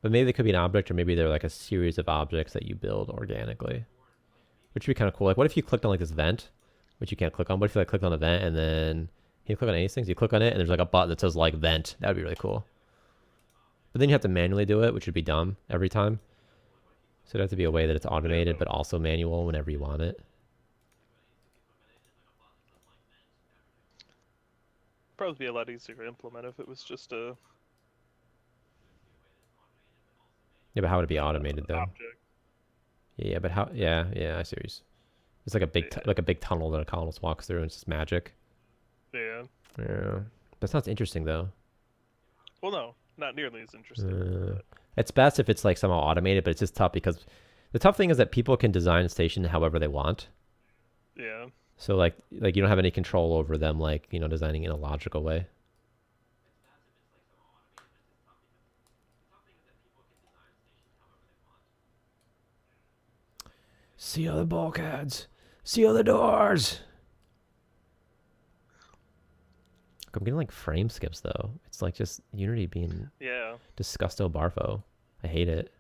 B: But maybe they could be an object, or maybe they're like a series of objects that you build organically, which would be kind of cool. Like, what if you clicked on like this vent, which you can't click on? What if you like clicked on a vent and then you click on any things? You click on it and there's like a button that says like vent. That would be really cool. But then you have to manually do it, which would be dumb every time. So it'd have to be a way that it's automated, but also manual whenever you want it.
A: Probably be a lot easier to implement if it was just a.
B: Yeah, but how would it be automated though?
A: Object.
B: Yeah, but how? Yeah, I see. It's like a big, like a big tunnel that a colonist walks through, and it's just magic.
A: Yeah.
B: Yeah, that sounds interesting though.
A: Well, no, not nearly as interesting.
B: It's best if it's like somehow automated, but it's just tough because the tough thing is that people can design a station however they want.
A: Yeah.
B: So like you don't have any control over them, like, you know, designing in a logical way. Seal the bulkheads. Seal the doors. I'm getting like frame skips though. It's like just Unity being disgusto barfo. I hate it.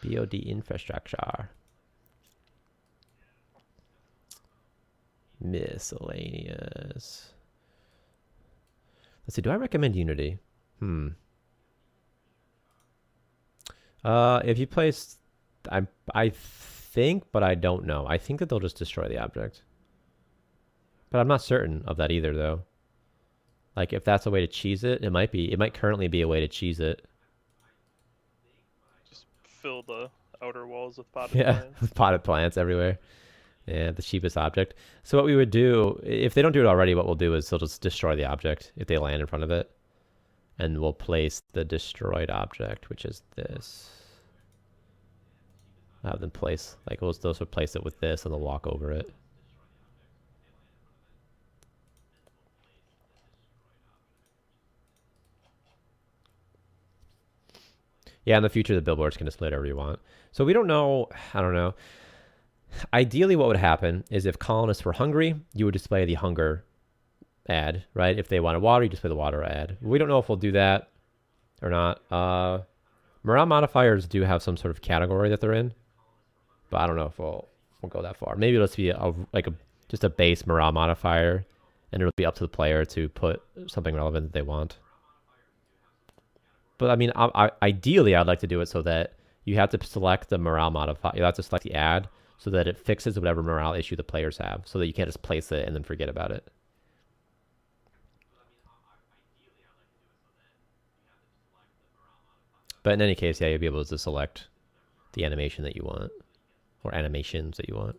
B: BOD infrastructure. Miscellaneous. Let's see. Do I recommend Unity? If you place, I think, but I don't know. I think that they'll just destroy the object. But I'm not certain of that either, though. Like, if that's a way to cheese it, it might be. It might currently be a way to cheese it.
A: Just fill the outer walls with potted plants.
B: With potted plants everywhere. Yeah, the cheapest object. So what we would do, if they don't do it already, what we'll do is they'll just destroy the object if they land in front of it. And we'll place the destroyed object, which is this. I'll have them place, like, those would place it with this, and they'll walk over it. Yeah, in the future, the billboards can display whatever you want. So we don't know, I don't know. Ideally, what would happen is if colonists were hungry, you would display the hunger ad, right? If they wanted water, you display the water ad. We don't know if we'll do that or not. Morale modifiers do have some sort of category that they're in, but I don't know if we'll go that far. Maybe it'll just be just a base morale modifier, and it'll be up to the player to put something relevant that they want. But I mean, ideally, I'd like to do it so that you have to select the morale modifier. You have to select the ad so that it fixes whatever morale issue the players have, so that you can't just place it and then forget about it. But in any case, yeah, you'll be able to select the animation that you want, or animations that you want.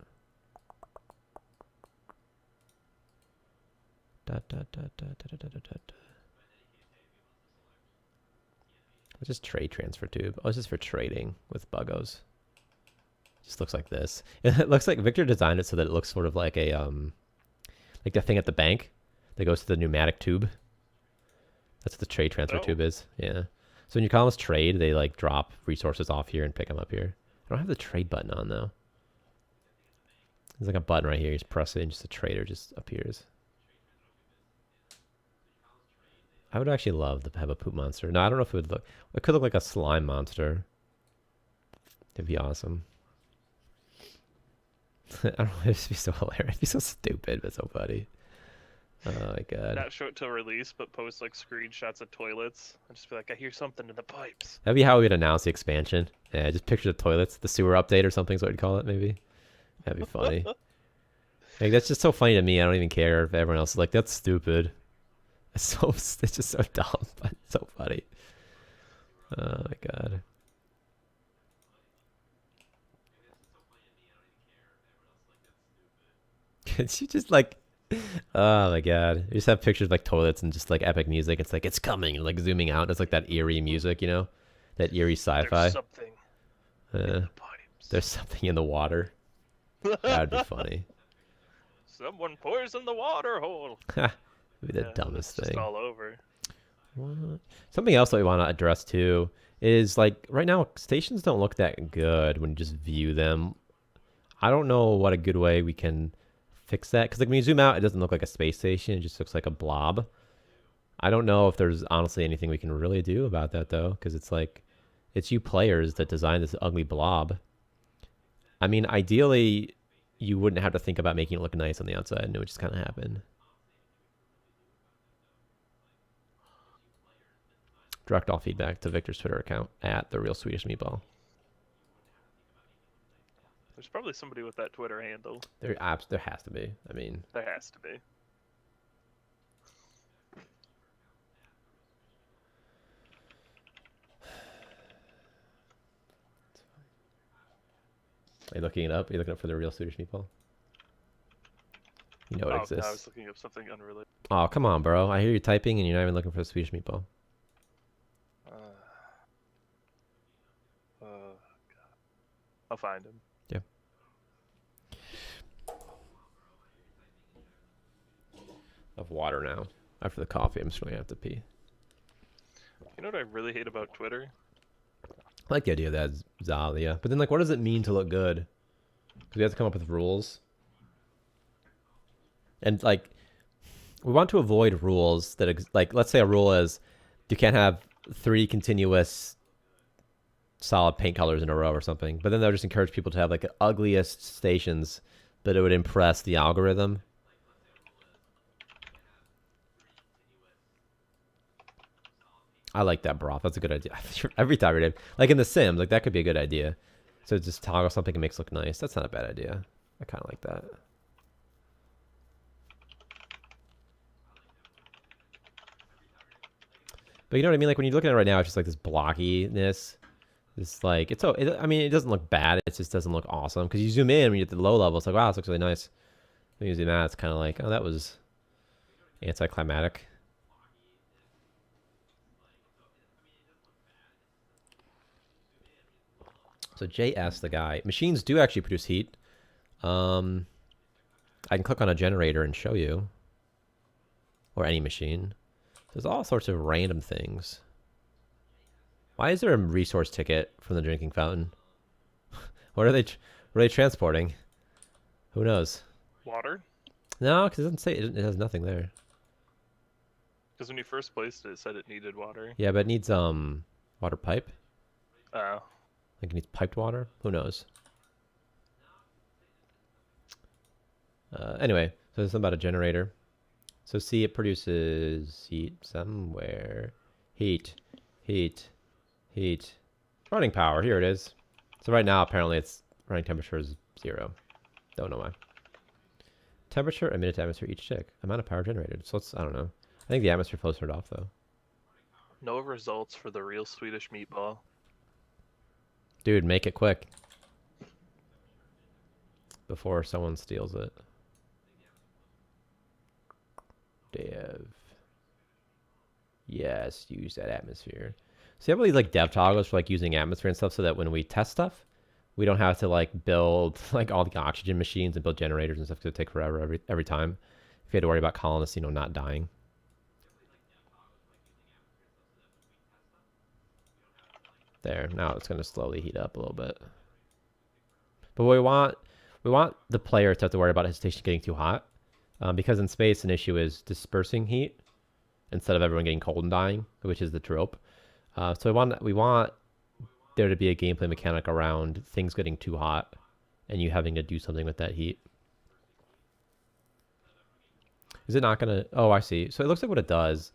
B: What's this trade transfer tube? Oh, this is for trading with buggos. Just looks like this. It looks like Victor designed it so that it looks sort of like a like the thing at the bank that goes to the pneumatic tube. That's what the trade transfer tube is. Yeah. So when you call this trade, they like drop resources off here and pick them up here. I don't have the trade button on though. There's like a button right here. You just press it and just the trader just appears. I would actually love to have a poop monster. No, I don't know if it would look. It could look like a slime monster. It'd be awesome. I don't know. It'd be so hilarious. It'd be so stupid, but so funny. Oh my god.
A: Not show it till release, but post like screenshots of toilets. And just be like, I hear something in the pipes.
B: That'd be how we'd announce the expansion. Yeah, just picture the toilets, the sewer update or something is what we'd call it, maybe. That'd be funny. Like, that's just so funny to me. I don't even care if everyone else is like, that's stupid. It's just so dumb, but it's so funny. Oh my god. Could you just like, oh my god. You just have pictures of like toilets and just like epic music. It's like, it's coming, and like zooming out. It's like that eerie music, you know? That eerie sci-fi.
A: There's something in the pipes.
B: There's something in the water. That'd be funny.
A: Someone poisoned the water hole.
B: It'd be the dumbest thing.
A: Just all over.
B: What? Something else that we want to address too is like right now stations don't look that good when you just view them. I don't know what a good way we can fix that because like when you zoom out, it doesn't look like a space station. It just looks like a blob. I don't know if there's honestly anything we can really do about that though, because it's like it's you players that designed this ugly blob. I mean, ideally, you wouldn't have to think about making it look nice on the outside, and it would just kind of happen. Direct all feedback to Victor's Twitter account at the Real Swedish Meatball.
A: There's probably somebody with that Twitter handle.
B: There has to be. I mean,
A: there has to be.
B: Are you looking it up? Are you looking up for the Real Swedish Meatball? You know it exists.
A: No, I was looking up something unrelated.
B: Oh, come on, bro. I hear you typing and you're not even looking for the Swedish Meatball.
A: God. I'll find him.
B: Yeah. Of water now. After the coffee, I'm just going to have to pee.
A: You know what I really hate about Twitter?
B: I like the idea of that Zalia. But then, like, what does it mean to look good? Because we have to come up with rules. And, like, we want to avoid rules that, like, let's say a rule is you can't have 3 continuous solid paint colors in a row or something. But then they'll just encourage people to have, like, the ugliest stations that it would impress the algorithm. I like that, broth. That's a good idea. Every time you're like in The Sims, like that could be a good idea. So just toggle something and makes it look nice. That's not a bad idea. I kind of like that. But you know what I mean? Like when you're looking at it right now, it's just like this blockiness. It's like, I mean, it doesn't look bad. It just doesn't look awesome. Because you zoom in when you get to the low level, it's like, wow, this looks really nice. When you zoom out, it's kind of like, oh, that was anticlimactic. So JS, the guy, machines do actually produce heat. I can click on a generator and show you. Or any machine. There's all sorts of random things. Why is there a resource ticket from the drinking fountain? What are they transporting? Who knows?
A: Water?
B: No, because it doesn't say, it has nothing there.
A: Because when you first placed it, it said it needed water.
B: Yeah, but it needs water pipe.
A: Oh.
B: I think it needs piped water. Who knows? Anyway, so there's something about a generator. So see, it produces heat somewhere. Heat. Running power. Here it is. So right now, apparently, its running temperature is 0. Don't know why. Temperature, emitted to atmosphere, each tick. Amount of power generated. So I don't know. I think the atmosphere flows it off, though.
A: No results for the Real Swedish Meatball.
B: Dude, make it quick. Before someone steals it. Dev. Yes, use that atmosphere. So you have all these like dev toggles for like using atmosphere and stuff so that when we test stuff, we don't have to like build like all the oxygen machines and build generators and stuff because it take forever every time. If you had to worry about colonists, you know, not dying. There, now it's going to slowly heat up a little bit. But what we want the player to have to worry about his station getting too hot. Because in space, an issue is dispersing heat instead of everyone getting cold and dying, which is the trope. So we want there to be a gameplay mechanic around things getting too hot and you having to do something with that heat. Is it not gonna? Oh, I see. So it looks like what it does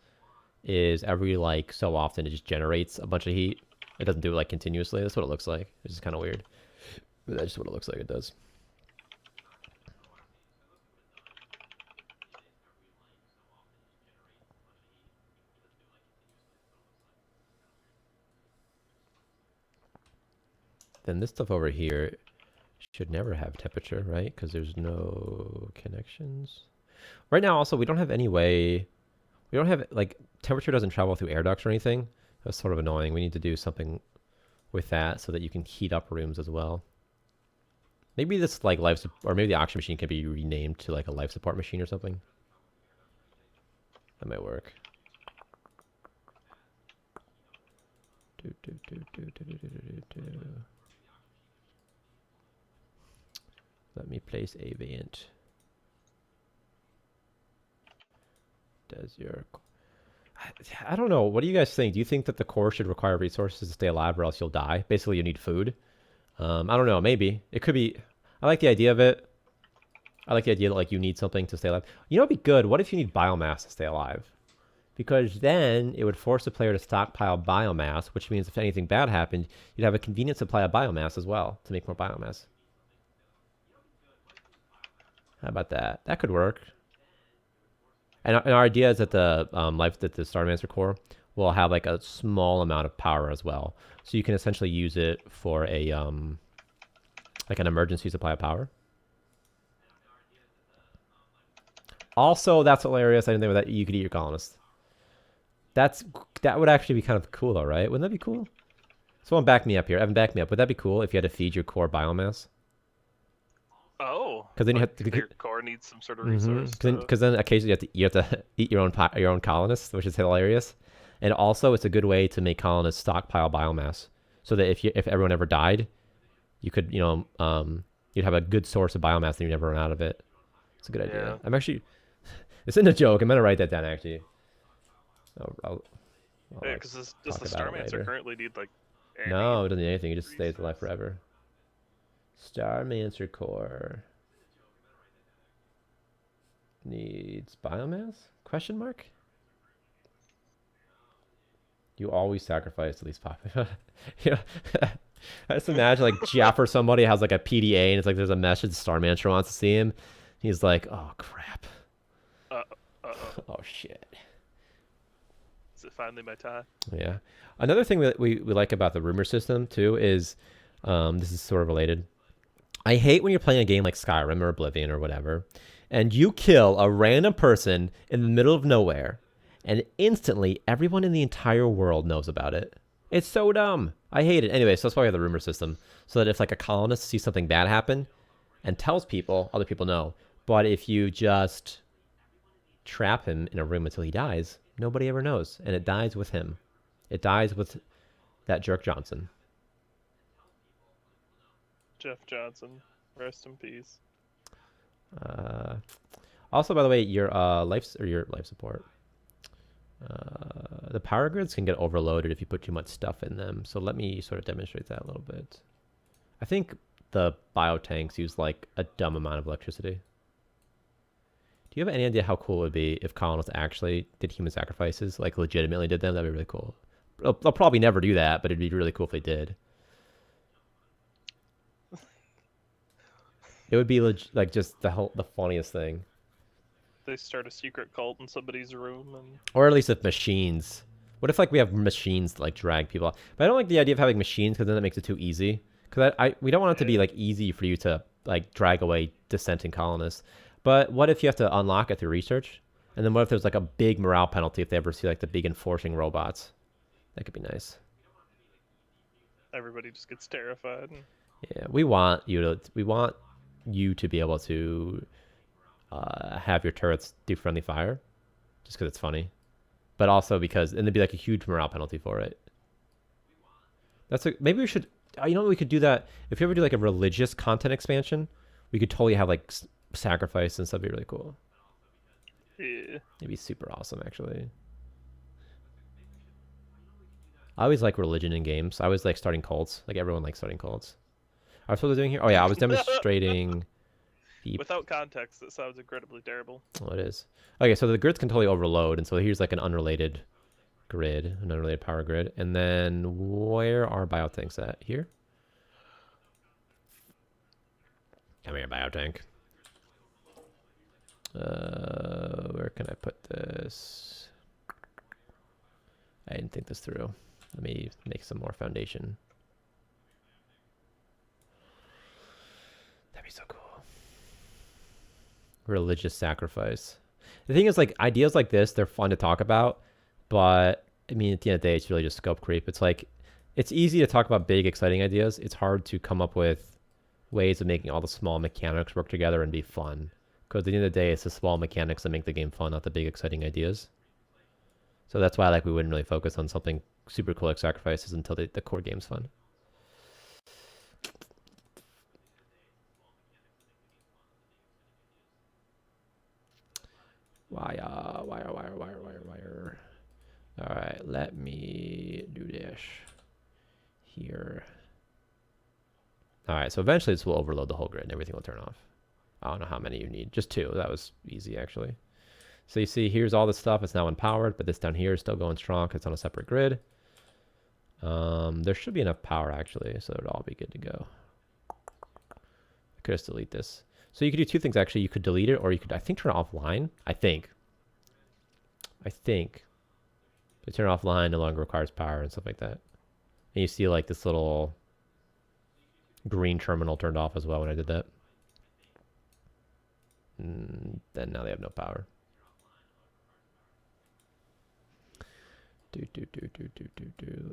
B: is every like so often it just generates a bunch of heat. It doesn't do it like continuously. That's what it looks like. It's just kind of weird. But that's just what it looks like it does. Then this stuff over here should never have temperature, right? Because there's no connections. Right now, also, we don't have any way... We don't have, like, temperature doesn't travel through air ducts or anything. That's sort of annoying. We need to do something with that so that you can heat up rooms as well. Maybe this, like, or maybe the oxygen machine can be renamed to, like, a life support machine or something. That might work. Let me place a vent. Does your... I don't know. What do you guys think? Do you think that the core should require resources to stay alive or else you'll die? Basically, you need food. I don't know. Maybe. It could be... I like the idea of it. I like the idea that like you need something to stay alive. You know, it'd be good. What if you need biomass to stay alive? Because then it would force the player to stockpile biomass, which means if anything bad happened, you'd have a convenient supply of biomass as well to make more biomass. How about that? That could work. And our idea is that the the Starmancer core will have like a small amount of power as well, so you can essentially use it for a like an emergency supply of power. Also, that's hilarious. I didn't think of that. You could eat your colonists. That would actually be kind of cool, though, right? Wouldn't that be cool? Someone back me up here. Evan, back me up. Would that be cool if you had to feed your core biomass?
A: Oh,
B: Because then
A: like
B: you have to.
A: your core needs some sort of resource.
B: Because then occasionally you have to eat your own colonists, which is hilarious. And also, it's a good way to make colonists stockpile biomass, so that if everyone ever died, you could you'd have a good source of biomass and you'd never run out of it. It's a good idea.
A: Yeah.
B: I'm actually. This isn't a joke. I'm gonna write that down actually.
A: Yeah, because does the Starmancer currently need like?
B: No, it doesn't need anything. It just stays alive forever. Starmancer core needs biomass? Question mark? You always sacrifice at least popular. Yeah. I just imagine like Jeff or somebody has like a PDA and it's like there's a message Starmancer wants to see him. He's like, oh crap. Oh shit.
A: Is it finally my time?
B: Yeah. Another thing that we like about the rumor system too is this is sort of related. I hate when you're playing a game like Skyrim or Oblivion or whatever, and you kill a random person in the middle of nowhere, and instantly everyone in the entire world knows about it. It's so dumb. I hate it. Anyway, so that's why we have the rumor system, so that if like a colonist sees something bad happen and tells people, other people know. But if you just trap him in a room until he dies, nobody ever knows, and it dies with him. It dies with that jerk Johnson.
A: Jeff Johnson, rest in peace.
B: Also, by the way, your life support. The power grids can get overloaded if you put too much stuff in them. So let me sort of demonstrate that a little bit. I think the biotanks use like a dumb amount of electricity. Do you have any idea how cool it would be if colonists actually did human sacrifices, like legitimately did them? That'd be really cool. They'll probably never do that, but it'd be really cool if they did. It would be like just the funniest thing.
A: They start a secret cult in somebody's room, and
B: or at least with machines. What if like we have machines to like drag people out? But I don't like the idea of having machines because then that makes it too easy. Because we don't want it to be like easy for you to like drag away dissenting colonists. But what if you have to unlock it through research? And then what if there's like a big morale penalty if they ever see like the big enforcing robots? That could be nice.
A: Everybody just gets terrified.
B: Yeah, we want you to be able to have your turrets do friendly fire, just because it's funny, but also because and there'd be like a huge morale penalty for it. Maybe we should. You know, we could do that if you ever do like a religious content expansion. We could totally have like sacrifice and stuff. Be really cool.
A: Yeah,
B: it'd be super awesome actually. I always like religion in games. I always like starting cults. Like everyone likes starting cults. I was supposed to doing here. Oh yeah, I was demonstrating. The
A: Without context, that sounds incredibly terrible.
B: it is. Okay, so the grids can totally overload, and so here's like an unrelated grid, an unrelated power grid, and then where are biotanks at? Here. Come here, biotank. Where can I put this? I didn't think this through. Let me make some more foundation. That'd be so cool. Religious sacrifice. The thing is, like, ideas like this, they're fun to talk about, but I mean, at the end of the day, it's really just scope creep. It's like, it's easy to talk about big, exciting ideas. It's hard to come up with ways of making all the small mechanics work together and be fun. Because at the end of the day, it's the small mechanics that make the game fun, not the big, exciting ideas. So that's why, like, we wouldn't really focus on something super cool like sacrifices until the core game's fun. Wire. All right, let me do this here. All right, so eventually this will overload the whole grid and everything will turn off. I don't know how many you need. Just 2. That was easy, actually. So you see, here's all this stuff. It's now unpowered, but this down here is still going strong because it's on a separate grid. There should be enough power, actually, so it'll all be good to go. I could just delete this. So you could do 2 things, actually. You could delete it, or you could, I think, turn it offline. I think. But turn it offline no longer requires power and stuff like that. And you see, like, this little green terminal turned off as well when I did that. Then now they have no power.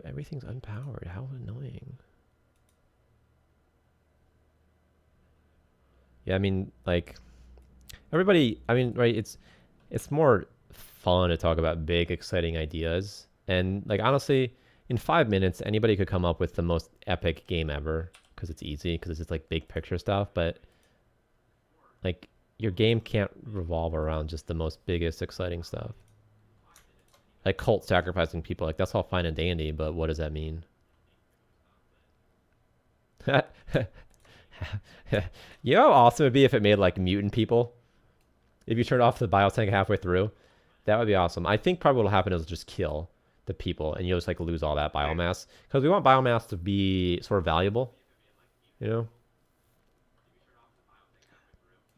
B: Everything's unpowered. How annoying. Yeah, I mean, like, everybody, I mean, right, it's more fun to talk about big, exciting ideas. And, like, honestly, in 5 minutes, anybody could come up with the most epic game ever because it's easy, because it's just, like, big picture stuff. But, like, your game can't revolve around just the most biggest, exciting stuff. Like cult sacrificing people, like, that's all fine and dandy, but what does that mean? You know how awesome it would be if it made, like, mutant people? If you turned off the biotank halfway through? That would be awesome. I think probably what'll happen is just kill the people, and you'll just, like, lose all that biomass. Because we want biomass to be sort of valuable, you know?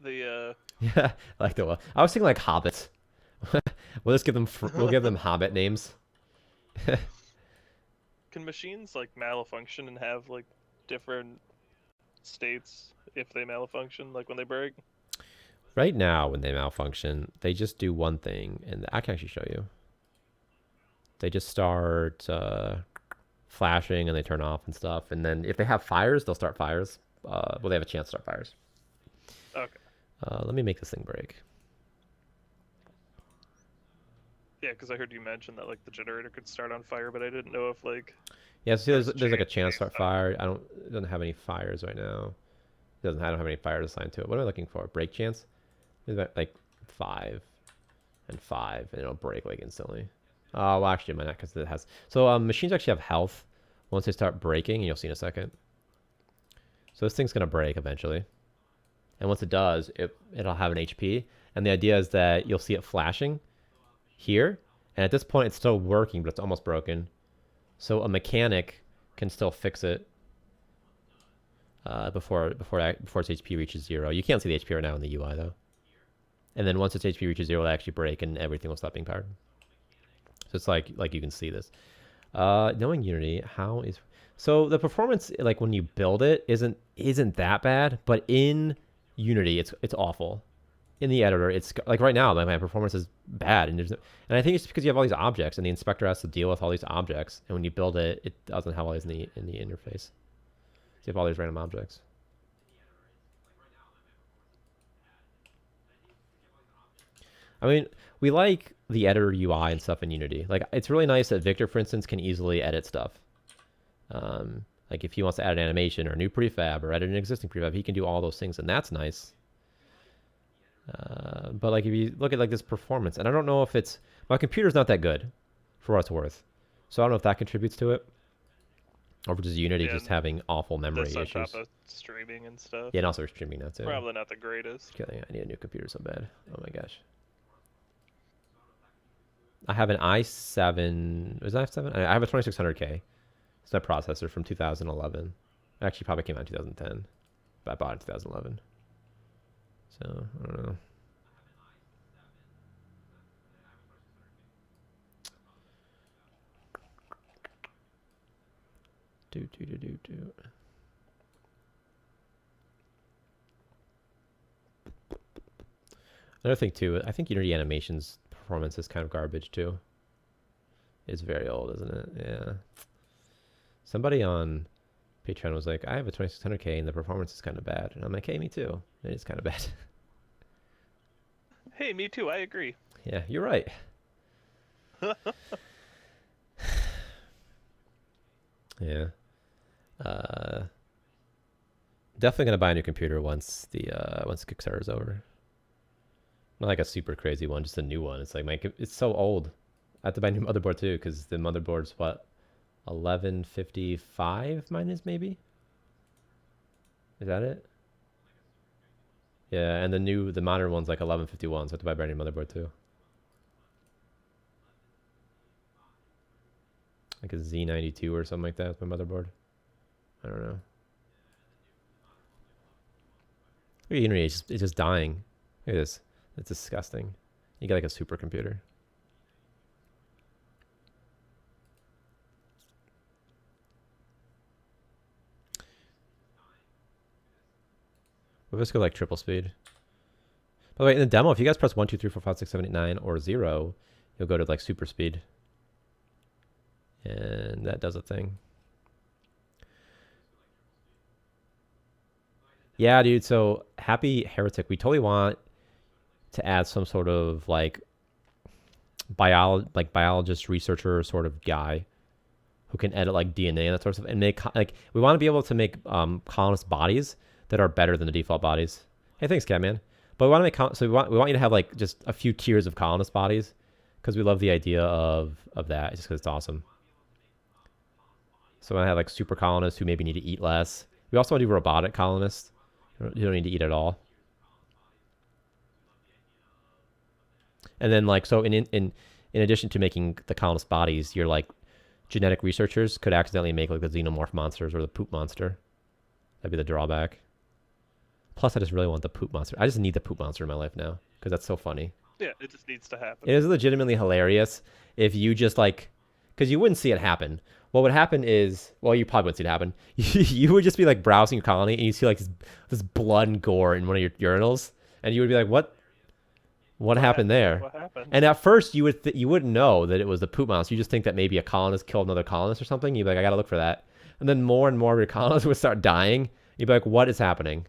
B: Yeah, like the. I was thinking like hobbits. We'll just give them. We'll give them hobbit names.
A: Can machines like malfunction and have like different states if they malfunction, like when they break?
B: Right now, when they malfunction, they just do one thing, and I can actually show you. They just start flashing, and they turn off and stuff. And then if they have fires, they'll start fires. Well, they have a chance to start fires.
A: Okay.
B: Let me make this thing break.
A: Yeah, because I heard you mention that like the generator could start on fire, but I didn't know if like.
B: Yeah, so there's like a chance to start fire. It doesn't have any fires right now. I don't have any fires assigned to it. What am I looking for? Break chance? There's about like 5 and 5, and it'll break like instantly. Well, actually, it might not, because it has. So machines actually have health once they start breaking, and you'll see in a second. So this thing's gonna break eventually. And once it does, it'll have an HP. And the idea is that you'll see it flashing here. And at this point, it's still working, but it's almost broken. So a mechanic can still fix it before its HP reaches 0. You can't see the HP right now in the UI, though. And then once its HP reaches 0, it'll actually break, and everything will stop being powered. So it's like you can see this. Knowing Unity, how is... So the performance, like when you build it, isn't that bad, but in Unity, it's awful. In the editor, it's like right now, my performance is bad, and I think it's because you have all these objects, and the inspector has to deal with all these objects, and when you build it, it doesn't have all these in the interface. So you have all these random objects. I mean, we like the editor UI and stuff in Unity. Like, it's really nice that Victor, for instance, can easily edit stuff. Like if he wants to add an animation or a new prefab or edit an existing prefab, he can do all those things, and that's nice. But like if you look at like this performance, and I don't know if it's... My computer's not that good, for what it's worth. So I don't know if that contributes to it. Or just Unity
A: Yeah,
B: just having awful memory
A: that's on
B: issues.
A: top of streaming and stuff.
B: Yeah, and also we're streaming now too.
A: Probably not the greatest.
B: Killing. I need a new computer so bad. Oh my gosh. I have an i7. Was that i7? I have a 2600K. It's my processor from 2011. It actually probably came out in 2010, but I bought it in 2011. So I don't know. Do. Another thing too, I think Unity Animation's performance is kind of garbage too. It's very old, isn't it? Yeah. Somebody on Patreon was like, I have a 2600K and the performance is kind of bad. And I'm like, hey, me too. It's kind of bad.
A: Hey, me too. I agree.
B: Yeah, you're right. Yeah. Definitely gonna buy a new computer once the Kickstarter is over. Not like a super crazy one, just a new one. It's like it's so old. I have to buy a new motherboard too, because the motherboard's what, 1155 mine is maybe? Is that it? Yeah, and the modern one's like 1151, so I have to buy a brand new motherboard too. Like a Z92 or something like that with my motherboard. I don't know. Look at Unity, it's just dying. Look at this. It's disgusting. You get like a supercomputer. We'll just go like triple speed. By the way, in the demo, if you guys press 1, 2, 3, 4, 5, 6, 7, 8, 9, or 0, you'll go to like super speed. And that does a thing. Yeah, dude. So Happy Heretic, we totally want to add some sort of like biologist researcher sort of guy who can edit like DNA and that sort of stuff, and make like we want to be able to make colonist bodies that are better than the default bodies. Hey, thanks, Catman. But we want to make so we want you to have like just a few tiers of colonist bodies because we love the idea of that just because it's awesome. So I have like super colonists who maybe need to eat less. We also want to do robotic colonists. You don't need to eat at all. And then like so in addition to making the colonist bodies, your like genetic researchers could accidentally make like the xenomorph monsters or the poop monster. That'd be the drawback. Plus, I just really want the poop monster. I just need the poop monster in my life now because that's so funny.
A: Yeah, it just needs to happen.
B: It is legitimately hilarious if you just like, because you wouldn't see it happen. What would happen is, well, you probably wouldn't see it happen. You would just be like browsing your colony and you see like this blood and gore in one of your urinals, and you would be like, what happened there?
A: What happened?
B: And at first, you wouldn't know that it was the poop monster. You just think that maybe a colonist killed another colonist or something. You'd be like, I gotta look for that. And then more and more of your colonists would start dying. You'd be like, what is happening?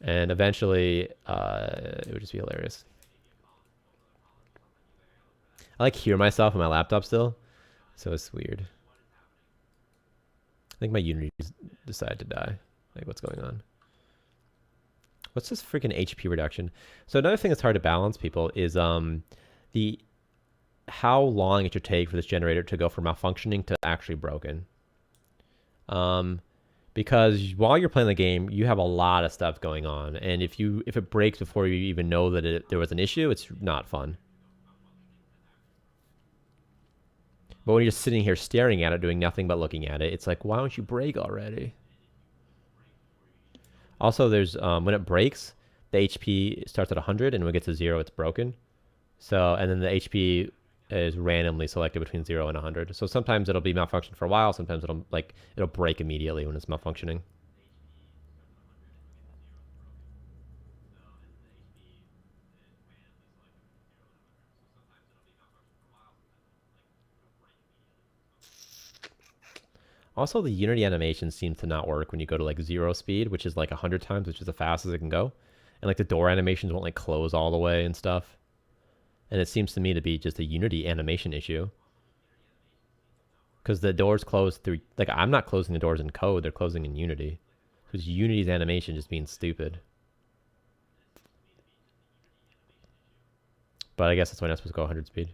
B: And eventually, it would just be hilarious. I like hear myself on my laptop still, so it's weird. I think my Unity decided to die. Like, what's going on? What's this freaking HP reduction? So another thing that's hard to balance, people, is the how long it should take for this generator to go from malfunctioning to actually broken. Because while you're playing the game, you have a lot of stuff going on, and if it breaks before you even know that there was an issue, it's not fun. But when you're just sitting here staring at it, doing nothing but looking at it, it's like, why don't you break already? Also, there's when it breaks, the HP starts at 100, and when it gets to 0, it's broken. So, and then the HP is randomly selected between 0 and 100. So sometimes it'll be malfunctioned for a while. Sometimes it'll break immediately when it's malfunctioning. Also, the Unity animation seems to not work when you go to like 0 speed, which is like 100 times, which is the fastest it can go. And like the door animations won't like close all the way and stuff. And it seems to me to be just a Unity animation issue. Because the doors close through, like I'm not closing the doors in code, they're closing in Unity. So it's Unity's animation just being stupid. But I guess that's why I'm not supposed to go 100 speed.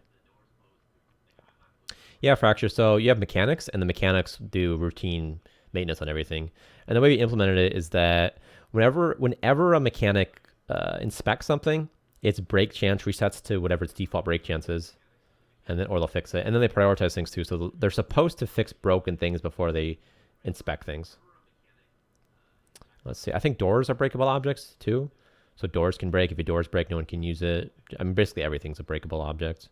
B: Yeah, fracture. So you have mechanics, and the mechanics do routine maintenance on everything. And the way we implemented it is that whenever a mechanic inspects something, its break chance resets to whatever its default break chance is, and then or they'll fix it. And then they prioritize things too. So they're supposed to fix broken things before they inspect things. Let's see. I think doors are breakable objects too. So doors can break. If your doors break, no one can use it. I mean, basically everything's a breakable object.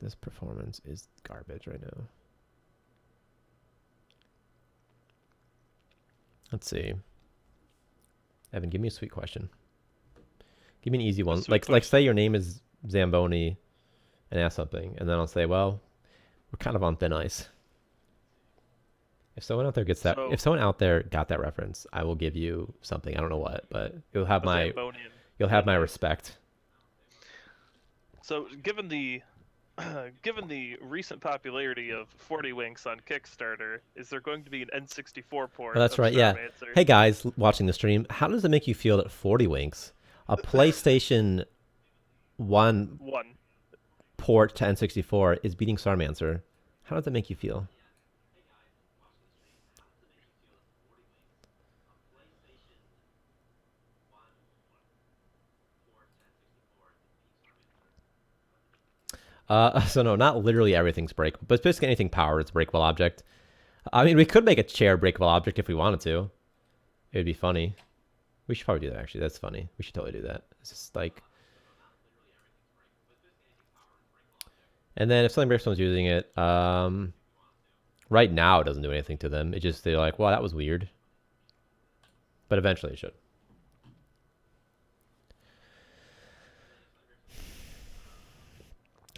B: This performance is garbage right now. Let's see. Evan, give me a sweet question. Give me an easy one. Like say your name is Zamboni and ask something, and then I'll say, well, we're kind of on thin ice. If someone out there gets that, if someone out there got that reference, I will give you something. I don't know what, but you'll have my respect.
A: So, given the recent popularity of 40 Winks on Kickstarter, is there going to be an N64 port?
B: Oh, that's right. Yeah. Hey guys, watching the stream, how does it make you feel that 40 Winks, a PlayStation 1 port to N64, is beating Starmancer? How does that make you feel? So no, not literally everything's breakable, but basically anything powered is a breakable object. I mean, we could make a chair breakable object if we wanted to. It would be funny. We should probably do that, actually. That's funny. We should totally do that. It's just like... And then if something breaks, someone's using it. Right now, it doesn't do anything to them. It just, they're like, well, that was weird. But eventually it should.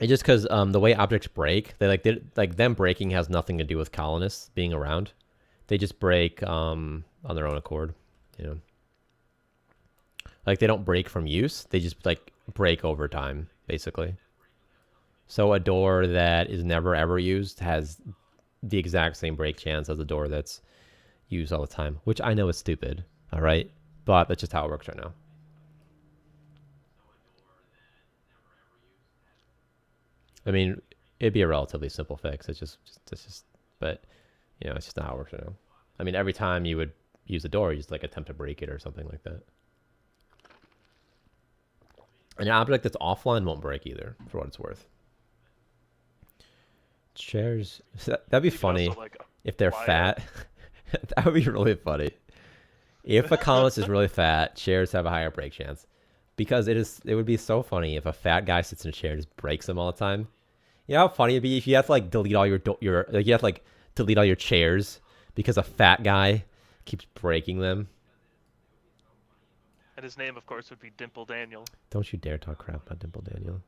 B: It's just because the way objects break, them breaking has nothing to do with colonists being around. They just break on their own accord, you know. Like they don't break from use; they just like break over time, basically. So a door that is never ever used has the exact same break chance as a door that's used all the time, which I know is stupid. All right, but that's just how it works right now. I mean, it'd be a relatively simple fix. It's just, but you know, it's just not how it works right now. I mean, every time you would use a door, you just like attempt to break it or something like that. An object that's offline won't break either, for what it's worth. Chairs, that'd be funny if they're fat. That would be really funny. If a colonist is really fat, chairs have a higher break chance. Because it would be so funny if a fat guy sits in a chair and just breaks them all the time. You know how funny it'd be if you have to like delete all you have to like delete all your chairs because a fat guy keeps breaking them.
A: And his name, of course, would be Dimple Daniel.
B: Don't you dare talk crap about Dimple Daniel.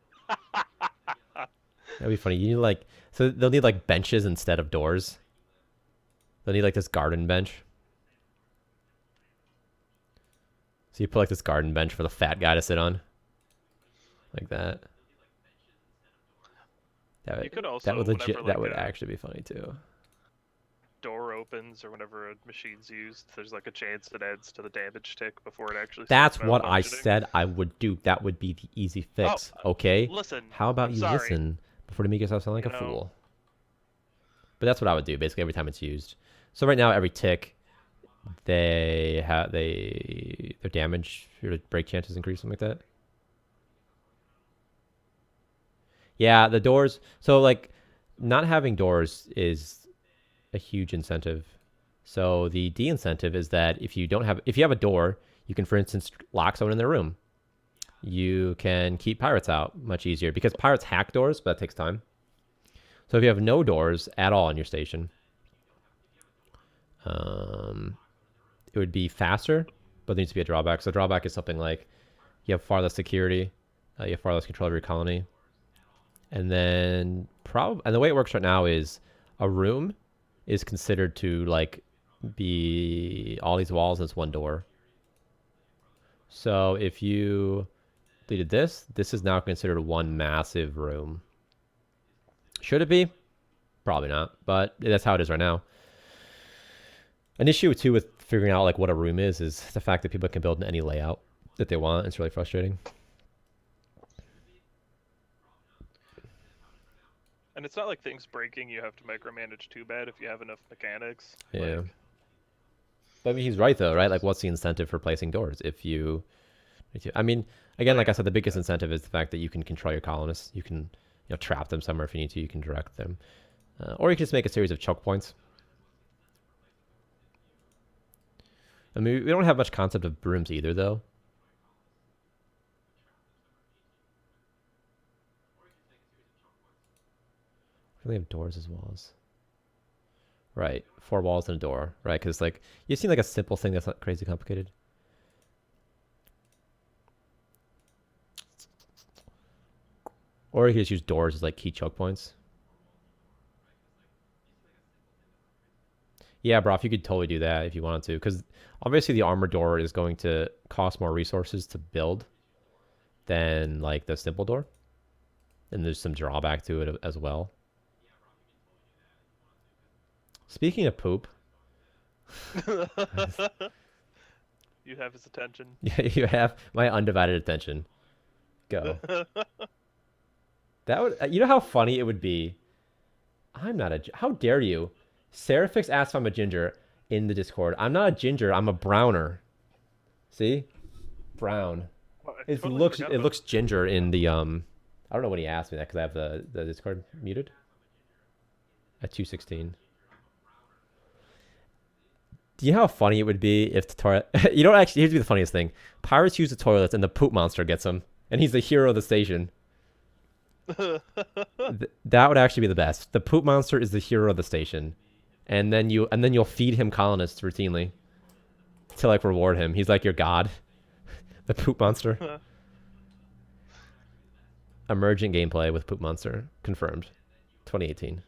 B: That'd be funny. You need like, so they'll need like benches instead of doors. They'll need like this garden bench. So you put like this garden bench for the fat guy to sit on. Like that. That would actually be funny too.
A: Door opens or whenever a machine's used, there's like a chance it adds to the damage tick before it actually.
B: That's what I said I would do. That would be the easy fix. Okay.
A: Listen.
B: How about you listen before you make yourself sound like a fool? But that's what I would do basically every time it's used. So right now every tick, their damage, your break chances increase, something like that. Yeah, the doors. So like, not having doors is a huge incentive. So the de-incentive is that if you have a door, you can, for instance, lock someone in their room. You can keep pirates out much easier because pirates hack doors, but that takes time. So if you have no doors at all in your station, it would be faster, but there needs to be a drawback. So the drawback is something like you have far less security, you have far less control of your colony. And then and the way it works right now is a room is considered to like be all these walls as one door. So if you deleted this is now considered one massive room. Should it be? Probably not, but that's how it is right now. An issue too with figuring out like what a room is the fact that people can build in any layout that they want. It's really frustrating.
A: And it's not like things breaking you have to micromanage too bad if you have enough mechanics.
B: Yeah.
A: Like,
B: But I mean, he's right though, right? Like, what's the incentive for placing doors? I mean, again, like I said, the biggest incentive is the fact that you can control your colonists. You can, trap them somewhere if you need to. You can direct them, or you can just make a series of choke points. I mean, we don't have much concept of brooms either, though. We have doors as walls. Right, 4 walls and a door. Right, because like you seem like a simple thing that's not crazy complicated. Or you could just use doors as like key choke points. Yeah, bro, if you could totally do that if you wanted to, because obviously the armor door is going to cost more resources to build than like the simple door, and there's some drawback to it as well. Speaking of poop,
A: you have his attention.
B: Yeah, you have my undivided attention. Go. That would, you know how funny it would be. I'm not a. How dare you? Seraphix asked if I'm a ginger in the Discord. I'm not a ginger. I'm a browner. See, brown.
A: Well,
B: It looks ginger in the I don't know when he asked me that because I have the Discord muted at 2:16. Do you know how funny it would be if the toilet? You know, actually, here's the funniest thing: pirates use the toilets, and the poop monster gets him, and he's the hero of the station. That would actually be the best. The poop monster is the hero of the station, and then you'll feed him colonists routinely to like reward him. He's like your god. The poop monster. Emergent gameplay with poop monster confirmed. 2018.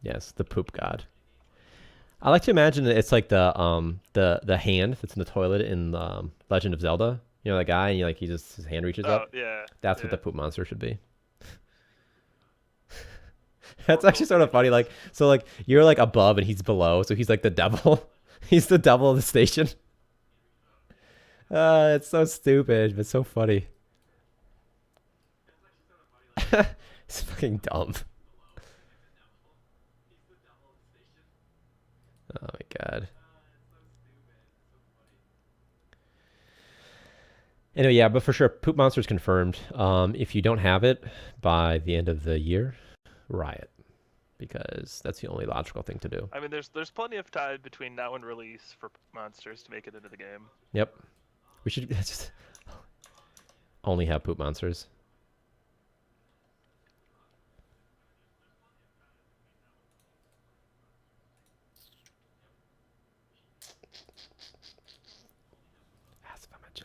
B: Yes, the poop god. I like to imagine that it's like the hand that's in the toilet in Legend of Zelda. You know that guy, and his hand reaches up.
A: Yeah.
B: That's what the poop monster should be. That's actually sort of funny. Like, so like you're like above and he's below, so he's like the devil. He's the devil of the station. It's so stupid, but so funny. It's fucking dumb. Oh my god. Anyway, yeah, but for sure, Poop Monster's confirmed. If you don't have it by the end of the year, riot, because that's the only logical thing to do.
A: I mean, there's plenty of time between now and release for monsters to make it into the game.
B: Yep, we should just only have Poop Monsters.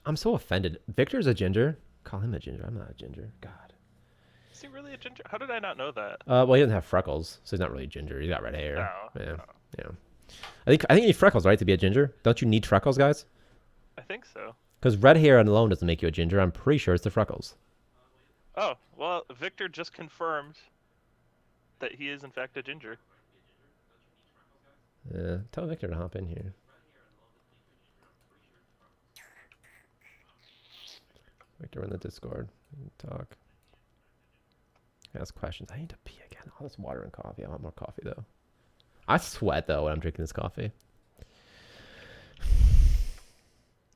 B: I'm so offended. Victor's a ginger. Call him a ginger. I'm not a ginger. God.
A: Is he really a ginger? How did I not know that?
B: Well, he doesn't have freckles, so he's not really a ginger. He's got red hair.
A: No.
B: Yeah.
A: No.
B: Yeah. I think you need freckles, right, to be a ginger? Don't you need freckles, guys?
A: I think so.
B: Because red hair alone doesn't make you a ginger. I'm pretty sure it's the freckles.
A: Oh, well, Victor just confirmed that he is in fact a ginger.
B: Yeah. Tell Victor to hop in here. Victor in the Discord. Talk. Ask questions. I need to pee again. All this water and coffee. I want more coffee though. I sweat though when I'm drinking this coffee.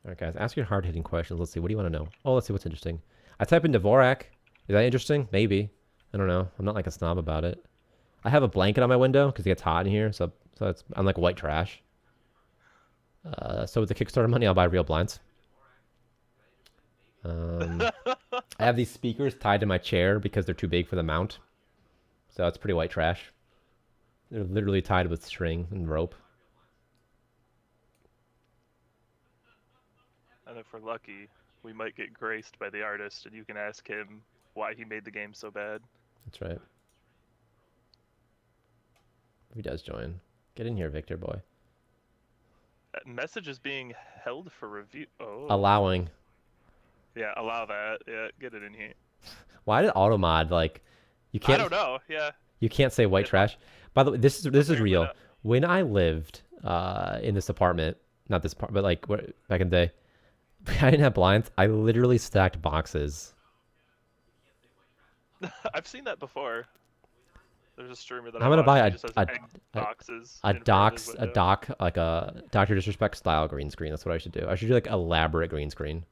B: Alright guys, ask your hard-hitting questions. Let's see. What do you want to know? Oh, let's see what's interesting. I type in Dvorak. Is that interesting? Maybe. I don't know. I'm not like a snob about it. I have a blanket on my window because it gets hot in here, so I'm like white trash. So with the Kickstarter money, I'll buy real blinds. I have these speakers tied to my chair because they're too big for the mount. So it's pretty white trash. They're literally tied with string and rope.
A: And if we're lucky, we might get graced by the artist and you can ask him why he made the game so bad.
B: That's right. If he does join. Get in here, Victor boy.
A: That message is being held for review. Oh.
B: Allowing.
A: Yeah, allow that. Yeah, get it in here.
B: Why did auto mod like you
A: I
B: can't
A: don't know. Yeah.
B: you can't say white trash? By the way, this is
A: Apparently
B: real.
A: not.
B: When I lived in this apartment, not this part, but like back in the day, I didn't have blinds. I literally stacked boxes.
A: I've seen that before. There's a streamer that I
B: I'm gonna
A: watch.
B: buy
A: He just has
B: a
A: egg
B: a,
A: boxes
B: a
A: in front of his
B: a
A: window.
B: doc like a Doctor Disrespect style green screen. That's what I should do. I should do like elaborate green screen.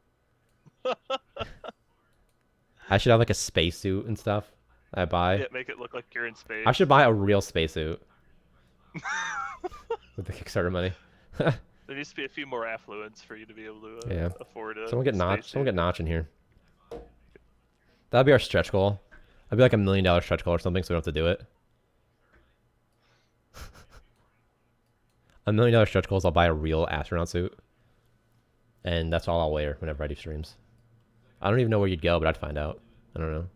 B: I should have like a spacesuit and stuff. I buy.
A: Yeah, make it look like you're in
B: I
A: space.
B: should buy a real spacesuit with the Kickstarter money.
A: There needs to be a few more affluence for you to be able to
B: Yeah.
A: afford a
B: Someone get notch. Someone
A: spacesuit.
B: get notch in here. That'd be our stretch goal. That'd be like $1 million stretch goal or something, so we don't have to do it. $1 million stretch goals. I'll buy a real astronaut suit, and that's all I'll wear whenever I do streams. I don't even know where you'd go, but I'd find out. I don't know.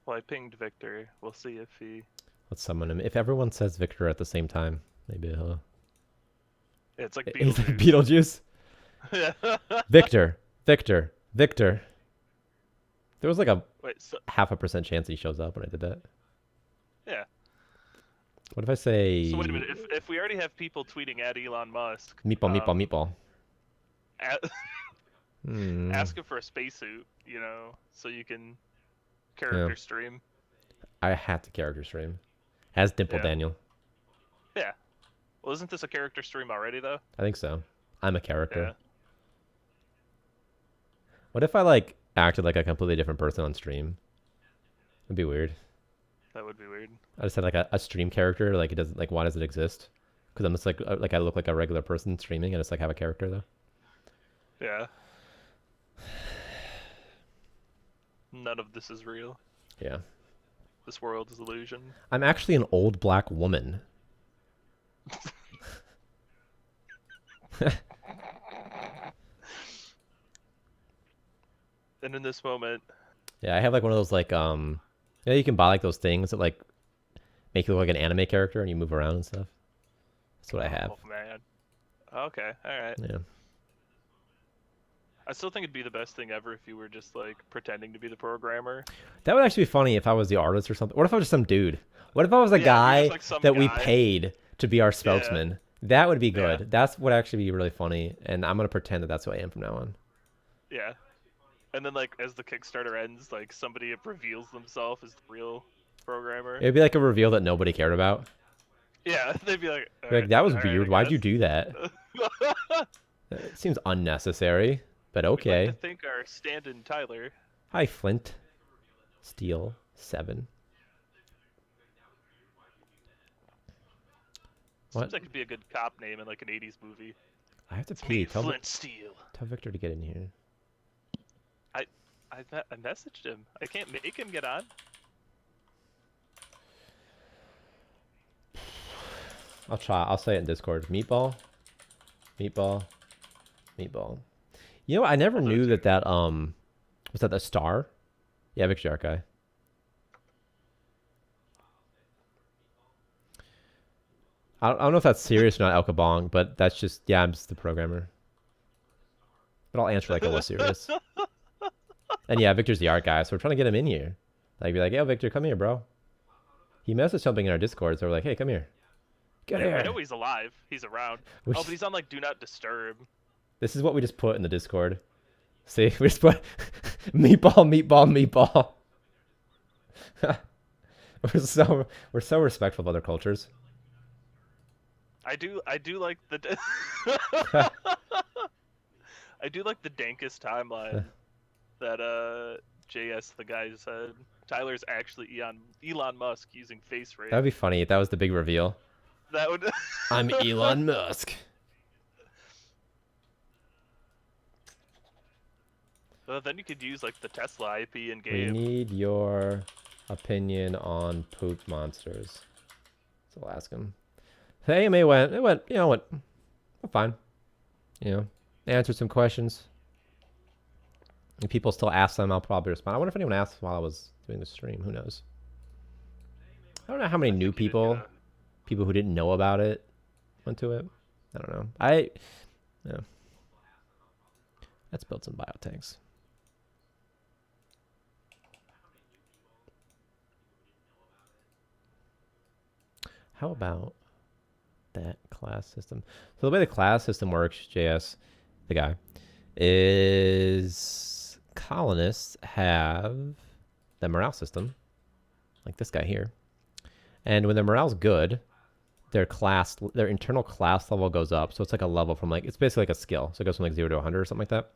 A: Well, I pinged Victor. We'll see if he.
B: Let's summon him. If everyone says Victor at the same time, maybe he'll.
A: It's like
B: He's like
A: Beetlejuice.
B: Beetlejuice. Victor, Victor, Victor. There was like a
A: Wait, so
B: 0.5% chance that he shows up when I did that.
A: yeah.
B: What if I say?
A: So wait a minute. If we already have people tweeting at Elon Musk,
B: Meatball, meatball, meatball.
A: Ask him for a spacesuit. You know, so you can character stream.
B: I had to character stream. As Dimple Daniel.
A: Yeah. Well, isn't this a character stream already though?
B: I think so. I'm a character.
A: Yeah.
B: What if I like acted like a completely different person on stream? That'd be weird.
A: That would be weird.
B: I just had like a stream character. Like it doesn't like why does it exist? Because I'm just like I look like a regular person streaming. I just like have a character though.
A: Yeah. None of this is real.
B: Yeah.
A: This world is illusion.
B: I'm actually an old black woman.
A: And in this moment.
B: Yeah, I have like one of those like you can buy like those things that like make you look like an anime character and you move around and stuff. That's what I have.
A: Oh man. Okay. All right.
B: Yeah.
A: I still think it'd be the best thing ever if you were just like pretending to be the programmer.
B: That would actually be funny if I was the artist or something. What if I was just some dude? What if I was a
A: Yeah,
B: guy
A: you're just like some
B: that we
A: guy.
B: paid to be our spokesman? That would be good.
A: Yeah.
B: That's what actually be really funny, and I'm gonna pretend that that's who I am from now on.
A: Yeah. And then like as the Kickstarter ends, like somebody reveals themselves as the real programmer.
B: It'd be like a reveal that nobody cared about.
A: Yeah, they'd be like,
B: Be like, that was
A: all right,
B: weird.
A: I
B: Why'd you
A: guess."
B: do that? It seems unnecessary, but okay.
A: We'd like to thank our stand-in Tyler.
B: Hi, Flint. Steel 7. What?
A: Seems like it'd be a good cop name in like an 80s movie.
B: I have to
A: It's
B: pee.
A: me, Flint Steel.
B: Tell Victor to get in here.
A: I messaged him. I can't make him get on.
B: I'll try. I'll say it in Discord. Meatball. Meatball. Meatball. You know, I never knew that was that the star? Yeah, Victor Archive. I don't know if that's serious or not, El Kabong, but that's just, yeah, I'm just the programmer. But I'll answer like it was serious. And yeah, Victor's the art guy, so we're trying to get him in here. Like, be like, yo, Victor, come here, bro. He messaged something in our Discord, so we're like, hey, come here. Get here.
A: I know he's alive. He's around.
B: Which-
A: Oh, but he's on like Do Not Disturb.
B: This is what we just put in the Discord. See, we just put meatball, meatball, meatball. we're so respectful of other cultures.
A: I do like the I do like the dankest timeline that JS the guy said. Tyler's actually Elon Musk using face rape.
B: That'd be funny if that was the big reveal.
A: That would
B: I'm Elon Musk.
A: Well, then you could use like the Tesla IP in
B: We
A: game.
B: need your opinion on poop monsters. So we'll ask him. The AMA went, you know what, fine. You know, answered some questions. If people still ask them, I'll probably respond. I wonder if anyone asked while I was doing the stream. Who knows? I don't know how many new people, people who didn't know about it, went to it. I don't know. Yeah. Let's build some biotanks. How about that class system? So the way the class system works, JS, the guy, is colonists have the morale system, like this guy here. And when their morale's good, their internal class level goes up. So it's like a level from it's basically like a skill. So it goes from 0 to 100 or something like that.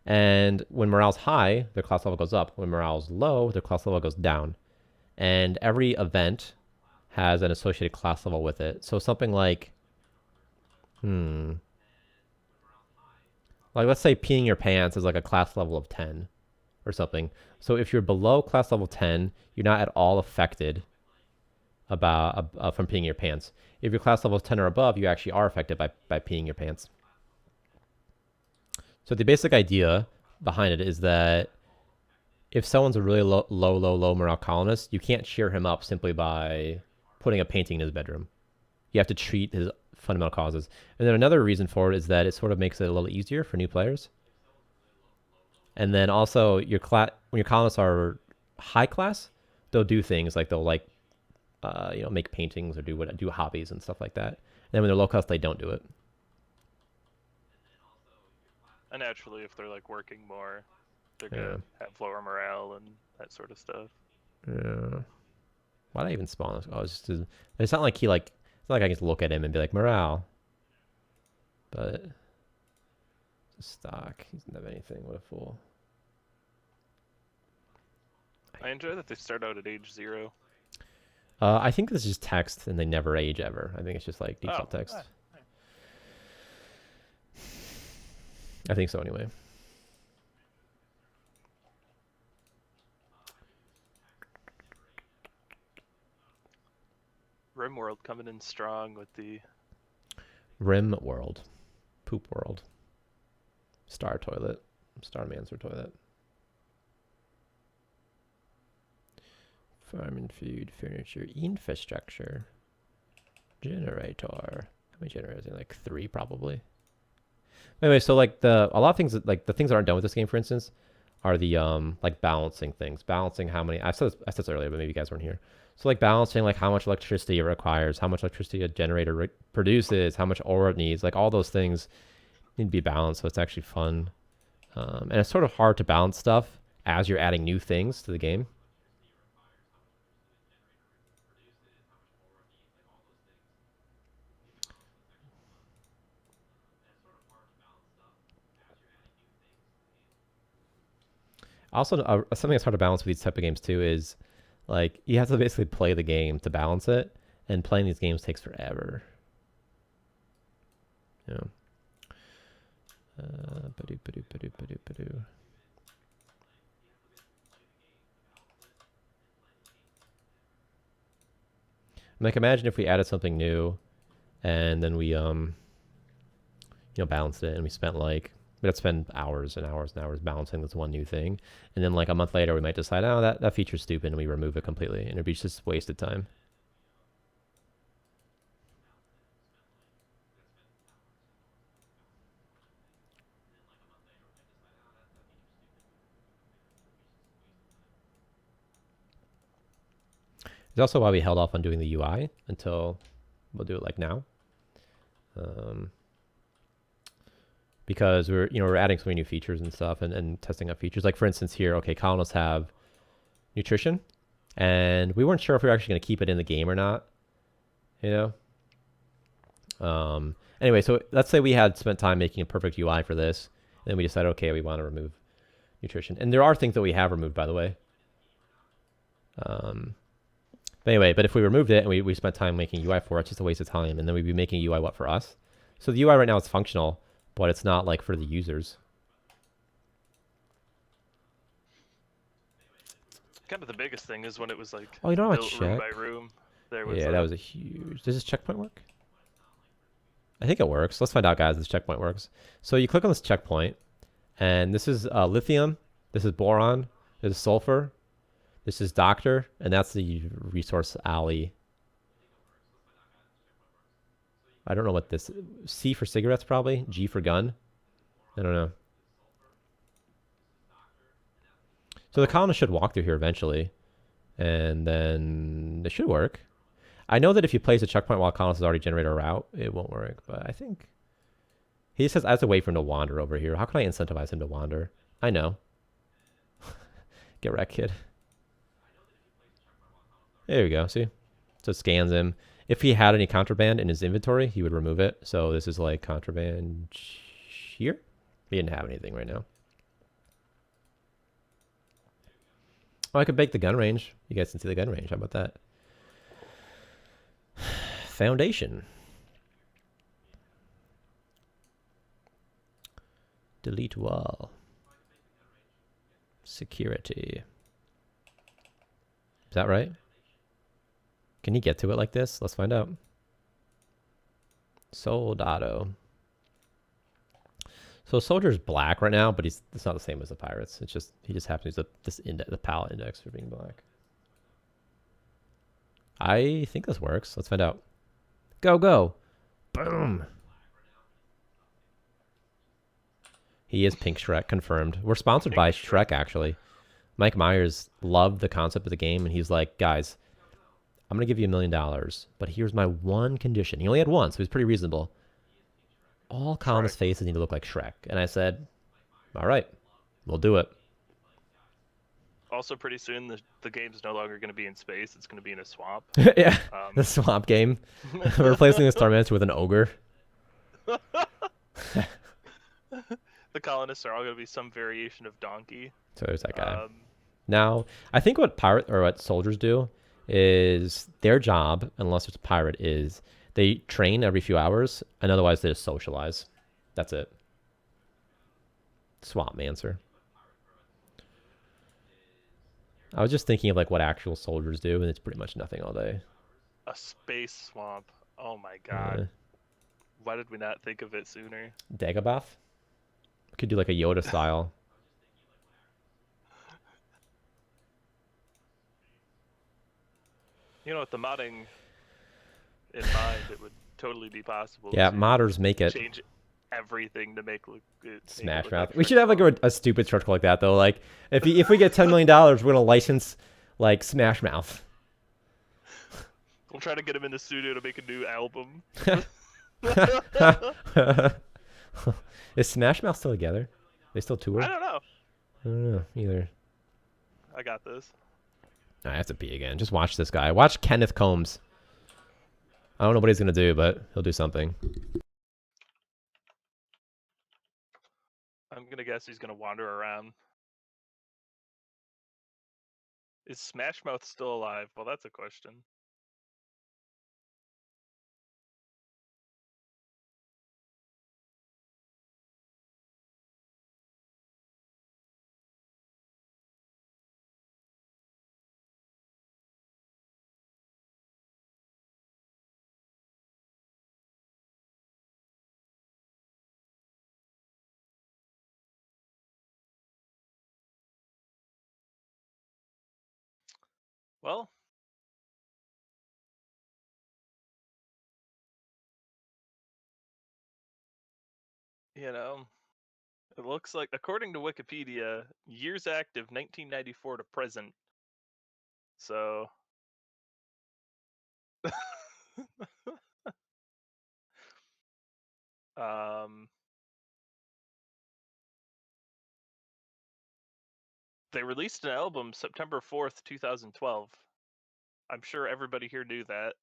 B: And when morale's high, their class level goes up. When morale's low, their class level goes down. And every event has an associated class level with it. So something like, like let's say peeing your pants is like a class level of 10 or something. So if you're below class level 10, you're not at all affected from peeing your pants. If your class level is 10 or above, you actually are affected by peeing your pants. So the basic idea behind it is that if someone's a really low morale colonist, you can't cheer him up simply by putting a painting in his bedroom. You have to treat his fundamental causes. And then another reason for it is that it sort of makes it a little easier for new players. And then also when your colonists are high class, they'll do things like they'll make paintings or do hobbies and stuff like that. And then when they're low class, they don't do it.
A: And naturally, if they're working more, they're gonna have lower morale and that sort of stuff.
B: Yeah. Why did I even spawn? Oh, it's not like it's not like I can just look at him and be like morale. But it's stock. He doesn't have anything. What a fool.
A: I enjoy that they start out at age 0.
B: I think this is just text and they never age ever. I think it's just like default text. I think so anyway.
A: RimWorld coming in strong with the
B: RimWorld. Poop World. Star Toilet. Starmancer Toilet. Farm and food, furniture, infrastructure. Generator. How many generators? Like 3 probably. Anyway, so a lot of things the things that aren't done with this game, for instance, are the balancing things. Balancing how many I said this earlier, but maybe you guys weren't here. So balancing how much electricity it requires, how much electricity a generator produces, how much ore it needs, all those things need to be balanced. So it's actually fun. And it's sort of hard to balance stuff as you're adding new things to the game. Also, something that's hard to balance with these type of games too is you have to basically play the game to balance it, and playing these games takes forever. Yeah. Imagine if we added something new, and then we balanced it, and we spent we'd spend hours and hours and hours balancing this one new thing. And then a month later, we might decide, oh, that feature's stupid, and we remove it completely. And it'd be just wasted time. It's also why we held off on doing the UI until we'll do it now. Because we're adding so many new features and stuff and testing out features. For instance here, okay, colonists have nutrition, and we weren't sure if we were actually going to keep it in the game or not. Anyway, so let's say we had spent time making a perfect UI for this, and then we decided, okay, we want to remove nutrition. And there are things that we have removed, by the way. But if we removed it and we spent time making UI for it, it's just a waste of time. And then we'd be making UI what for us? So the UI right now is functional, but it's not for the users.
A: Kind of the biggest thing is when it was
B: oh, you know what?
A: built room by room. There was
B: that was a huge. Does this checkpoint work? I think it works. Let's find out, guys. This checkpoint works. So you click on this checkpoint, And this is lithium. This is boron. This is sulfur. This is doctor. And that's the resource alley. I don't know what this... C for cigarettes, probably. G for gun. I don't know. So the colonists should walk through here eventually. And then it should work. I know that if you place a checkpoint while colonists has already generated a route, it won't work. But I think... He says I have to wait for him to wander over here. How can I incentivize him to wander? I know. Get wrecked, kid. There we go. See? So it scans him. If he had any contraband in his inventory, he would remove it. So this is like contraband here. He didn't have anything right now. Oh, I could bake the gun range. You guys can see the gun range. How about that? Foundation. Delete wall. Security. Is that right? Can he get to it like this? Let's find out. Soldado. So soldier's black right now, but it's not the same as the pirates. It's just he just happens to use the palette index for being black. I think this works. Let's find out. Go, go. Boom. He is Pink Shrek, confirmed. We're sponsored by Shrek, actually. Mike Myers loved the concept of the game, and he's like, guys, I'm going to give you $1 million, but here's my one condition. He only had one, so he was pretty reasonable. All columnist faces need to look like Shrek. And I said, all right, we'll do it.
A: Also, pretty soon, the game's no longer going to be in space. It's going to be in a swamp.
B: Yeah, the swamp game. We're replacing the Starmancer with an ogre.
A: The colonists are all going to be some variation of donkey.
B: So there's that guy. Now, I think what what soldiers do is their job, unless it's a pirate, is they train every few hours, and otherwise they just socialize. That's it. Swampmancer. I was just thinking of like what actual soldiers do, and it's pretty much nothing all day.
A: A space swamp. Oh my god. Why did we not think of it sooner?
B: Dagobah? Could do like a Yoda style.
A: You know, with the modding in mind, it would totally be possible.
B: Yeah, modders make it.
A: Change everything to make it
B: Smash Mouth. We should have like a stupid stretch goal like that though. Like if we get $10 million, we're gonna license like Smash Mouth.
A: We'll try to get him in the studio to make a new album.
B: Is Smash Mouth still together? They still tour?
A: I don't know.
B: I don't know either.
A: I got this.
B: I have to pee again. Just watch this guy. Watch Kenneth Combs. I don't know what he's gonna do, but he'll do something.
A: I'm gonna guess he's gonna wander around. Is Smash Mouth still alive? Well, that's a question. Well, you know, it looks like, according to Wikipedia, years active 1994 to present. So they released an album September 4th, 2012. I'm sure everybody here knew that.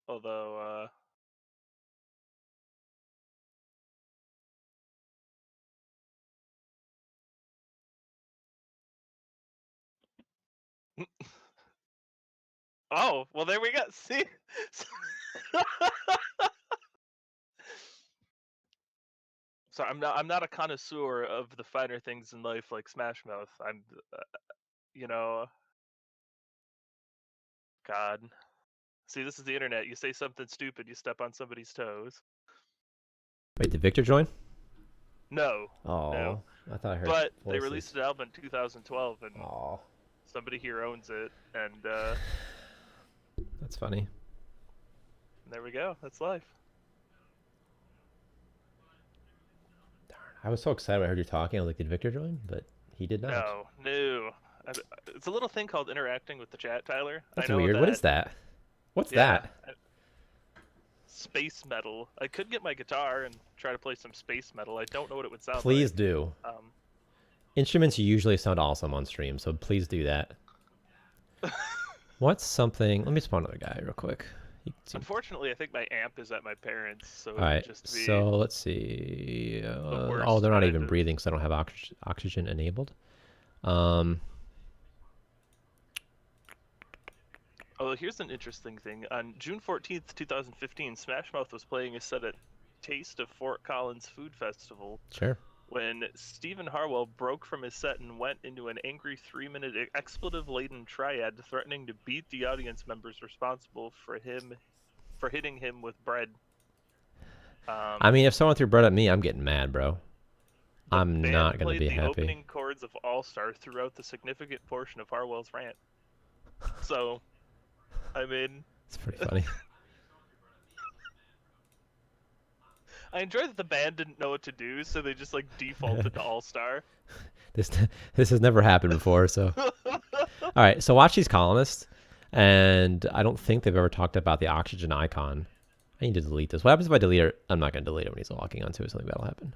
A: Although, oh, well, there we go. See? So I'm not a connoisseur of the finer things in life like Smash Mouth. I'm, you know, God. See, this is the internet. You say something stupid, you step on somebody's toes.
B: Wait, did Victor join?
A: No.
B: Oh,
A: No.
B: I thought I heard
A: But
B: voices.
A: they released an album in 2012, and
B: Oh,
A: somebody here owns it, and
B: that's funny.
A: there we go. That's life.
B: Darn, I was so excited when I heard you talking. I was like, did Victor join? But he did not.
A: No. It's a little thing called interacting with the chat, Tyler.
B: That's
A: I know
B: weird.
A: that.
B: What is that? What's
A: Yeah,
B: that?
A: space metal. I could get my guitar and try to play some space metal. I don't know what it would sound like.
B: Please do. Instruments usually sound awesome on stream, so please do that. What's something? Let me spawn another guy real quick.
A: Unfortunately, I think my amp is at my parents', so
B: all right.
A: just be
B: So let's see.
A: worst
B: Oh, they're not
A: kind
B: even
A: of...
B: breathing because I don't have oxygen enabled.
A: Oh, here's an interesting thing. On June 14th, 2015, Smash Mouth was playing a set at Taste of Fort Collins Food Festival.
B: Sure.
A: When Stephen Harwell broke from his set and went into an angry 3-minute expletive-laden triad, threatening to beat the audience members responsible for hitting him with bread.
B: I mean, if someone threw bread at me, I'm getting mad, bro. I'm not gonna be
A: the
B: happy.
A: opening chords of All Star throughout the significant portion of Harwell's rant. So, I mean,
B: it's pretty funny.
A: I enjoy that the band didn't know what to do, so they just like defaulted to All Star.
B: This has never happened before, so. All right, so watch these colonists, and I don't think they've ever talked about the oxygen icon. I need to delete this. What happens if I delete it? I'm not going to delete it when he's walking onto it. Something bad will happen.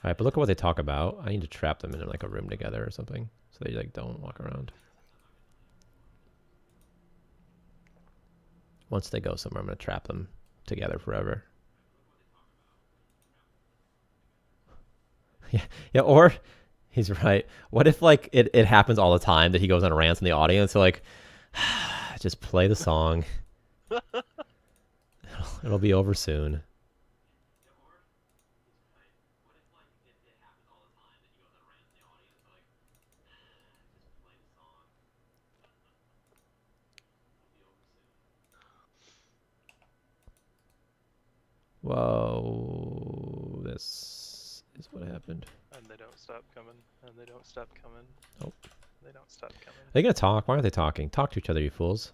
B: All right, but look at what they talk about. I need to trap them in like a room together or something, so they like don't walk around. Once they go somewhere, I'm going to trap them together forever. Yeah, or he's right. What if like it happens all the time that he goes on rants in the audience? So like, just play the song. It'll be over soon. Whoa, this is what happened.
A: And they don't stop coming. And they don't stop coming.
B: Oh.
A: They don't stop coming.
B: Are they gonna talk? Why aren't they talking? Talk to each other, you fools.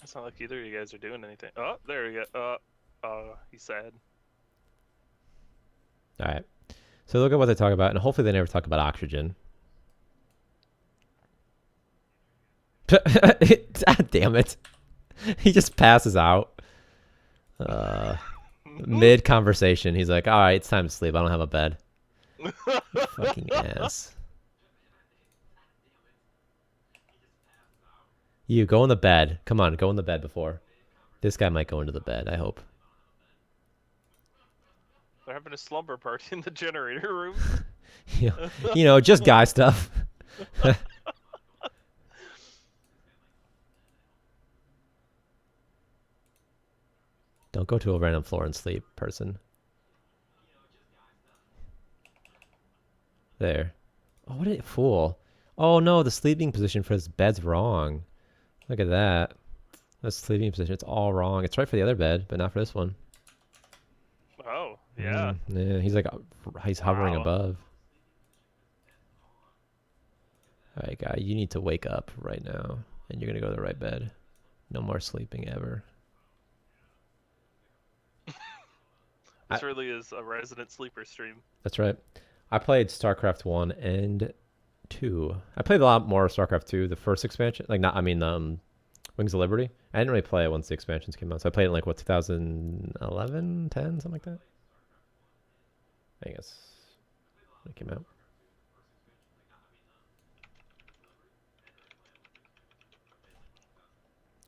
A: It's not like either of you guys are doing anything. Oh, there we go. He's sad.
B: All right. So look at what they talk about, and hopefully they never talk about oxygen. Damn it. He just passes out. Mid conversation, he's like, all right, it's time to sleep. I don't have a bed. Fucking ass. You go in the bed. Come on, go in the bed before. This guy might go into the bed, I hope.
A: They're having a slumber party in the generator room.
B: you know, just guy stuff. Don't go to a random floor and sleep, person. There. Oh, what a fool. Oh no, the sleeping position for this bed's wrong. Look at that. The sleeping position, it's all wrong. It's right for the other bed, but not for this one.
A: Oh, yeah.
B: Yeah, he's like, he's hovering above. All right, guy, you need to wake up right now, and you're going to go to the right bed. No more sleeping ever.
A: This really is a resident sleeper stream.
B: That's right. I played StarCraft 1 and 2. I played a lot more StarCraft 2, the first expansion. Like, not, I mean, Wings of Liberty. I didn't really play it once the expansions came out. So I played it in, like, what, 2011, 10, something like that? I guess when it came out.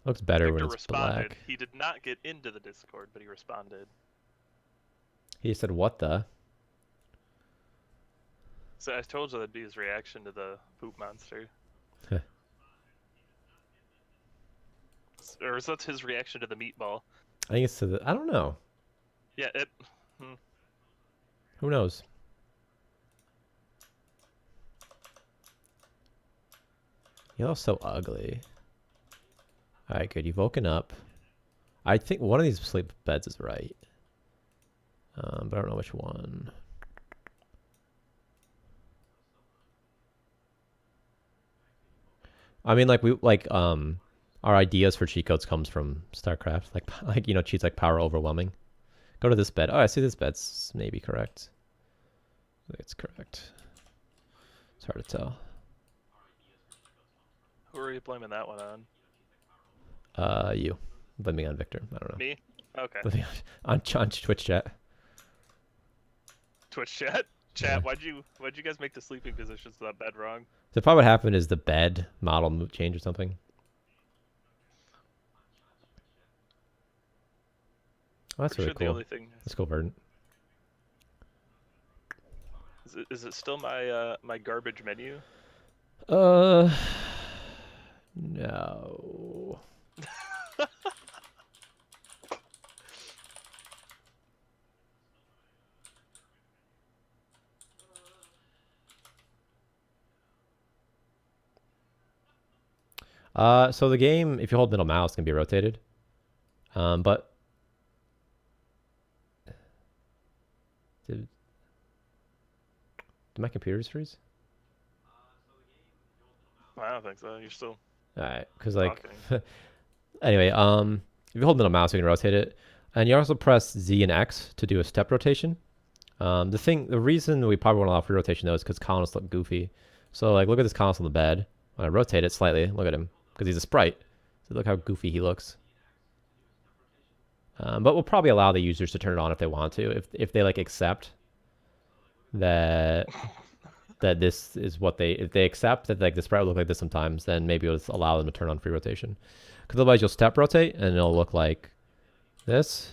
B: Looks better when it's
A: responded.
B: black.
A: He did not get into the Discord, but he responded.
B: He said, what the?
A: So I told you that'd be his reaction to the poop monster. Or is that his reaction to the meatball?
B: I think it's to the... I don't know.
A: Yeah, it...
B: Who knows? Yellow's so ugly. All right, good. You've woken up. I think one of these sleep beds is right. But I don't know which one. I mean, our ideas for cheat codes comes from StarCraft. Like cheats like power overwhelming. Go to this bed. Oh, I see this bed's maybe correct. I think it's correct. It's hard to tell.
A: Who are you blaming that one on?
B: You. Blaming on Victor. I don't know.
A: Me? Okay.
B: Blaming on Twitch chat.
A: Twitch chat? Chat,
B: Yeah.
A: why'd you guys make the sleeping positions of that bed wrong?
B: So probably what happened is the bed model change or something. Oh, that's really cool.
A: The only thing
B: Let's go, Verdant.
A: is it still my my garbage menu?
B: No. So the game, if you hold middle mouse, can be rotated. But did my computers freeze?
A: I don't think so. You're still
B: All right, because like,
A: talking.
B: anyway, if you hold middle mouse, you can rotate it, and you also press Z and X to do a step rotation. The reason we probably won't allow free rotation though is because colonists look goofy. So like, look at this colonist on the bed. When I rotate it slightly, look at him, because he's a sprite. So look how goofy he looks. But we'll probably allow the users to turn it on if they want to, if they like accept that this is what if they accept that like the sprite will look like this sometimes, then maybe we'll just allow them to turn on free rotation. Because otherwise you'll step rotate and it'll look like this.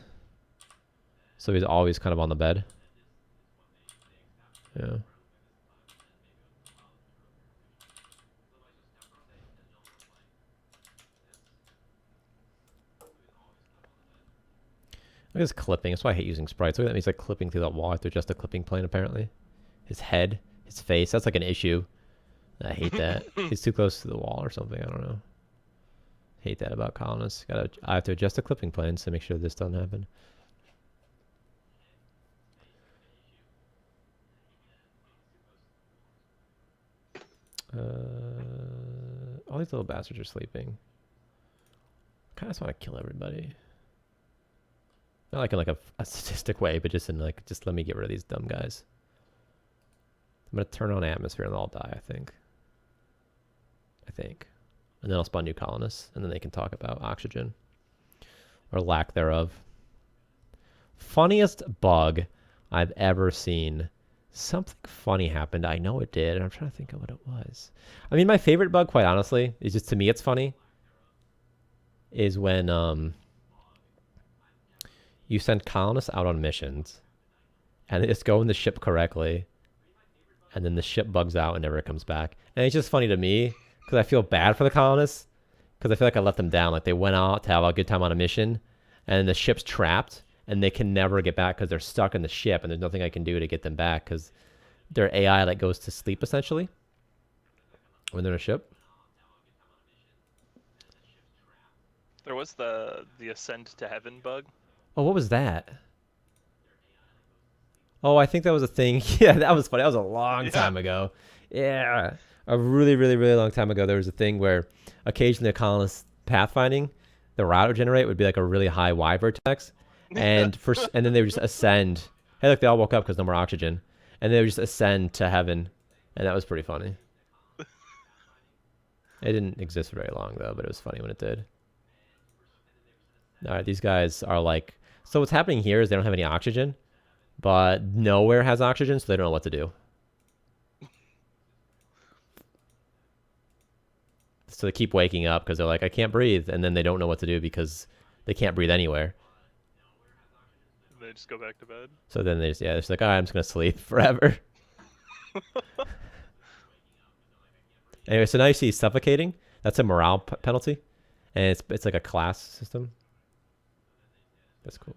B: So he's always kind of on the bed. Yeah. Look at his clipping. That's why I hate using sprites. Look at that. He's like clipping through that wall. I have to adjust the clipping plane apparently. His head, his face. That's like an issue. I hate that. He's too close to the wall or something. I don't know. Hate that about colonists. I have to adjust the clipping planes to make sure this doesn't happen. All these little bastards are sleeping. I kind of just want to kill everybody. Not like in like a sadistic way, but just in like, just let me get rid of these dumb guys. I'm going to turn on atmosphere and they'll all die, I think. And then I'll spawn new colonists, and then they can talk about oxygen. Or lack thereof. Funniest bug I've ever seen. Something funny happened. I know it did, and I'm trying to think of what it was. I mean, my favorite bug, quite honestly, is just, to me it's funny, is when you send colonists out on missions, and they just go in the ship correctly, and then the ship bugs out and never comes back. And it's just funny to me, because I feel bad for the colonists, because I feel like I let them down. Like, they went out to have a good time on a mission, and the ship's trapped, and they can never get back because they're stuck in the ship, and there's nothing I can do to get them back because their AI like goes to sleep essentially when they're in a ship.
A: There was the ascend to heaven bug.
B: Oh, what was that? Oh, I think that was a thing. Yeah, that was funny. That was a long time ago. Yeah, a really, really, really long time ago. There was a thing where occasionally a colonist pathfinding, the route would generate would be like a really high Y vertex, and and then they would just ascend. Hey, look, they all woke up because no more oxygen, and they would just ascend to heaven, and that was pretty funny. It didn't exist for very long though, but it was funny when it did. All right, these guys are like, so what's happening here is they don't have any oxygen, but nowhere has oxygen, so they don't know what to do. So they keep waking up because they're like, I can't breathe, and then they don't know what to do because they can't breathe anywhere.
A: They just go back to bed.
B: So then they're just like, all right, I'm just gonna sleep forever. Anyway, so now you see suffocating. That's a morale penalty, and it's like a class system. That's cool.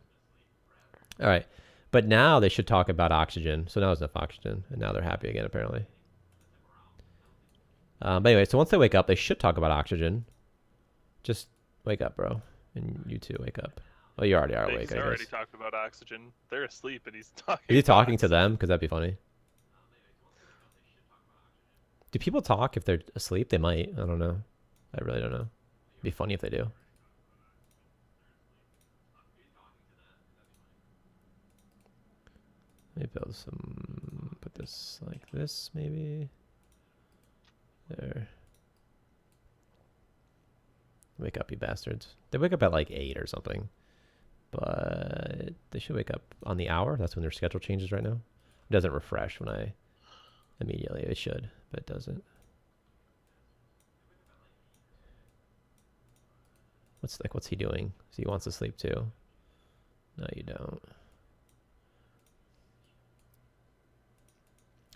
B: All right, but now they should talk about oxygen. So now there's enough oxygen, and now they're happy again apparently. But anyway, so once they wake up, they should talk about oxygen. Just wake up, bro. And you too, wake up. Well, you already are awake,
A: He's
B: I
A: already
B: guess.
A: talked about oxygen. They're asleep, and he's talking.
B: Is he
A: about
B: talking to
A: oxygen.
B: them? Because that'd be funny. Do people talk if they're asleep? They might. I don't know. I really don't know. It'd be funny if they do. Maybe build some. Put this like this, maybe. There. Wake up, you bastards. They wake up at like 8 or something. But they should wake up on the hour. That's when their schedule changes right now. It doesn't refresh when I immediately. It should, but it doesn't. What's he doing? So he wants to sleep too. No, you don't.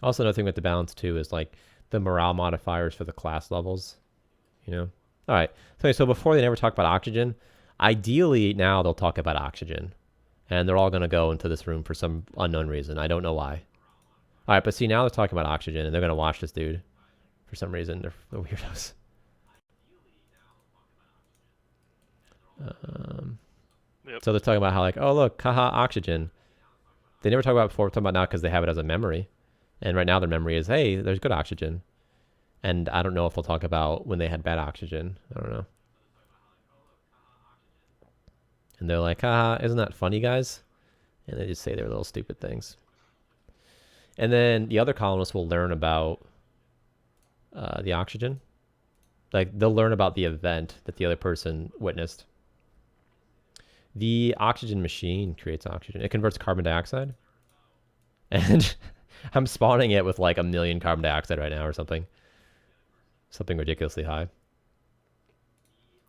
B: Also, another thing with the balance too is like the morale modifiers for the class levels. You know. All right. So before they never talk about oxygen. Ideally, now they'll talk about oxygen, and they're all gonna go into this room for some unknown reason. I don't know why. All right, but see now they're talking about oxygen, and they're gonna watch this dude for some reason. They're weirdos.
A: Yep.
B: So they're talking about how like, oh look, haha, oxygen. They never talk about it before. We're talking about now because they have it as a memory, and right now their memory is, hey, there's good oxygen. And I don't know if we'll talk about when they had bad oxygen. I don't know. And they're like, haha, isn't that funny, guys? And they just say their little stupid things. And then the other colonists will learn about the oxygen. Like they'll learn about the event that the other person witnessed. The oxygen machine creates oxygen. It converts carbon dioxide. And I'm spawning it with like 1 million carbon dioxide right now or something. Something ridiculously high.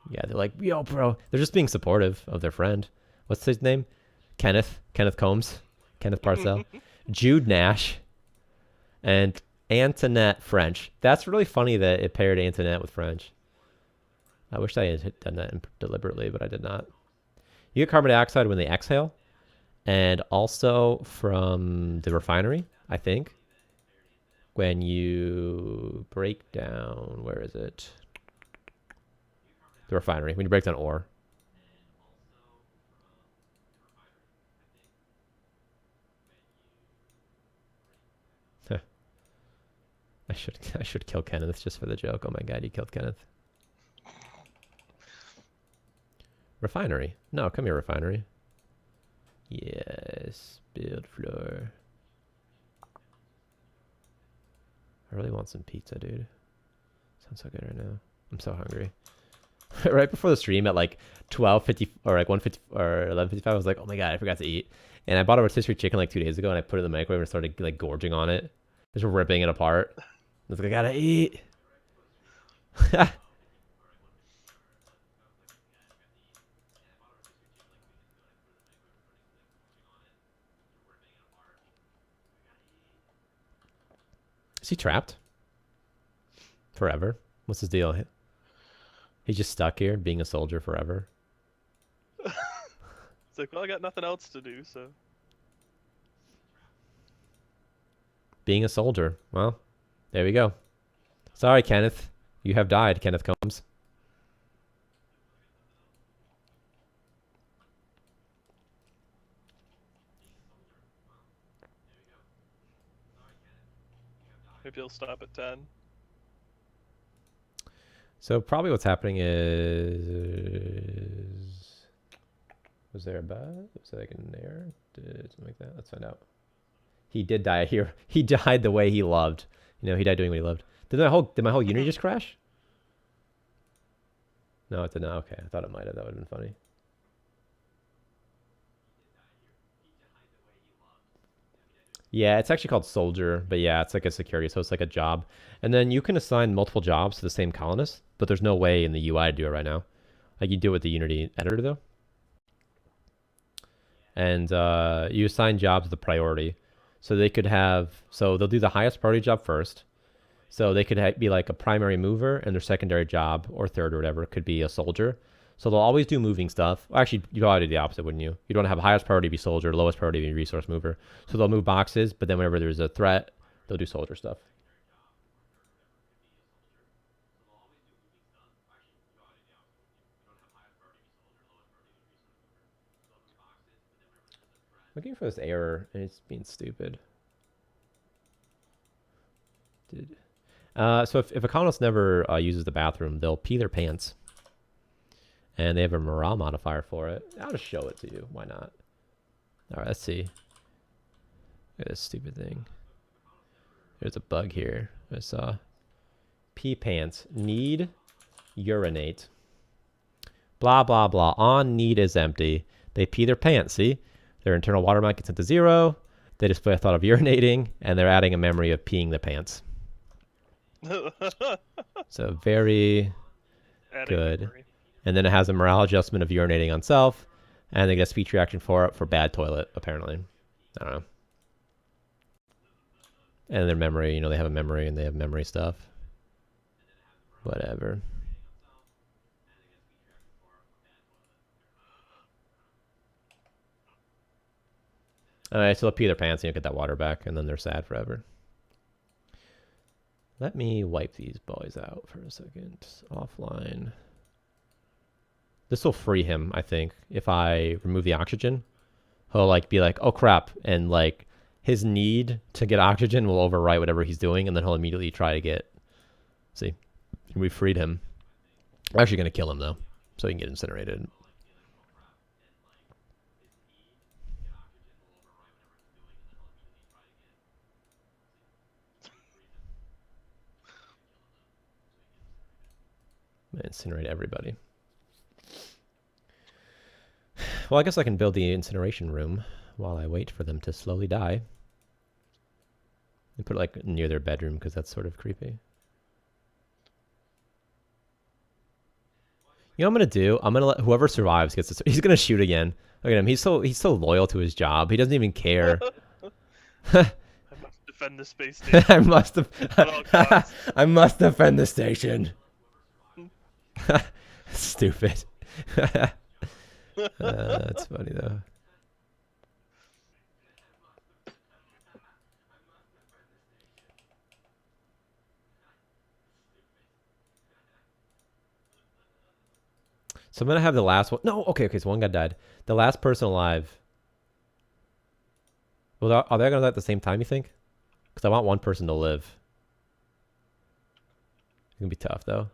B: Yeah, they're like, yo, bro. They're just being supportive of their friend. What's his name? Kenneth Combs. Kenneth Parcell. Jude Nash. And Antoinette French. That's really funny that it paired Antoinette with French. I wish I had done that deliberately, but I did not. You get carbon dioxide when they exhale. And also from the refinery, I think. When you break down, where is it? The refinery. When you break down ore. I should kill Kenneth just for the joke. Oh my god, you killed Kenneth. Refinery. No, come here, refinery. Yes, build floor. I really want some pizza, dude. Sounds so good right now. I'm so hungry. Right before the stream at like 12:50 or like 1:50 or 11:55, I was like, oh my god, I forgot to eat. And I bought a rotisserie chicken like 2 days ago, and I put it in the microwave and started like gorging on it, just ripping it apart. I was like, I gotta eat. Is he trapped? Forever? What's his deal? He's just stuck here, being a soldier forever.
A: It's like, well, I got nothing else to do, so.
B: Being a soldier. Well, there we go. Sorry, Kenneth. You have died, Kenneth Combs.
A: Maybe he'll stop at 10.
B: So probably what's happening is... Was there a bug? Was there like an error? Did something like that? Let's find out. He did die here. He died the way he loved. You know, he died doing what he loved. Did my whole Unity just crash? No, it did not. Okay, I thought it might have. That would have been funny. Yeah, it's actually called Soldier, but yeah, it's like a security, so it's like a job. And then you can assign multiple jobs to the same colonist, but there's no way in the UI to do it right now. Like you do it with the Unity editor though. And you assign jobs the priority. So they could have, so they'll do the highest priority job first. So they could be like a primary mover, and their secondary job or third or whatever could be a soldier. So they'll always do moving stuff. Actually, you'd probably do the opposite, wouldn't you? You'd want to have highest priority be soldier, lowest priority be resource mover. So they'll move boxes, but then whenever there's a threat, they'll do soldier stuff. Looking for this error, and it's being stupid. So if a colonist never uses the bathroom, they'll pee their pants. And they have a morale modifier for it. I'll just show it to you. Why not? All right, let's see. Look at this stupid thing. There's a bug here. There's pee pants. Need urinate. Blah, blah, blah. On need is empty. They pee their pants, see? Their internal water amount gets set to 0. They display a thought of urinating, and they're adding a memory of peeing the pants. So very good. Memory. And then it has a morale adjustment of urinating on self, and they get a speech reaction for bad toilet, apparently. I don't know. And their memory, they have a memory and they have memory stuff. Whatever. Alright, so they'll pee their pants and you'll get that water back, and then they're sad forever. Let me wipe these boys out for a second. Offline. This will free him, I think. If I remove the oxygen, he'll be like, oh crap, and his need to get oxygen will overwrite whatever he's doing, and then he'll immediately try to get. See, we freed him. We're actually gonna kill him though, so he can get incinerated. Incinerate everybody. Well, I guess I can build the incineration room while I wait for them to slowly die. And put it near their bedroom because that's sort of creepy. You know what I'm gonna do? I'm gonna let whoever survives gets this. He's gonna shoot again. Look at him. He's so loyal to his job. He doesn't even care.
A: I must defend the space station.
B: I must defend the station. Stupid. That's funny though. So I'm gonna have the last one. No, okay. So one guy died. The last person alive. Well, are they gonna die at the same time? You think? Because I want one person to live. It's gonna be tough though.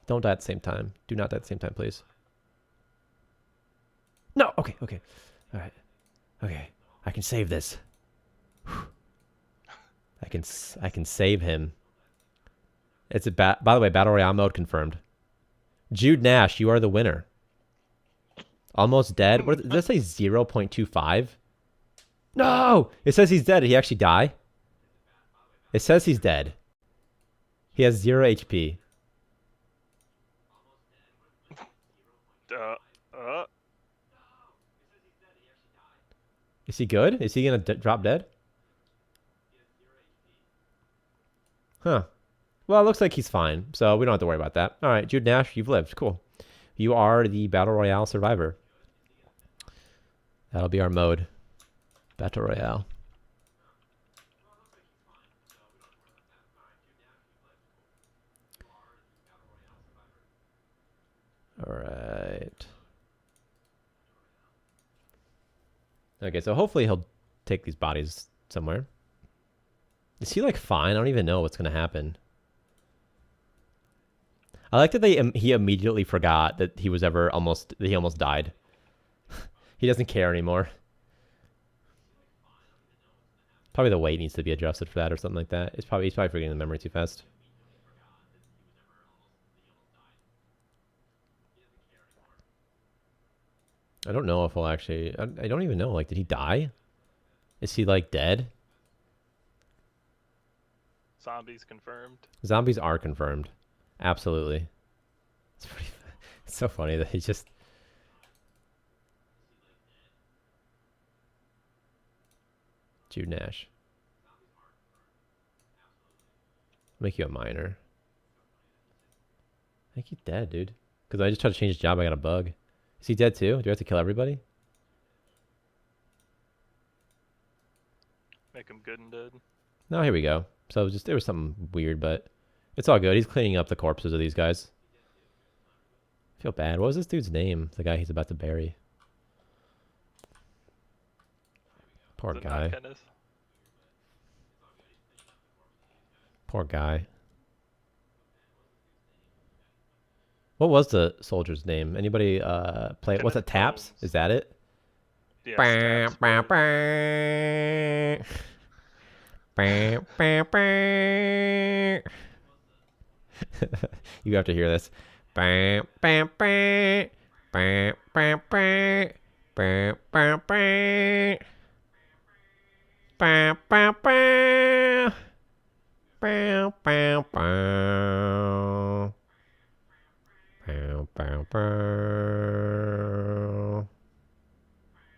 B: Don't die at the same time. Do not die at the same time, please. No. Okay. All right. Okay. I can save this. I can save him. It's by the way, Battle Royale mode confirmed. Jude Nash, you are the winner. Almost dead. What does it say? 0.25? No! It says he's dead. Did he actually die? It says he's dead. He has 0 HP. Is he good? Is he gonna drop dead? Huh. Well, it looks like he's fine, so we don't have to worry about that. All right, Jude Nash, you've lived. Cool. You are the Battle Royale survivor. That'll be our mode. Battle Royale. All right. Okay, so hopefully he'll take these bodies somewhere. Is he fine? I don't even know what's gonna happen. I like that he immediately forgot that he almost died. He doesn't care anymore. Probably the weight needs to be adjusted for that or something like that. He's probably forgetting the memory too fast. I don't know if he'll actually. I don't even know. Did he die? Is he dead?
A: Zombies confirmed.
B: Zombies are confirmed. Absolutely. It's so funny that he just. Jude Nash. Make you a miner. I think he's dead, dude. Because I just tried to change his job. I got a bug. Is he dead too? Do I have to kill everybody?
A: Make him good and dead.
B: No, here we go. So there was something weird, but it's all good. He's cleaning up the corpses of these guys. I feel bad. What was this dude's name? The guy he's about to bury. Poor
A: Is it not
B: guy.
A: Kenneth?
B: Poor guy. What was the soldier's name? Anybody play it? What's
A: Kenneth
B: it? Taps?
A: Bones.
B: Is that it?
A: Yes, Taps. But
B: You have to hear this.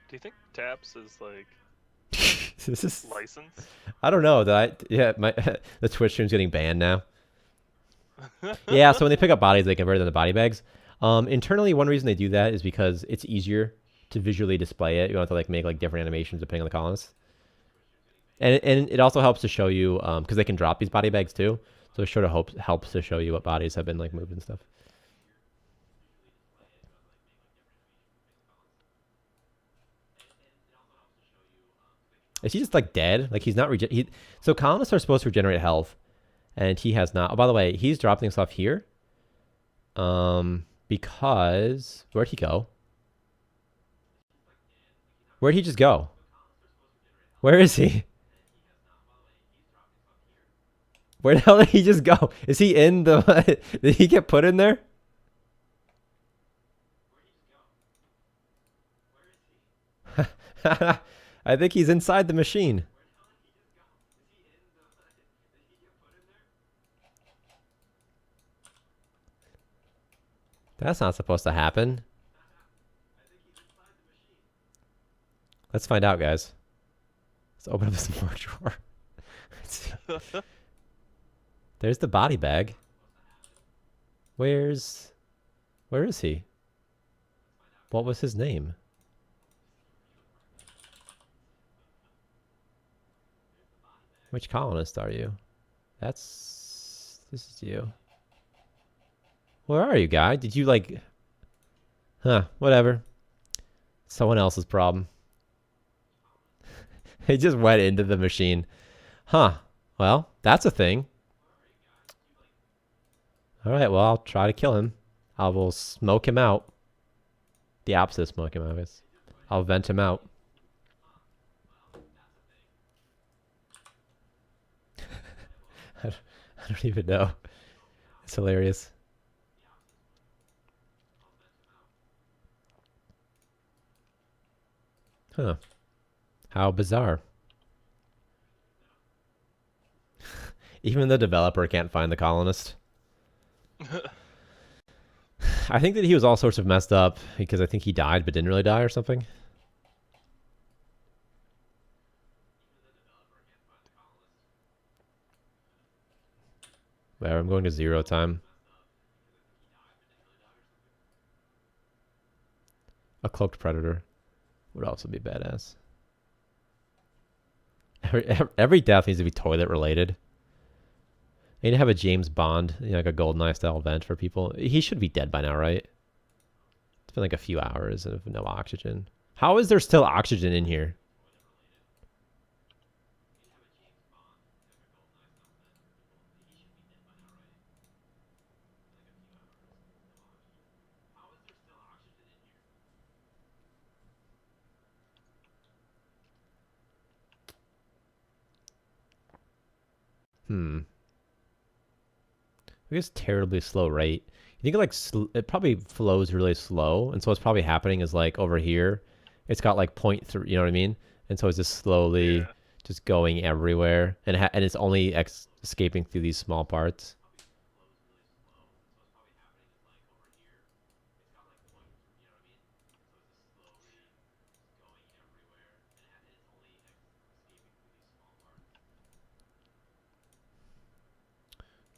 A: do you think Taps is like
B: This is.
A: licensed?
B: I don't know. Yeah, the Twitch stream's getting banned now. Yeah, so when they pick up bodies, they convert them to body bags. Internally, one reason they do that is because it's easier to visually display it. You don't have to like make like different animations depending on the colonists. And it also helps to show you because they can drop these body bags too. So it sort of helps to show you what bodies have been like moved and stuff. Is he just like dead? Like he's not so colonists are supposed to regenerate health, and he has not. Oh, by the way, he's dropping stuff here. Because where'd he go? Where'd he just go? Where is he? Where the hell did he just go? Is he in the? Did he get put in there? I think he's inside the machine. That's not supposed to happen. Let's find out, guys. Let's open up this morgue drawer. There's the body bag. Where is he? What was his name? Which colonist are you? This is you. Where are you, guy? Did you like... Huh, whatever. Someone else's problem. He just went into the machine. Huh. Well, that's a thing. Alright, well, I'll try to kill him. I will smoke him out. The opposite of smoke him out, I guess. I'll vent him out. I don't even know. It's hilarious. Huh. How bizarre. Even the developer can't find the colonist. I think that he was all sorts of messed up because I think he died but didn't really die or something. Whatever, I'm going to 0 time. A cloaked predator would also be badass. Every death needs to be toilet related. I need to have a James Bond, like a GoldenEye style vent for people. He should be dead by now, right? It's been like a few hours of no oxygen. How is there still oxygen in here? I guess terribly slow rate. You think like it probably flows really slow, and so what's probably happening is like over here, it's got like 0.3. You know what I mean? And so it's just slowly just going everywhere, and it's only escaping through these small parts.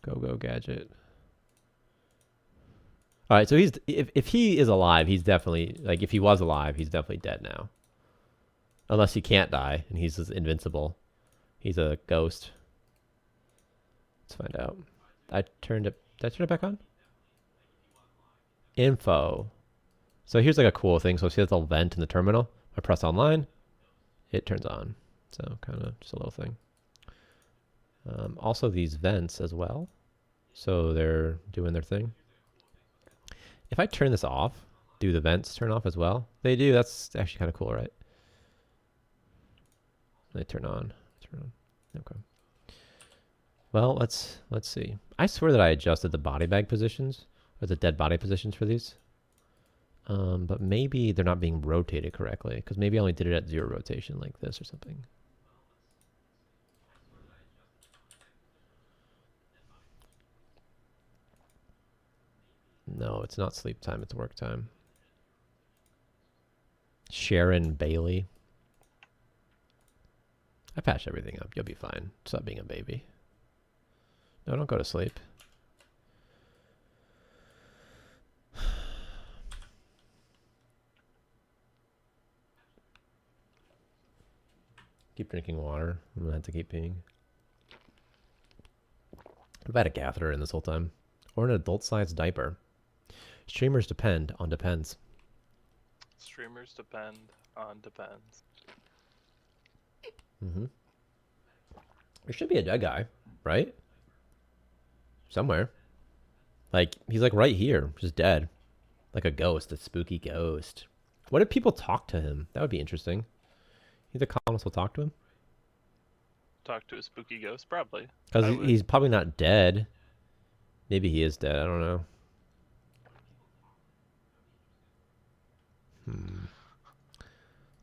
B: Go gadget. All right, so he's if he is alive, he's definitely like if he was alive, he's definitely dead now. Unless he can't die and he's just invincible. He's a ghost. Let's find out. Did I turn it back on? Info. So here's like a cool thing. So see that little vent in the terminal. I press online. it turns on. So kind of just a little thing. Also these vents as well. So they're doing their thing. If I turn this off, do the vents turn off as well? They do. That's actually kind of cool, right? They turn on. Turn on. Okay. Well, let's see. I swear that I adjusted the body bag positions or the dead body positions for these. But maybe they're not being rotated correctly because maybe I only did it at 0 rotation like this or something. No, it's not sleep time. It's work time. Sharon Bailey. I patched everything up. You'll be fine. Stop being a baby. No, don't go to sleep. Keep drinking water. I'm gonna have to keep peeing. I've had a catheter in this whole time. Or an adult-sized diaper. Streamers depend on depends.
A: Streamers depend on depends.
B: Mm-hmm. There should be a dead guy, right? Somewhere. Like, he's like right here, just dead. Like a ghost, a spooky ghost. What if people talk to him? That would be interesting. Either colonists will talk to him.
A: Talk to a spooky ghost? Probably.
B: Because he's probably not dead. Maybe he is dead. I don't know.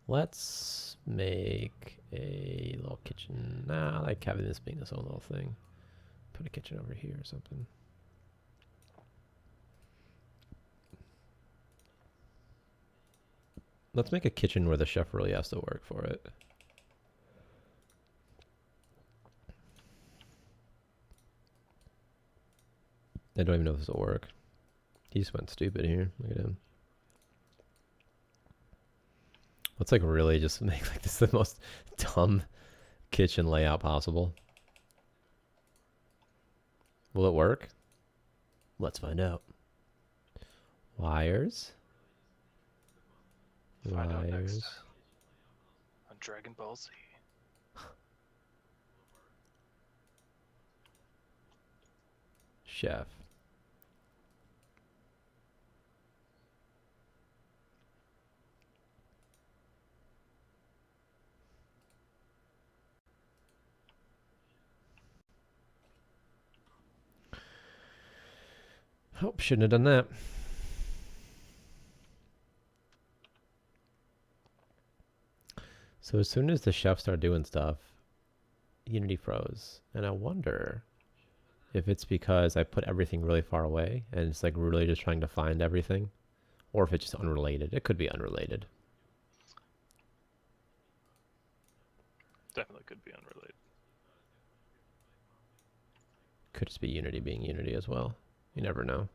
B: Let's make a little kitchen. Nah, I like having this being its own little thing. Put a kitchen over here or something. Let's make a kitchen where the chef really has to work for it. I don't even know if this will work. He just went stupid here. Look at him. Let's like really just make like this the most dumb kitchen layout possible. Will it work? Let's find out. Wires.
A: Find out next time on Dragon Ball Z.
B: Chef. Oh, shouldn't have done that. So as soon as the chef started doing stuff, Unity froze. And I wonder if it's because I put everything really far away and it's like really just trying to find everything, or if it's just unrelated. It could be unrelated.
A: Definitely could be unrelated.
B: Could just be Unity being Unity as well. You never know.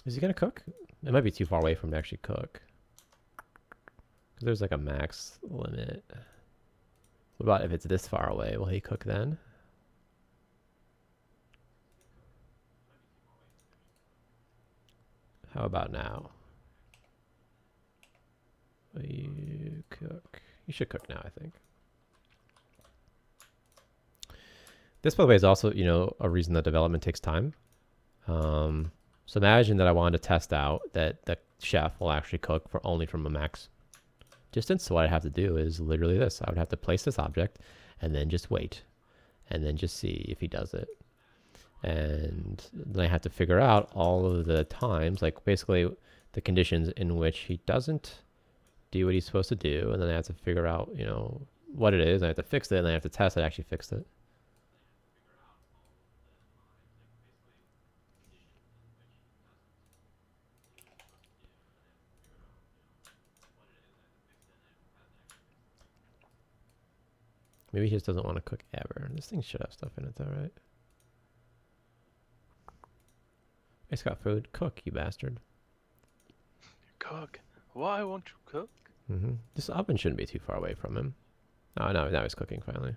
B: Is he gonna cook? It might be too far away for him to actually cook. Because there's like a max limit. What about if it's this far away? Will he cook then? How about now? Will you cook? You should cook now, I think. This, by the way, is also, you know, a reason that development takes time. So imagine that I wanted to test out that the chef will actually cook for only from a max distance. So what I have to do is literally this. I would have to place this object and then just wait and then just see if he does it. And then I have to figure out all of the times, like basically the conditions in which he doesn't do what he's supposed to do. And then I have to figure out, you know, what it is. I have to fix it and I have to test it, actually fixed it. Maybe he just doesn't want to cook ever. This thing should have stuff in it though, right? It's got food. Cook, you bastard.
A: Cook. Why won't you cook?
B: This oven shouldn't be too far away from him. Oh, no, now he's cooking finally.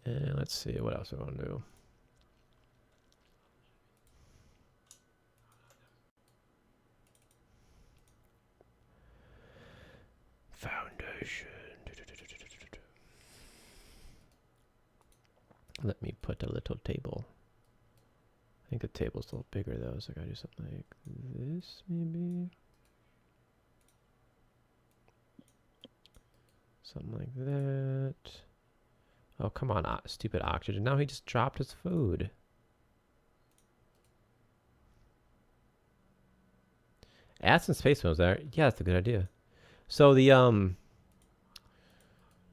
B: And let's see, what else we want to do? Foundation. Let me put a little table. I think the table's a little bigger though, so I gotta do something like this, maybe? Something like that. Oh, come on, stupid oxygen. Now he just dropped his food. Add some space modes there. Yeah, that's a good idea. So the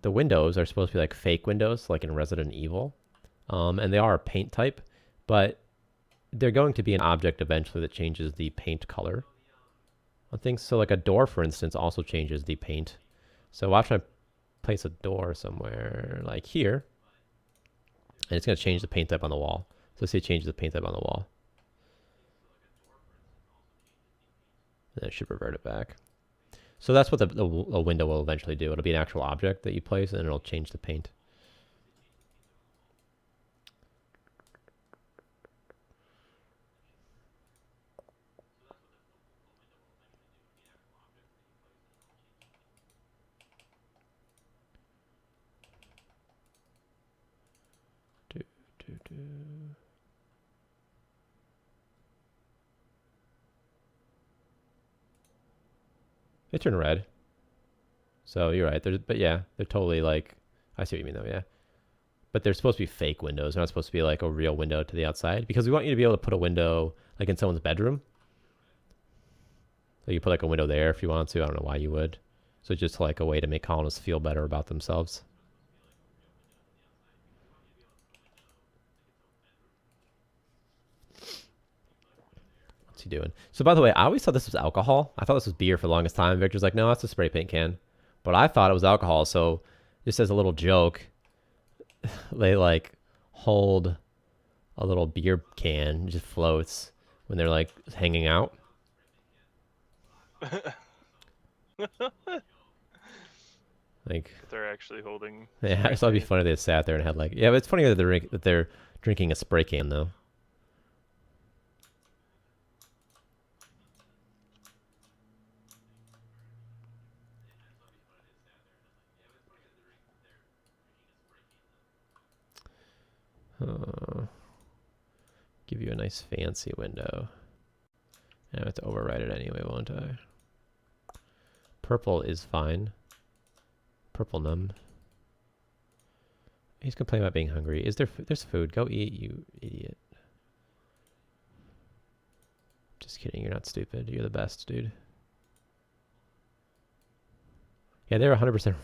B: windows are supposed to be like fake windows, like in Resident Evil. And they are a paint type, but they're going to be an object eventually that changes the paint color on things. So like a door, for instance, also changes the paint. So watch I place a door somewhere like here, and it's going to change the paint type on the wall. So see, it changes the paint type on the wall. And it should revert it back. So that's what the window will eventually do. It'll be an actual object that you place, and it'll change the paint. They turn red. So you're right. But yeah, they're totally like, I see what you mean though, yeah. But they're supposed to be fake windows. They're not supposed to be like a real window to the outside, because we want you to be able to put a window like in someone's bedroom. So you put like a window there if you want to. I don't know why you would. So just like a way to make colonists feel better about themselves. What's he doing? So by the way, I always thought this was alcohol. I thought this was beer for the longest time. Victor's like, no, that's a spray paint can. But I thought it was alcohol. So just as a little joke, they like hold a little beer can, just floats when they're like hanging out. Like
A: they're actually holding.
B: Yeah, I just thought it'd be funny if they sat there and had like, yeah, but it's funny that they're drinking a spray can though. Give you a nice fancy window. I have to override it anyway, won't I? Purple is fine. Purple num. He's complaining about being hungry. Is there? There's food. Go eat, you idiot. Just kidding. You're not stupid. You're the best, dude. Yeah, they're 100%.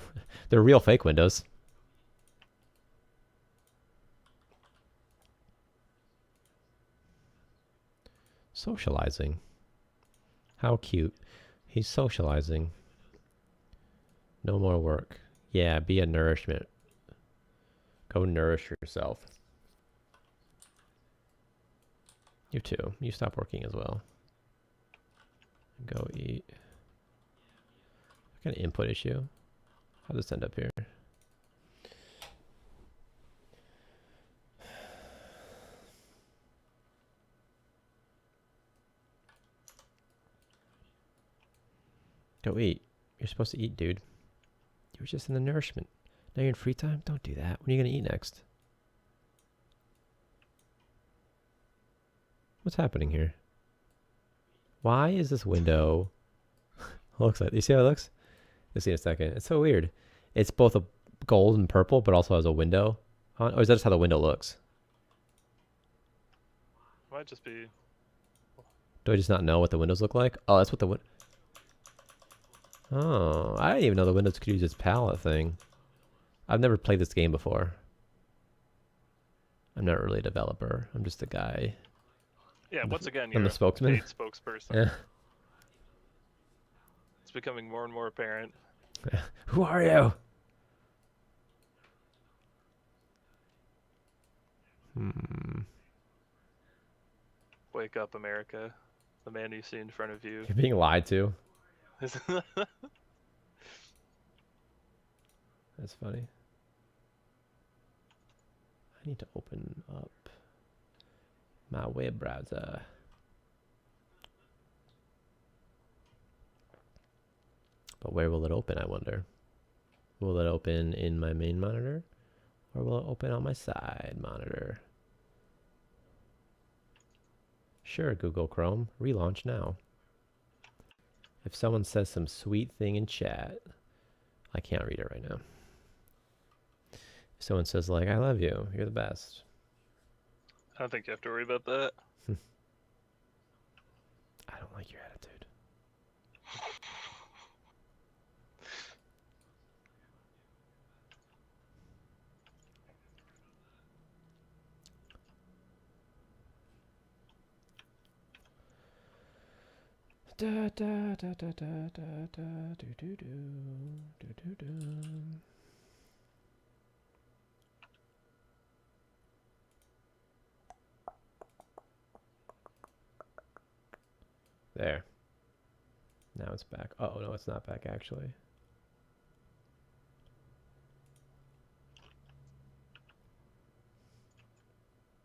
B: They're real fake windows. Socializing. How cute. He's socializing. No more work. Yeah, be a nourishment. Go nourish yourself. You too. You stop working as well. Go eat. What kind of input issue? How'd this end up here? Go eat. You're supposed to eat, dude. You were just in the nourishment. Now you're in free time? Don't do that. When are you going to eat next? What's happening here? Why is this window... looks like... You see how it looks? You'll see in a second. It's so weird. It's both a gold and purple, but also has a window on. Or is that just how the window looks?
A: Might just be...
B: Do I just not know what the windows look like? Oh, that's what the... Oh, I didn't even know the windows could use this palette thing. I've never played this game before. I'm not really a developer. I'm just a guy.
A: Yeah, once again,
B: I'm
A: you're
B: the spokesman.
A: a paid spokesperson.
B: Yeah.
A: It's becoming more and more apparent.
B: Who are you?
A: Wake up, America. The man you see in front of you.
B: You're being lied to. That's funny. I need to open up my web browser. But where will it open, I wonder? Will it open in my main monitor? Or will it open on my side monitor? Sure, Google Chrome. Relaunch now. If someone says some sweet thing in chat, I can't read it right now. If someone says, like, I love you, you're the best.
A: I don't think you have to worry about that.
B: I don't like your attitude. Da da da da da da da do do do do do do. There. Now it's back. Oh no, it's not back actually.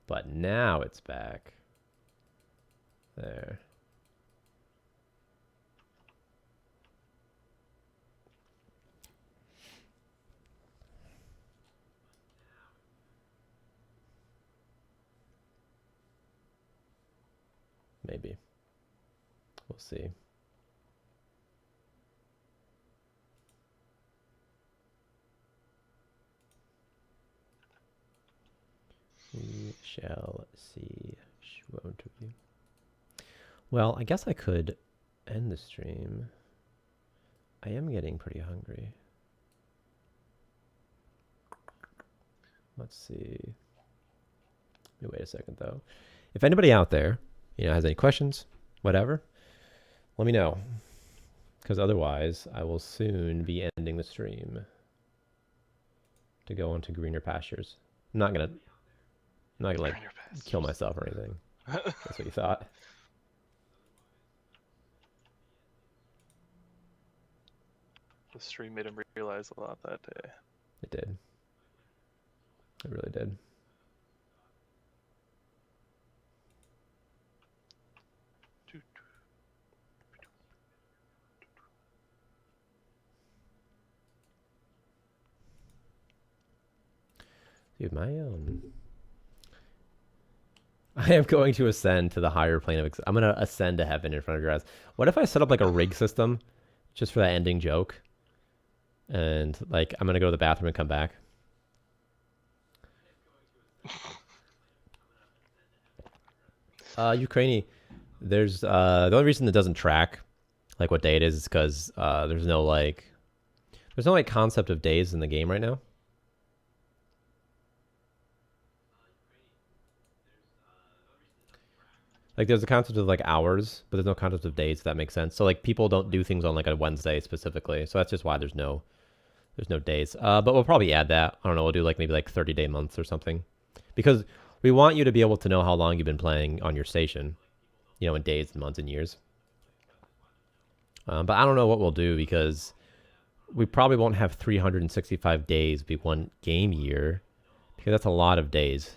B: But now it's back. There. Maybe. We'll see. We shall see. Won't we? Well, I guess I could end the stream. I am getting pretty hungry. Let's see. Wait a second, though. If anybody out there, has any questions, whatever, let me know. Because otherwise, I will soon be ending the stream to go on to greener pastures. I'm not gonna like kill myself or anything. That's what you thought.
A: The stream made him realize a lot that day.
B: It did. It really did. Dude, I am going to ascend to the higher plane of... I'm going to ascend to heaven in front of your eyes. What if I set up like a rig system just for that ending joke? And like, I'm going to go to the bathroom and come back. Ukraini, there's the only reason it doesn't track like what day it is because there's no concept of days in the game right now. Like there's a concept of like hours, but there's no concept of days, if that makes sense. So like people don't do things on like a Wednesday specifically. So that's just why there's no days. But we'll probably add that. I don't know, we'll do like maybe like 30-day months or something. Because we want you to be able to know how long you've been playing on your station, in days and months and years. But I don't know what we'll do because we probably won't have 365 days be one game year because that's a lot of days.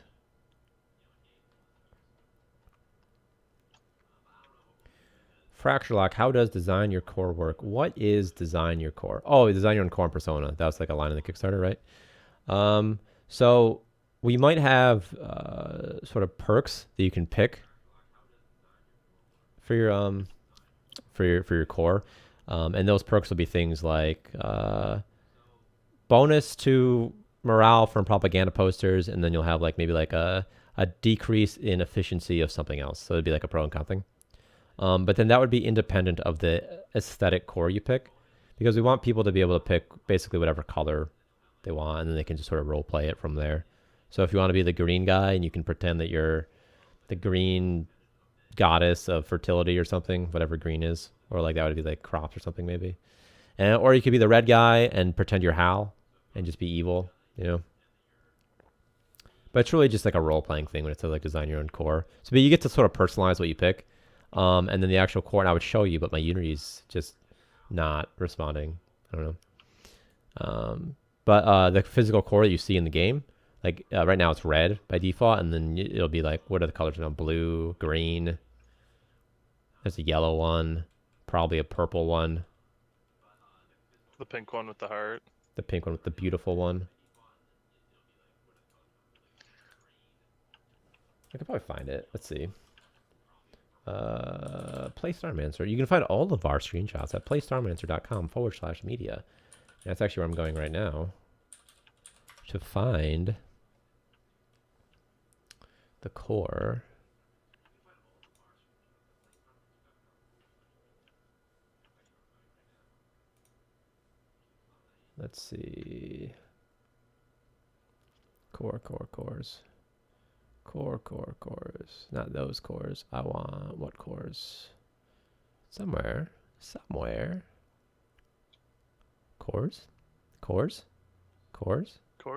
B: Fracture Lock, how does design your core work? What is design your core? Oh, design your own core and persona. That was like a line in the Kickstarter, right? So we might have sort of perks that you can pick for your core, and those perks will be things like bonus to morale from propaganda posters, and then you'll have like maybe like a decrease in efficiency of something else. So it'd be like a pro and con thing. But then that would be independent of the aesthetic core you pick, because we want people to be able to pick basically whatever color they want, and then they can just sort of role play it from there. So if you want to be the green guy and you can pretend that you're the green goddess of fertility or something, whatever green is, or like that would be like crops or something maybe. And or you could be the red guy and pretend you're Hal and just be evil, you know. But it's really just like a role playing thing when it says like design your own core. So but you get to sort of personalize what you pick, and then the actual core. And I would show you, but my Unity's just not responding. I don't know. But the physical core that you see in the game, like right now it's red by default, and then it'll be like, what are the colors now? Blue, green. There's a yellow one, probably a purple one.
A: The pink one with the heart.
B: The pink one with the beautiful one. I could probably find it. Let's see. Play Starmancer. You can find all of our screenshots at playstarmancer.com/media. That's actually where I'm going right now to find the core. Let's see. Cores. Cores. Not those cores. I want what cores? Somewhere. Cores?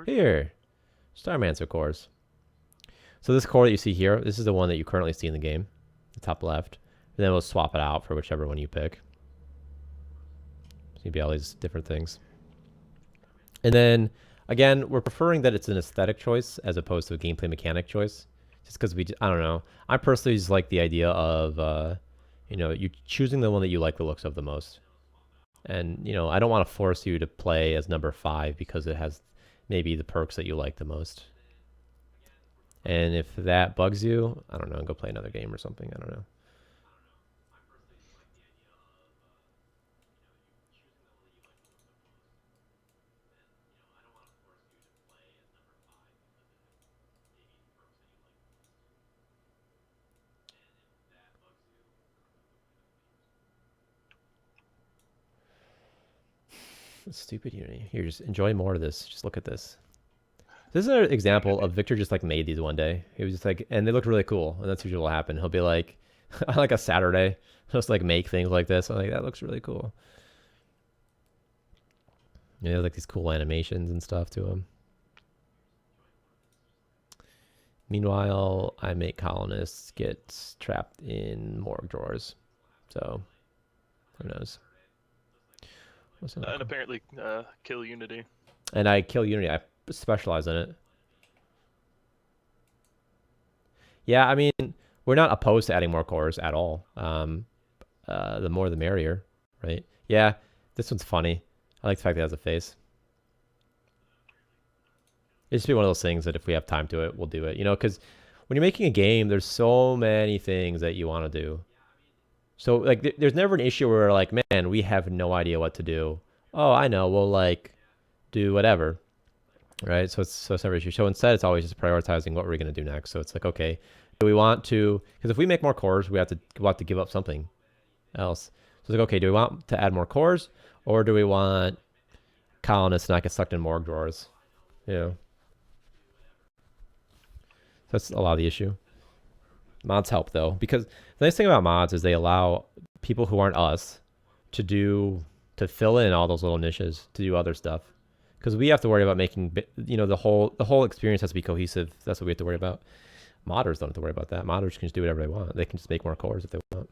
B: Here. Starmancer cores. So this core that you see here, this is the one that you currently see in the game, the top left. And then we'll swap it out for whichever one you pick. So you'll be all these different things. And then, again, we're preferring that it's an aesthetic choice as opposed to a gameplay mechanic choice. Just because I don't know. I personally just like the idea of, you choosing the one that you like the looks of the most. And, I don't want to force you to play as number 5 because it has maybe the perks that you like the most. And if that bugs you, I don't know, go play another game or something. I don't know. Stupid Unity. Here, just enjoy more of this. Just look at this. This is an example of Victor just like made these one day. He was just like, and they look really cool. And that's usually what will happen. He'll be like, like a Saturday, just like make things like this. I'm like, that looks really cool. Yeah, like these cool animations and stuff to him. Meanwhile, I make colonists get trapped in morgue drawers. So, who knows?
A: And apparently kill Unity.
B: And I kill Unity. I specialize in it. Yeah, I mean, we're not opposed to adding more cores at all. The more the merrier, right? Yeah, this one's funny. I like the fact that it has a face. It's just be one of those things that if we have time to it, we'll do it. Because when you're making a game, there's so many things that you want to do. So, like, there's never an issue where, like, man, we have no idea what to do. Oh, I know. We'll, like, do whatever. Right? So it's never an issue. So instead, it's always just prioritizing what we're going to do next. So it's like, okay, do we want to... Because if we make more cores, we have to give up something else. So it's like, okay, do we want to add more cores? Or do we want colonists not get sucked in morgue drawers? That's a lot of the issue. Mods help, though, because the nice thing about mods is they allow people who aren't us to fill in all those little niches, to do other stuff. Because we have to worry about making, the whole experience has to be cohesive. That's what we have to worry about. Modders don't have to worry about that. Modders can just do whatever they want. They can just make more cores if they want.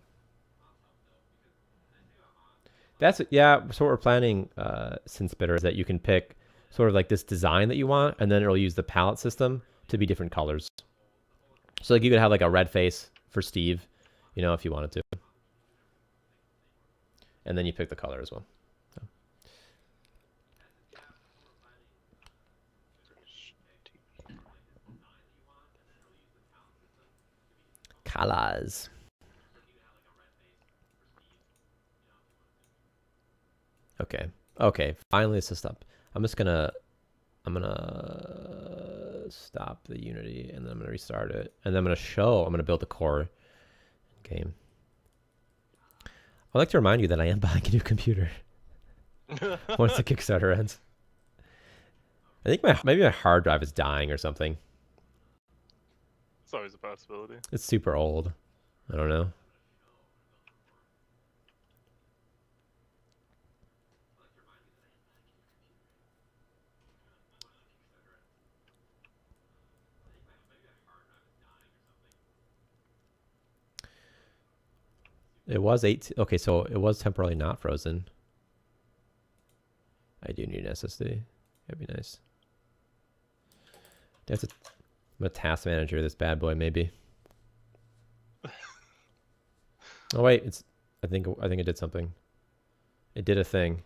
B: So what we're planning, SinSpitter, is that you can pick sort of like this design that you want, and then it'll use the palette system to be different colors. So like you could have like a red face for Steve, if you wanted to. And then you pick the color as well. So. Colors. Okay. Finally, it's just up. I'm gonna stop the Unity, and then I'm gonna restart it, and then I'm gonna build the core game. I'd like to remind you that I am buying a new computer once the Kickstarter ends. I think maybe my hard drive is dying or something.
A: It's always a possibility.
B: It's super old. I don't know. It was 8. Okay, so it was temporarily not frozen. I do need an SSD. That'd be nice. That's a, I'm a task manager. This bad boy, maybe. Oh wait, it's. I think it did something. It did a thing.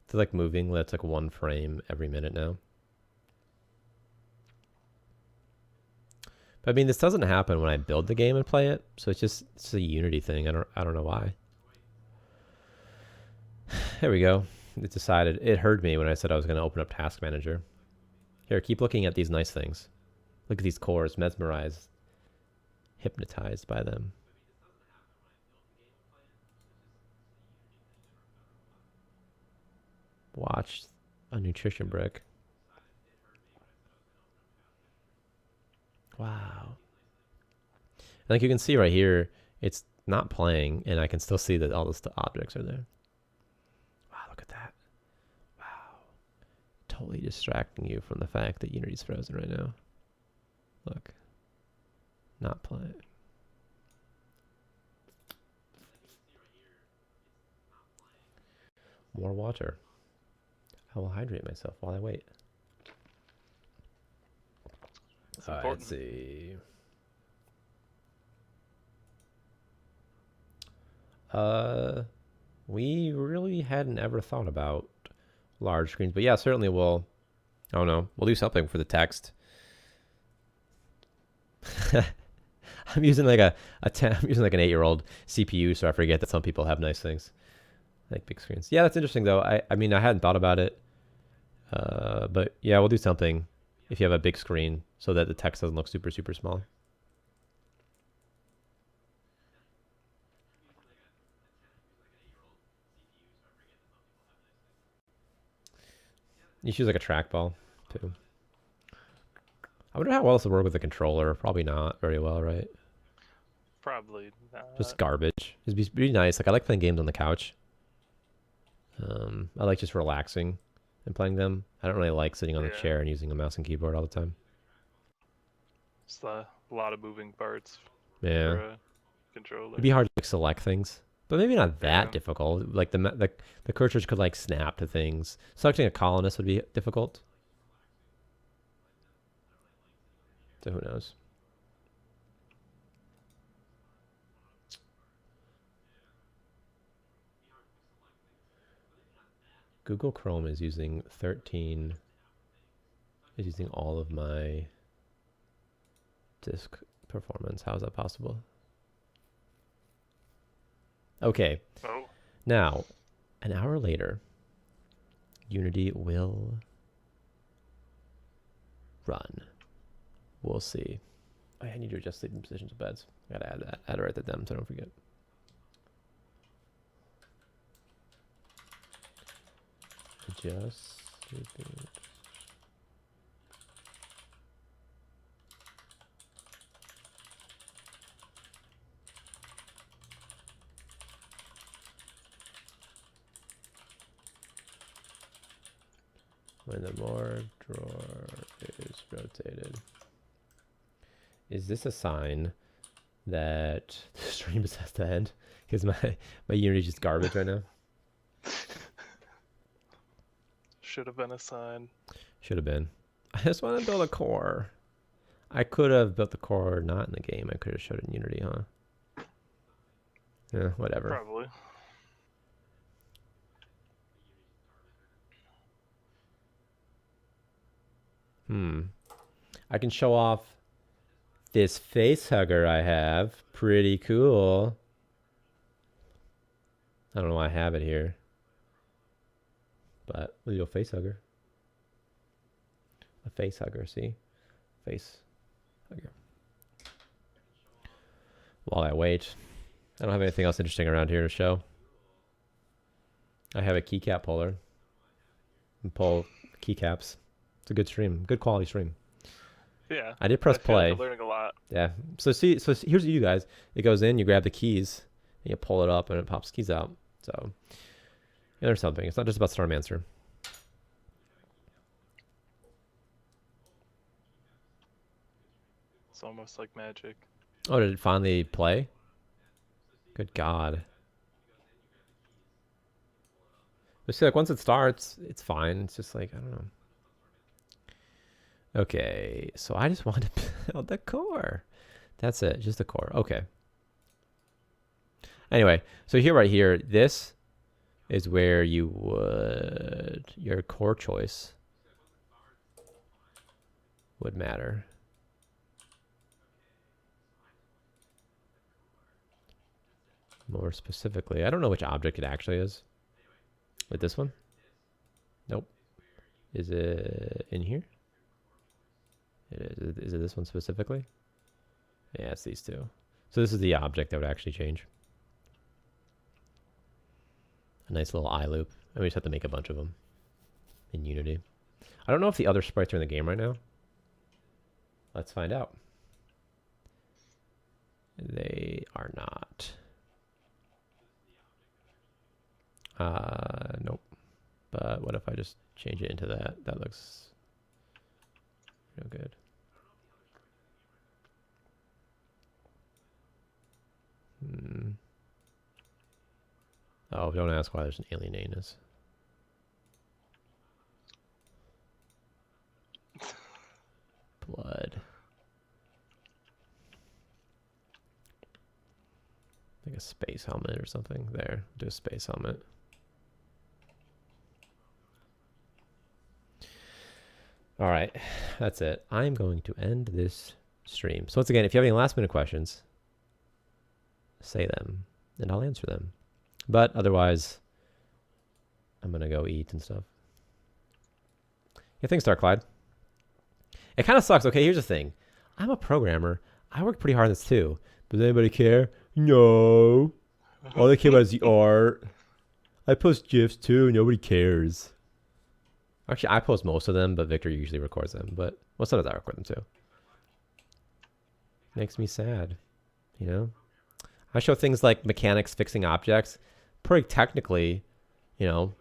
B: It's like moving. That's like 1 frame every minute now. But I mean, this doesn't happen when I build the game and play it, so it's a Unity thing. I don't know why. There we go. It decided. It heard me when I said I was going to open up Task Manager. Here, keep looking at these nice things. Look at these cores, mesmerized, hypnotized by them. Watch a nutrition brick. Wow. Like you can see right here, it's not playing, and I can still see that all the objects are there. Wow, look at that. Wow. Totally distracting you from the fact that Unity's frozen right now. Look. Not playing. More water. I will hydrate myself while I wait. All right, let's see. We really hadn't ever thought about large screens, but yeah, certainly we'll. I don't know. We'll do something for the text. I'm using like I'm using like an 8-year-old CPU, so I forget that some people have nice things like big screens. Yeah, that's interesting though. I mean, I hadn't thought about it, but yeah, we'll do something if you have a big screen so that the text doesn't look super small. You should use like a trackball too. I wonder how well this would work with a controller. Probably not very well, right?
A: Probably not.
B: Just garbage. It'd be pretty nice. Like I like playing games on the couch. I like just relaxing and playing them. I don't really like sitting on the chair and using a mouse and keyboard all the time.
A: It's a lot of moving parts.
B: Yeah.
A: For a controller.
B: It'd be hard to like, select things, but maybe not that difficult. Like the cursors could like snap to things. Selecting a colonist would be difficult. So who knows? Google Chrome is using 13. Is using all of my disk performance. How is that possible? Okay.
A: Oh.
B: Now, an hour later, Unity will run. We'll see. Oh, I need to adjust sleeping positions of beds. I gotta add that. I gotta write that down so I don't forget. Adjust sleeping. When the morgue drawer is rotated. Is this a sign that the stream has to end? Because my Unity just garbage right now.
A: Should have been a sign.
B: Should have been. I just want to build a core. I could have built the core not in the game. I could have showed it in Unity, huh? Yeah, whatever.
A: Probably.
B: I can show off this face hugger I have. Pretty cool. I don't know why I have it here. But we'll do a face hugger. A face hugger, see? Face hugger. While I wait. I don't have anything else interesting around here to show. I have a keycap puller. And pull keycaps. It's a good stream. Good quality stream.
A: Yeah.
B: I did press
A: I feel like
B: play.
A: I'm learning a lot.
B: Yeah. So see, so here's what you guys. It goes in, you grab the keys, and you pull it up, and it pops keys out. So yeah, there's something. It's not just about Starmancer.
A: It's almost like magic.
B: Oh, did it finally play? Good God. But see, like once it starts, it's fine. It's just like I don't know. Okay, so I just want to build the core. That's it, just the core. Okay. Anyway, so here, right here, this is where you would your core choice would matter. More specifically, I don't know which object it actually is. With this one? Nope. Is it in here? It is. Is it this one specifically? Yeah, it's these two. So this is the object that would actually change. A nice little eye loop. And we just have to make a bunch of them in Unity. I don't know if the other sprites are in the game right now. Let's find out. They are not. Nope. But what if I just change it into that? That looks real good. Oh, don't ask why there's an alien anus. Blood. Like a space helmet or something. There, do a space helmet. All right, that's it. I'm going to end this stream. So once again, if you have any last minute questions, say them and I'll answer them. But otherwise, I'm going to go eat and stuff. Yeah, thanks, Dark Clyde. It kind of sucks. Okay, here's the thing. I'm a programmer. I work pretty hard on this too. But does anybody care? No. All they care about is the art. I post GIFs too. Nobody cares. Actually, I post most of them, but Victor usually records them. But well, sometimes I record them too. Makes me sad, you know? I show things like mechanics fixing objects. Pretty technically, you know,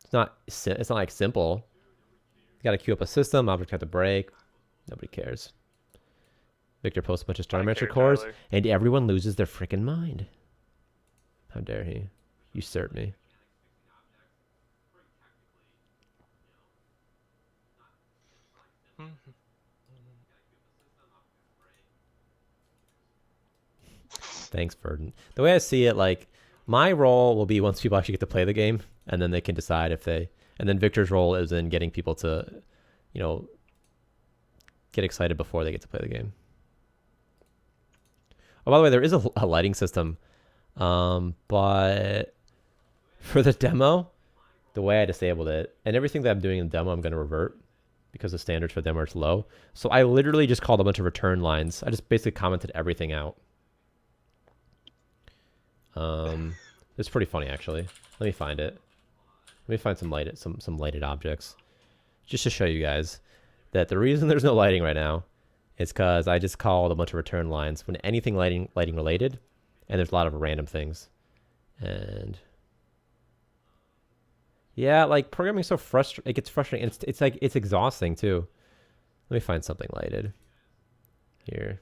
B: it's not like simple. You got to queue up a system, object have to break. Nobody cares. Victor posts a bunch of Starmancer cores, and everyone loses their freaking mind. How dare he usurp me? Thanks, Verdant. The way I see it, like, my role will be once people actually get to play the game, and then they can decide if they... And then Victor's role is in getting people to, you know, get excited before they get to play the game. Oh, by the way, there is a lighting system, but for the demo, the way I disabled it, and everything that I'm doing in the demo, I'm going to revert because the standards for the demo are low. So I literally just called a bunch of return lines. I just basically commented everything out. It's pretty funny, actually. Let me find it. Let me find some lighted objects, just to show you guys that the reason there's no lighting right now is because I just called a bunch of return lines when anything lighting related, and there's a lot of random things. And yeah, like programming so frustrating. It gets frustrating. And it's like it's exhausting too. Let me find something lighted here.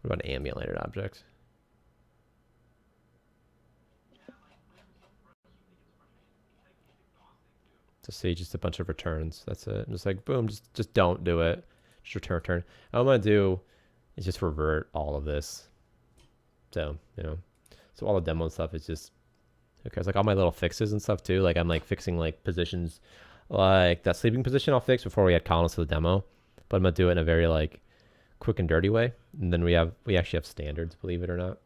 B: What about ambient lighted objects? To see just a bunch of returns. That's it. I'm just like boom, just don't do it. Just return. All I'm gonna do is just revert all of this. So, you know. So all the demo stuff is just okay. It's like all my little fixes and stuff too. Like I'm like fixing like positions, like that sleeping position I'll fix before we add columns to the demo. But I'm gonna do it in a very like quick and dirty way. And then we actually have standards, believe it or not.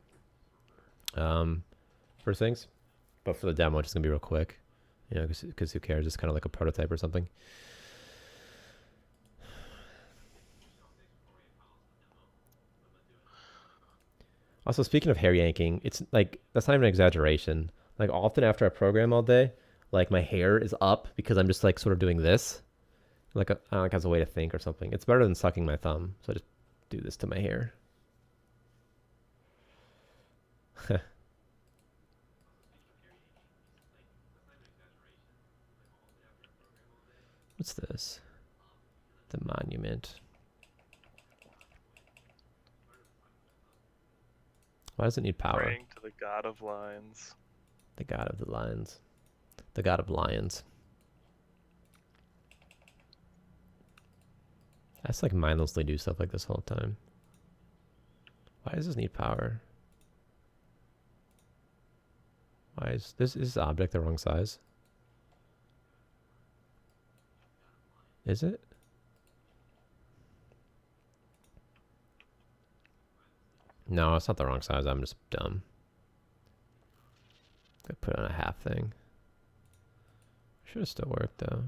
B: For things. But for the demo, it's just gonna be real quick. You know, because who cares? It's kind of like a prototype or something. Also, speaking of hair yanking, it's like, that's not even an exaggeration. Like often after I program all day, like my hair is up because I'm just like sort of doing this, like I don't know, like as a way to think or something. It's better than sucking my thumb, so I just do this to my hair. What's this? The monument. Why does it need power?
A: Praying to the god of lines.
B: The god of the lions. The god of lions. I just like mindlessly do stuff like this all the time. Why does this need power? Why is this object the wrong size? Is it? No, it's not the wrong size. I'm just dumb. I put on a half thing. Should have still worked though.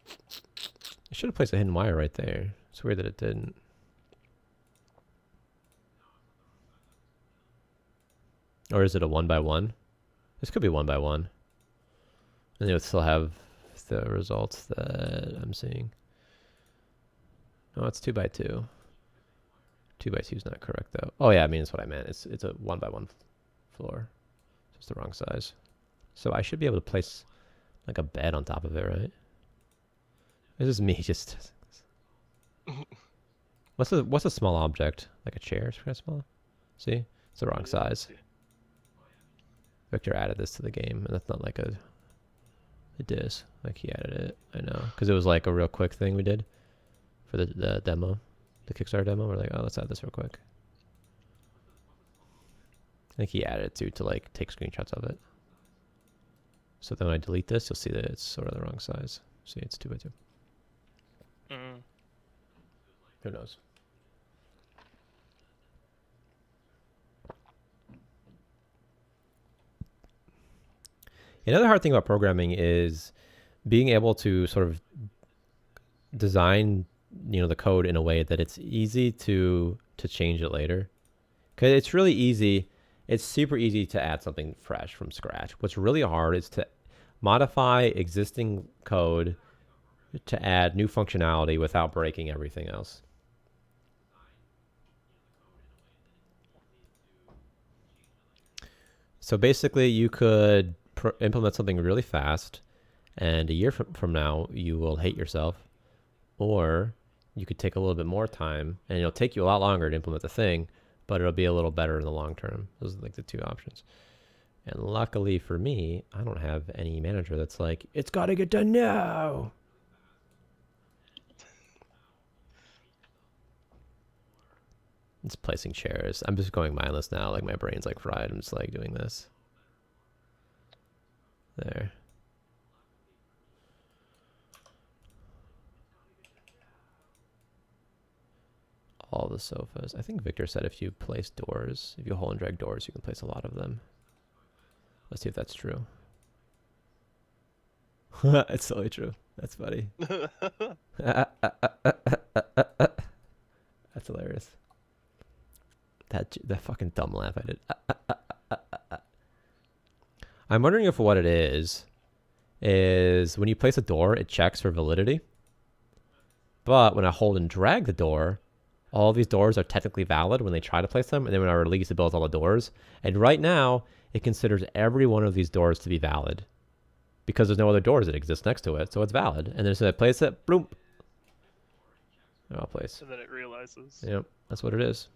B: I should have placed a hidden wire right there. It's weird that it didn't. Or is it a 1x1? This could be 1x1. And it would still have the results that I'm seeing. No, it's 2x2. 2x2 is not correct though. Oh yeah, I mean, that's what I meant. It's a 1x1 floor. Just the wrong size. So I should be able to place like a bed on top of it, right? This is me just... What's a small object? Like a chair? It's kind of small. See? It's the wrong size. Victor added this to the game, and that's not like a... It is. Like, he added it. I know. Because it was like a real quick thing we did for the demo. The Kickstarter demo. We're like, oh, let's add this real quick. I think he added it to like take screenshots of it. So then when I delete this, you'll see that it's sort of the wrong size. See, it's 2x2. Who knows? Another hard thing about programming is being able to sort of design, the code in a way that it's easy to change it later. Because it's really easy. It's super easy to add something fresh from scratch. What's really hard is to modify existing code to add new functionality without breaking everything else. So basically, you could implement something really fast, and a year from now, you will hate yourself. Or you could take a little bit more time, and it'll take you a lot longer to implement the thing, but it'll be a little better in the long term. Those are like the two options. And luckily for me, I don't have any manager that's like, it's got to get done now. It's placing chairs. I'm just going mindless now. Like, my brain's like fried. I'm just like doing this. There. All the sofas. I think Victor said if you place doors, if you hold and drag doors, you can place a lot of them. Let's see if that's true. It's totally true. That's funny. That's hilarious. That fucking dumb laugh I did. I'm wondering if what it is when you place a door, it checks for validity. But when I hold and drag the door, all these doors are technically valid when they try to place them. And then when I release, it builds all the doors. And right now, it considers every one of these doors to be valid because there's no other doors that exist next to it. So it's valid. And then as I place it, boom. They're all placed.
A: And then it realizes.
B: Yep, that's what it is.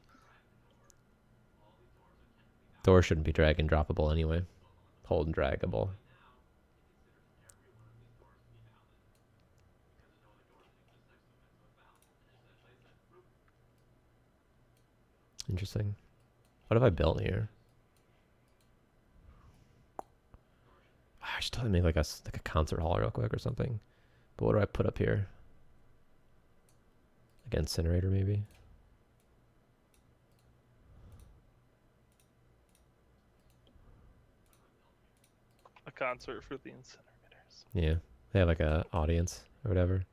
B: Doors shouldn't be drag and droppable anyway. Hold and draggable. Interesting. What have I built here? I should totally make like a concert hall real quick or something. But what do I put up here? Like an incinerator maybe?
A: A concert for the incinerators.
B: Yeah. They have like a audience or whatever.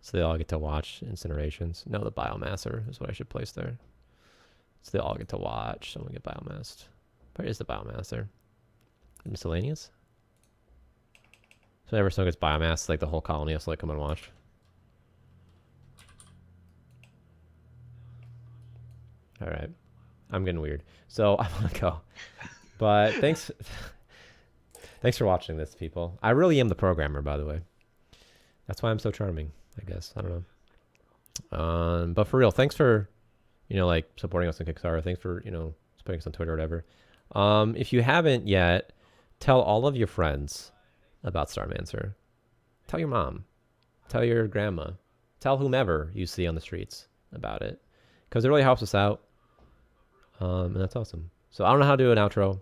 B: So they all get to watch incinerations. No, the biomasser is what I should place there. So they all get to watch. Someone get biomassed. Where is the biomass there? Miscellaneous? So whenever someone gets biomass, like the whole colony has to like come and watch. All right, I'm getting weird. So I'm gonna go. But thanks for watching this, people. I really am the programmer, by the way. That's why I'm so charming, I guess. I don't know. But for real, thanks for, like supporting us on Kickstarter. Thanks for, supporting us on Twitter or whatever. If you haven't yet, tell all of your friends about Starmancer. Tell your mom. Tell your grandma. Tell whomever you see on the streets about it. Because it really helps us out. And that's awesome. So I don't know how to do an outro.